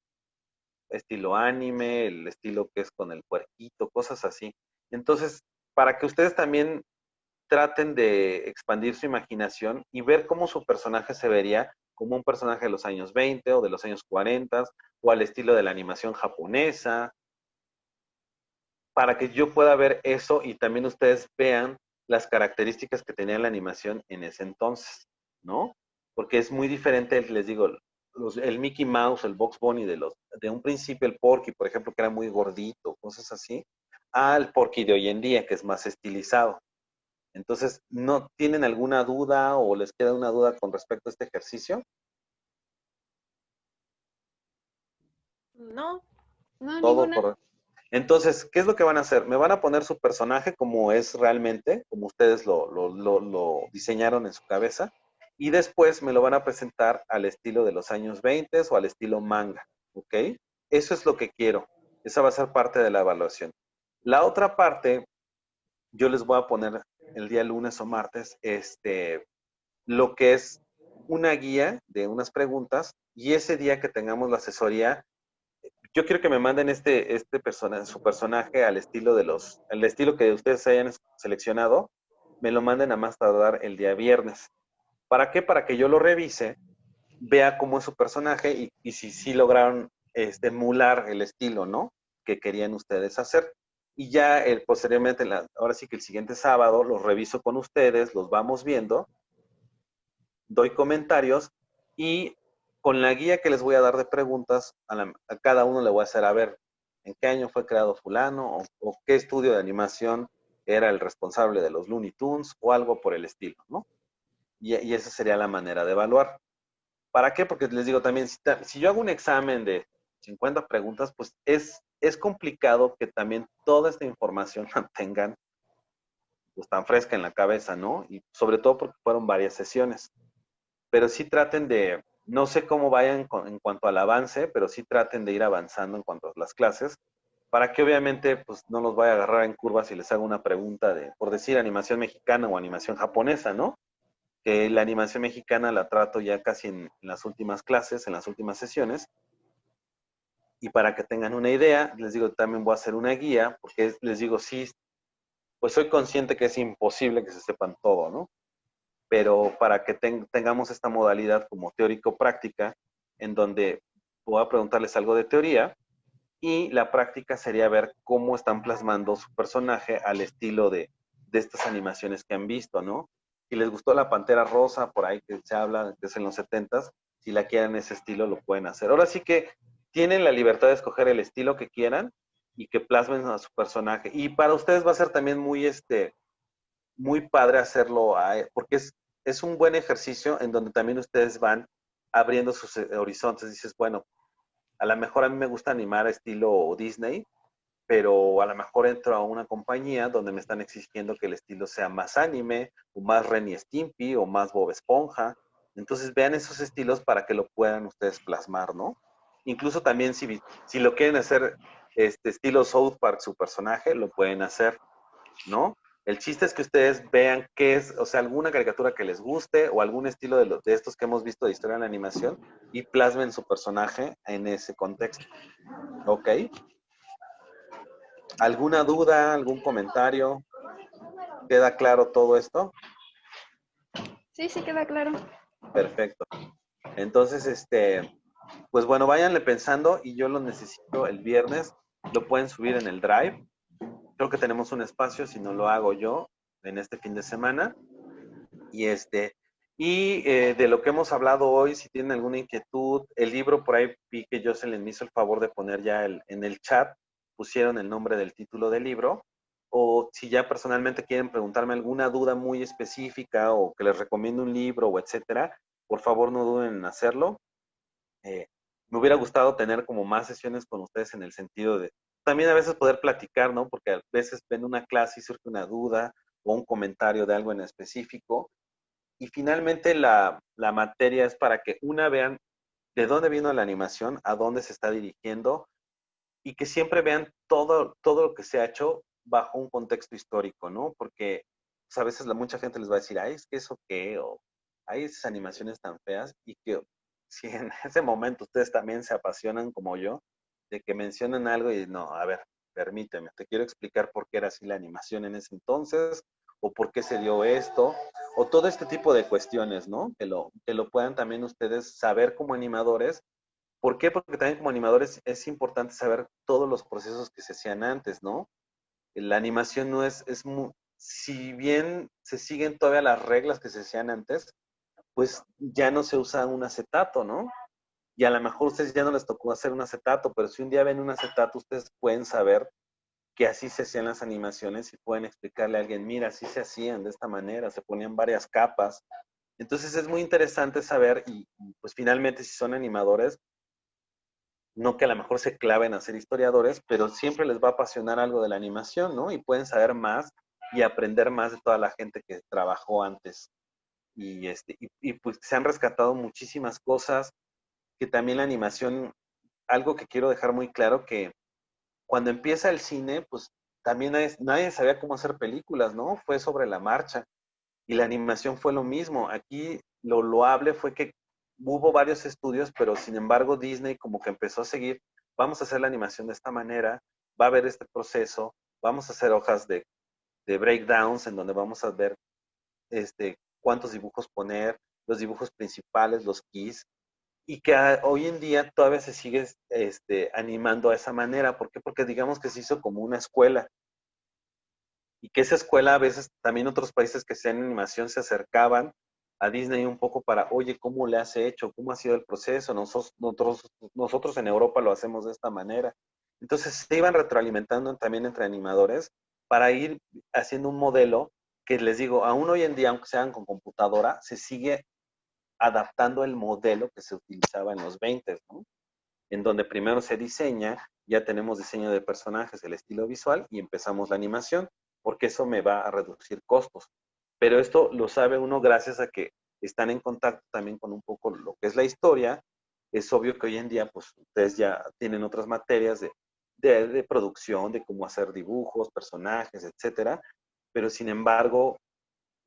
estilo anime, el estilo que es con el puerquito, cosas así. Entonces, para que ustedes también traten de expandir su imaginación y ver cómo su personaje se vería como un personaje de los años 20 o de los años 40 o al estilo de la animación japonesa, para que yo pueda ver eso y también ustedes vean las características que tenía la animación en ese entonces, ¿no? Porque es muy diferente, les digo, el Mickey Mouse, el Bugs Bunny de un principio, el Porky, por ejemplo, que era muy gordito, cosas así, al Porky de hoy en día, que es más estilizado. Entonces, ¿no tienen alguna duda o les queda una duda con respecto a este ejercicio? No, No, Todo ninguna. correcto. Entonces, ¿qué es lo que van a hacer? Me van a poner su personaje como es realmente, como ustedes lo diseñaron en su cabeza, y después me lo van a presentar al estilo de los años 20 o al estilo manga, ¿ok? Eso es lo que quiero. Esa va a ser parte de la evaluación. La otra parte, yo les voy a poner el día lunes o martes, lo que es una guía de unas preguntas, y ese día que tengamos la asesoría, yo quiero que me manden su personaje al estilo el estilo que ustedes hayan seleccionado, me lo manden a más tardar el día viernes. ¿Para qué? Para que yo lo revise, vea cómo es su personaje y si lograron emular el estilo, ¿no? Que querían ustedes hacer. Y ya posteriormente, ahora sí que el siguiente sábado, los reviso con ustedes, los vamos viendo, doy comentarios y con la guía que les voy a dar de preguntas, a cada uno le voy a hacer, a ver, ¿en qué año fue creado fulano? O qué estudio de animación era el responsable de los Looney Tunes o algo por el estilo, ¿no? Y esa sería la manera de evaluar. ¿Para qué? Porque les digo también, si yo hago un examen de 50 preguntas, pues es complicado que también toda esta información la tengan pues, tan fresca en la cabeza, ¿no? Y sobre todo porque fueron varias sesiones. Pero sí traten de, no sé cómo vayan en cuanto al avance, pero sí traten de ir avanzando en cuanto a las clases, para que obviamente pues no los vaya a agarrar en curvas si les hago una pregunta de, por decir, animación mexicana o animación japonesa, ¿no? Que la animación mexicana la trato ya casi en las últimas clases, en las últimas sesiones, y para que tengan una idea, les digo, también voy a hacer una guía, porque les digo, sí, pues soy consciente que es imposible que se sepan todo, ¿no? Pero para que tengamos esta modalidad como teórico-práctica, en donde voy a preguntarles algo de teoría, y la práctica sería ver cómo están plasmando su personaje al estilo de estas animaciones que han visto, ¿no? Si les gustó la Pantera Rosa, por ahí que se habla, que es en los 70s, si la quieren ese estilo, lo pueden hacer. Ahora sí que tienen la libertad de escoger el estilo que quieran y que plasmen a su personaje. Y para ustedes va a ser también muy padre hacerlo, porque es un buen ejercicio en donde también ustedes van abriendo sus horizontes. Dices, bueno, a lo mejor a mí me gusta animar estilo Disney, pero a lo mejor entro a una compañía donde me están exigiendo que el estilo sea más anime, o más Ren y Stimpy, o más Bob Esponja. Entonces vean esos estilos para que lo puedan ustedes plasmar, ¿no? Incluso también si lo quieren hacer estilo South Park, su personaje, lo pueden hacer, ¿no? El chiste es que ustedes vean qué es, o sea, alguna caricatura que les guste o algún estilo de estos que hemos visto de historia en la animación y plasmen su personaje en ese contexto. ¿Ok? ¿Alguna duda, algún comentario? ¿Queda claro todo esto? Sí, sí queda claro. Perfecto. Entonces, pues bueno, váyanle pensando y yo lo necesito el viernes. Lo pueden subir en el Drive. Creo que tenemos un espacio, si no lo hago yo, en este fin de semana. Y de lo que hemos hablado hoy, si tienen alguna inquietud, el libro por ahí vi que Jocelyn me hizo el favor de poner ya en el chat, pusieron el nombre del título del libro, o si ya personalmente quieren preguntarme alguna duda muy específica o que les recomiendo un libro o etcétera, por favor no duden en hacerlo. Me hubiera gustado tener como más sesiones con ustedes en el sentido de también a veces poder platicar, ¿no? Porque a veces ven una clase y surge una duda o un comentario de algo en específico. Y finalmente la materia es para que vean de dónde vino la animación, a dónde se está dirigiendo y que siempre vean todo lo que se ha hecho bajo un contexto histórico, ¿no? Porque pues, a veces mucha gente les va a decir, ay, es que eso qué, o hay esas animaciones tan feas y que si en ese momento ustedes también se apasionan como yo, de que mencionan algo y no, a ver, permíteme, te quiero explicar por qué era así la animación en ese entonces, o por qué se dio esto, o todo este tipo de cuestiones, ¿no? Que lo puedan también ustedes saber como animadores. ¿Por qué? Porque también como animadores es importante saber todos los procesos que se hacían antes, ¿no? La animación no si bien se siguen todavía las reglas que se hacían antes, pues ya no se usa un acetato, ¿no? Y a lo mejor a ustedes ya no les tocó hacer un acetato, pero si un día ven un acetato, ustedes pueden saber que así se hacían las animaciones y pueden explicarle a alguien, mira, así se hacían de esta manera, se ponían varias capas. Entonces es muy interesante saber y pues finalmente si son animadores, no que a lo mejor se claven a ser historiadores, pero siempre les va a apasionar algo de la animación, ¿no? Y pueden saber más y aprender más de toda la gente que trabajó antes. Y pues se han rescatado muchísimas cosas, que también la animación, algo que quiero dejar muy claro, que cuando empieza el cine, pues también nadie sabía cómo hacer películas, ¿no? Fue sobre la marcha. Y la animación fue lo mismo. Aquí lo loable fue que hubo varios estudios, pero sin embargo Disney como que empezó a seguir, vamos a hacer la animación de esta manera, va a haber este proceso, vamos a hacer hojas de breakdowns en donde vamos a ver cuántos dibujos poner, los dibujos principales, los keys, y que hoy en día todavía se sigue animando a esa manera. ¿Por qué? Porque digamos que se hizo como una escuela, y que esa escuela a veces también otros países que sean animación se acercaban a Disney un poco para, oye, ¿cómo le has hecho? ¿Cómo ha sido el proceso? Nosotros en Europa lo hacemos de esta manera. Entonces se iban retroalimentando también entre animadores para ir haciendo un modelo que les digo, aún hoy en día, aunque sean con computadora, se sigue adaptando el modelo que se utilizaba en los 20, ¿no? En donde primero se diseña, ya tenemos diseño de personajes, el estilo visual, y empezamos la animación, porque eso me va a reducir costos. Pero esto lo sabe uno gracias a que están en contacto también con un poco lo que es la historia. Es obvio que hoy en día, pues, ustedes ya tienen otras materias de producción, de cómo hacer dibujos, personajes, etcétera. Pero sin embargo,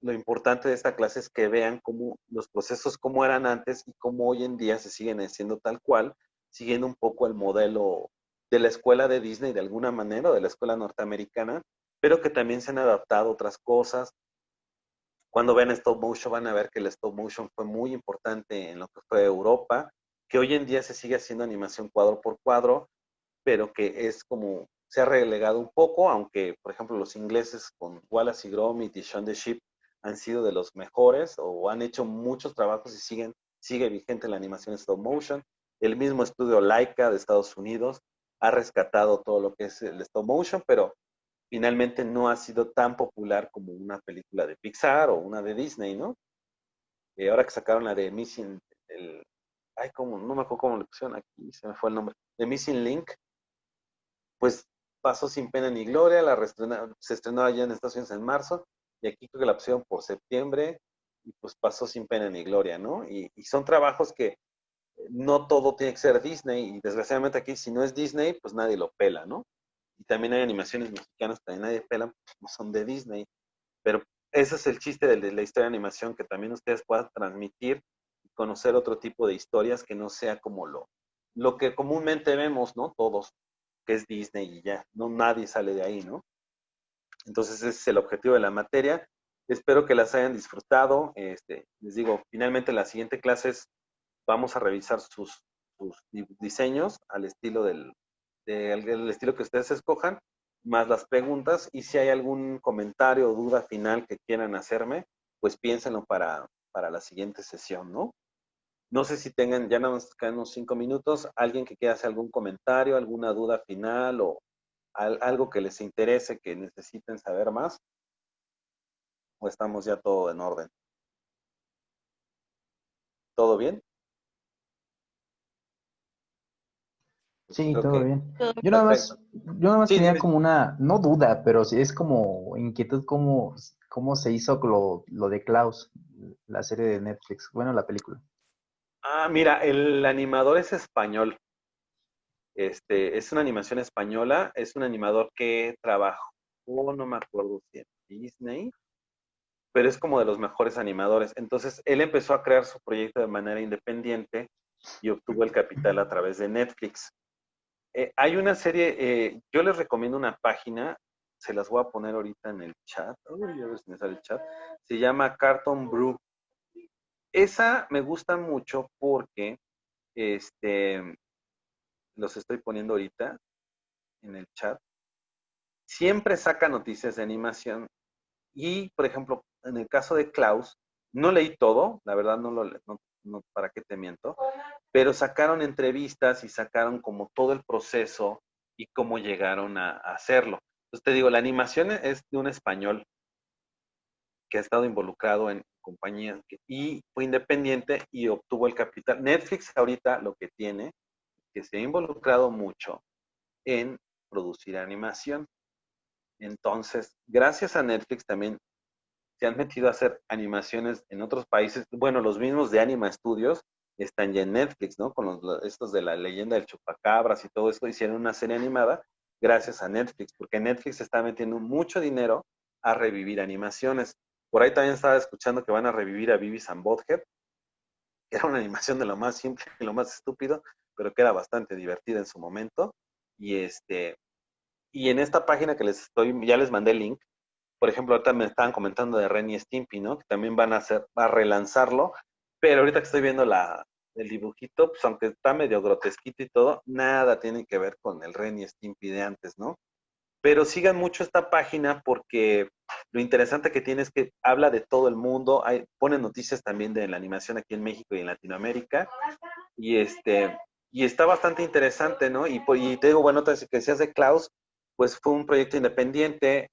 lo importante de esta clase es que vean cómo los procesos cómo eran antes y cómo hoy en día se siguen haciendo tal cual, siguiendo un poco el modelo de la escuela de Disney de alguna manera, o de la escuela norteamericana, pero que también se han adaptado otras cosas. Cuando ven stop motion van a ver que el stop motion fue muy importante en lo que fue Europa, que hoy en día se sigue haciendo animación cuadro por cuadro, pero que es como, se ha relegado un poco, aunque, por ejemplo, los ingleses con Wallace y Gromit y Shaun the Sheep han sido de los mejores o han hecho muchos trabajos y sigue vigente la animación stop motion. El mismo estudio Laika de Estados Unidos ha rescatado todo lo que es el stop motion, pero finalmente no ha sido tan popular como una película de Pixar o una de Disney, ¿no? Ahora que sacaron la de Missing, no me acuerdo cómo le pusieron aquí, se me fue el nombre, de Missing Link, pues pasó sin pena ni gloria, se estrenó allá en Estados Unidos en marzo, y aquí creo que la pusieron por septiembre, y pues pasó sin pena ni gloria, ¿no? Y son trabajos que no todo tiene que ser Disney, y desgraciadamente aquí si no es Disney, pues nadie lo pela, ¿no? Y también hay animaciones mexicanas que nadie pela, pues no son de Disney, pero ese es el chiste de la historia de animación, que también ustedes puedan transmitir y conocer otro tipo de historias que no sea como lo que comúnmente vemos, ¿no? Todos, que es Disney y ya, no nadie sale de ahí, ¿no? Entonces ese es el objetivo de la materia. Espero que las hayan disfrutado. Les digo, finalmente en la siguiente clase vamos a revisar sus diseños al estilo del estilo que ustedes escojan, más las preguntas, y si hay algún comentario o duda final que quieran hacerme, pues piénsenlo para la siguiente sesión, ¿no? No sé si tengan, ya nos quedan unos 5 minutos, alguien que quiera hacer algún comentario, alguna duda final o algo que les interese, que necesiten saber más, o estamos ya todo en orden. ¿Todo bien? Sí, Creo todo que bien. Todo perfecto. Yo nada más Sí, tenía dime. como una, no duda, pero sí es como inquietud cómo se hizo lo de Klaus, la serie de Netflix, bueno, la película. Mira, el animador es español. Es una animación española, es un animador que trabajó, no me acuerdo si en Disney, pero es como de los mejores animadores. Entonces, él empezó a crear su proyecto de manera independiente y obtuvo el capital a través de Netflix. Hay una serie, yo les recomiendo una página, se las voy a poner ahorita en el chat. Uy, a ver si me sale el chat. Se llama Cartoon Brew. Esa me gusta mucho porque los estoy poniendo ahorita en el chat. Siempre saca noticias de animación y, por ejemplo, en el caso de Klaus, no leí todo, la verdad no, para qué te miento, pero sacaron entrevistas y sacaron como todo el proceso y cómo llegaron a hacerlo. Entonces te digo, la animación es de un español que ha estado involucrado en compañías y fue independiente y obtuvo el capital. Netflix ahorita lo que tiene, que se ha involucrado mucho en producir animación. Entonces, gracias a Netflix también se han metido a hacer animaciones en otros países. Bueno, los mismos de Anima Studios están ya en Netflix, ¿no? Con estos de la leyenda del chupacabras y todo esto, hicieron una serie animada gracias a Netflix, porque Netflix está metiendo mucho dinero a revivir animaciones. Por ahí también estaba escuchando que van a revivir a Beavis and Butthead, que era una animación de lo más simple y lo más estúpido, pero que era bastante divertida en su momento. Y en esta página que ya les mandé el link, por ejemplo, ahorita me estaban comentando de Ren y Stimpy, ¿no? Que también van a relanzarlo, pero ahorita que estoy viendo el dibujito, pues aunque está medio grotesquito y todo, nada tiene que ver con el Ren y Stimpy de antes, ¿no? Pero sigan mucho esta página porque lo interesante que tiene es que habla de todo el mundo, pone noticias también de la animación aquí en México y en Latinoamérica, y y está bastante interesante, ¿no? Y te digo, bueno, que decías de Klaus, pues fue un proyecto independiente,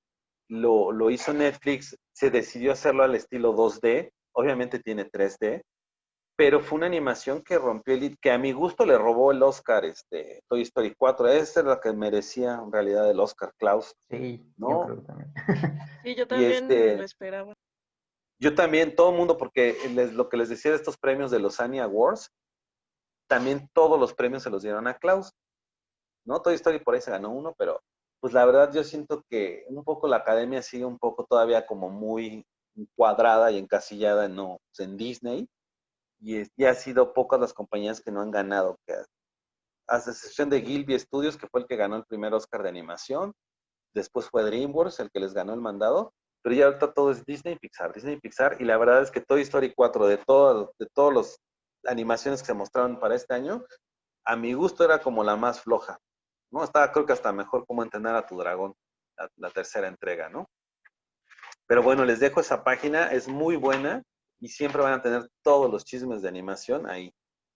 lo hizo Netflix, se decidió hacerlo al estilo 2D, obviamente tiene 3D, pero fue una animación que rompió que a mi gusto le robó el Oscar, Toy Story 4, esa es la que merecía en realidad el Oscar, Klaus, Sí, yo ¿no? creo que también. Sí, yo Y también lo esperaba. yo también, todo el mundo, porque lo que les decía de estos premios de los Annie Awards, también todos los premios se los dieron a Klaus, ¿no? Toy Story por ahí se ganó uno, pero pues la verdad yo siento que un poco la academia sigue un poco todavía como muy cuadrada y encasillada no, pues, en Disney, y ha sido pocas las compañías que no han ganado, a excepción de Gilby Studios, que fue el que ganó el primer Oscar de animación, después fue DreamWorks el que les ganó el mandado, pero ya ahorita todo es Disney y Pixar, y la verdad es que Toy Story 4, de todas las animaciones que se mostraron para este año, a mi gusto era como la más floja, ¿no? Estaba creo que hasta mejor como entrenar a tu dragón, la tercera entrega, ¿no? Pero bueno, les dejo esa página, es muy buena y siempre van a tener todos los chismes de animación ahí,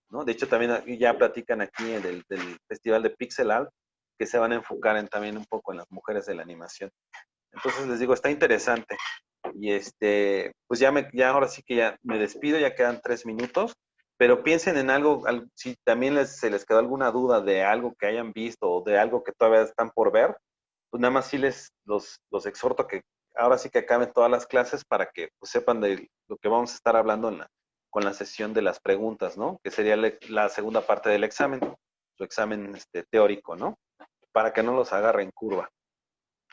¿no? De hecho, también ya platican aquí del Festival de Pixel Art, que se van a enfocar también un poco en las mujeres de la animación. Entonces les digo, está interesante. Y pues ya ahora sí que ya me despido, ya quedan 3 minutos, pero piensen en algo, si también se les quedó alguna duda de algo que hayan visto o de algo que todavía están por ver, pues nada más sí los exhorto a que ahora sí que acaben todas las clases para que pues, sepan de lo que vamos a estar hablando con la sesión de las preguntas, ¿no? Que sería la segunda parte del examen, su examen teórico, ¿no? Para que no los agarre en curva.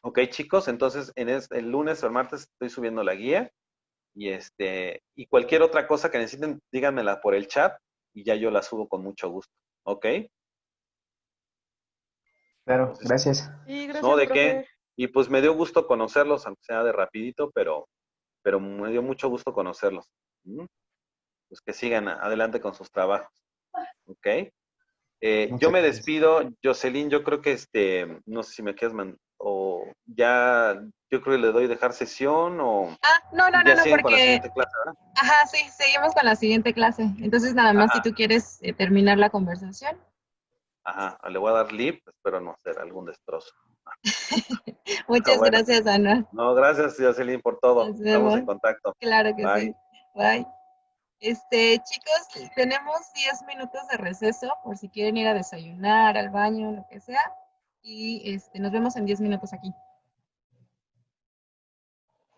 Ok, chicos, entonces el lunes o el martes estoy subiendo la guía y cualquier otra cosa que necesiten, díganmela por el chat y ya yo la subo con mucho gusto. ¿Ok? Claro, Entonces, gracias. Sí, no, gracias, ¿de qué? profe. Y pues me dio gusto conocerlos, aunque sea de rapidito, pero me dio mucho gusto conocerlos. ¿Mm? Pues que sigan adelante con sus trabajos. ¿Ok? Yo Muchas me gracias. despido, Jocelyn, yo creo que no sé si me quieres o ya, yo creo que le doy dejar sesión o ya No, siguen con la porque, siguiente clase, ¿verdad? ajá, sí, seguimos con la siguiente clase. Entonces, nada más si Ajá, tú quieres terminar la conversación. ajá, le voy a dar lip, espero no hacer algún destrozo. Muchas Bueno, gracias, Ana. no, gracias, Jocelyn, por todo. Nos Estamos vemos. en contacto. Claro que Bye. sí. Bye. Chicos, tenemos 10 minutos de receso por si quieren ir a desayunar, al baño, lo que sea. Y nos vemos en 10 minutos aquí.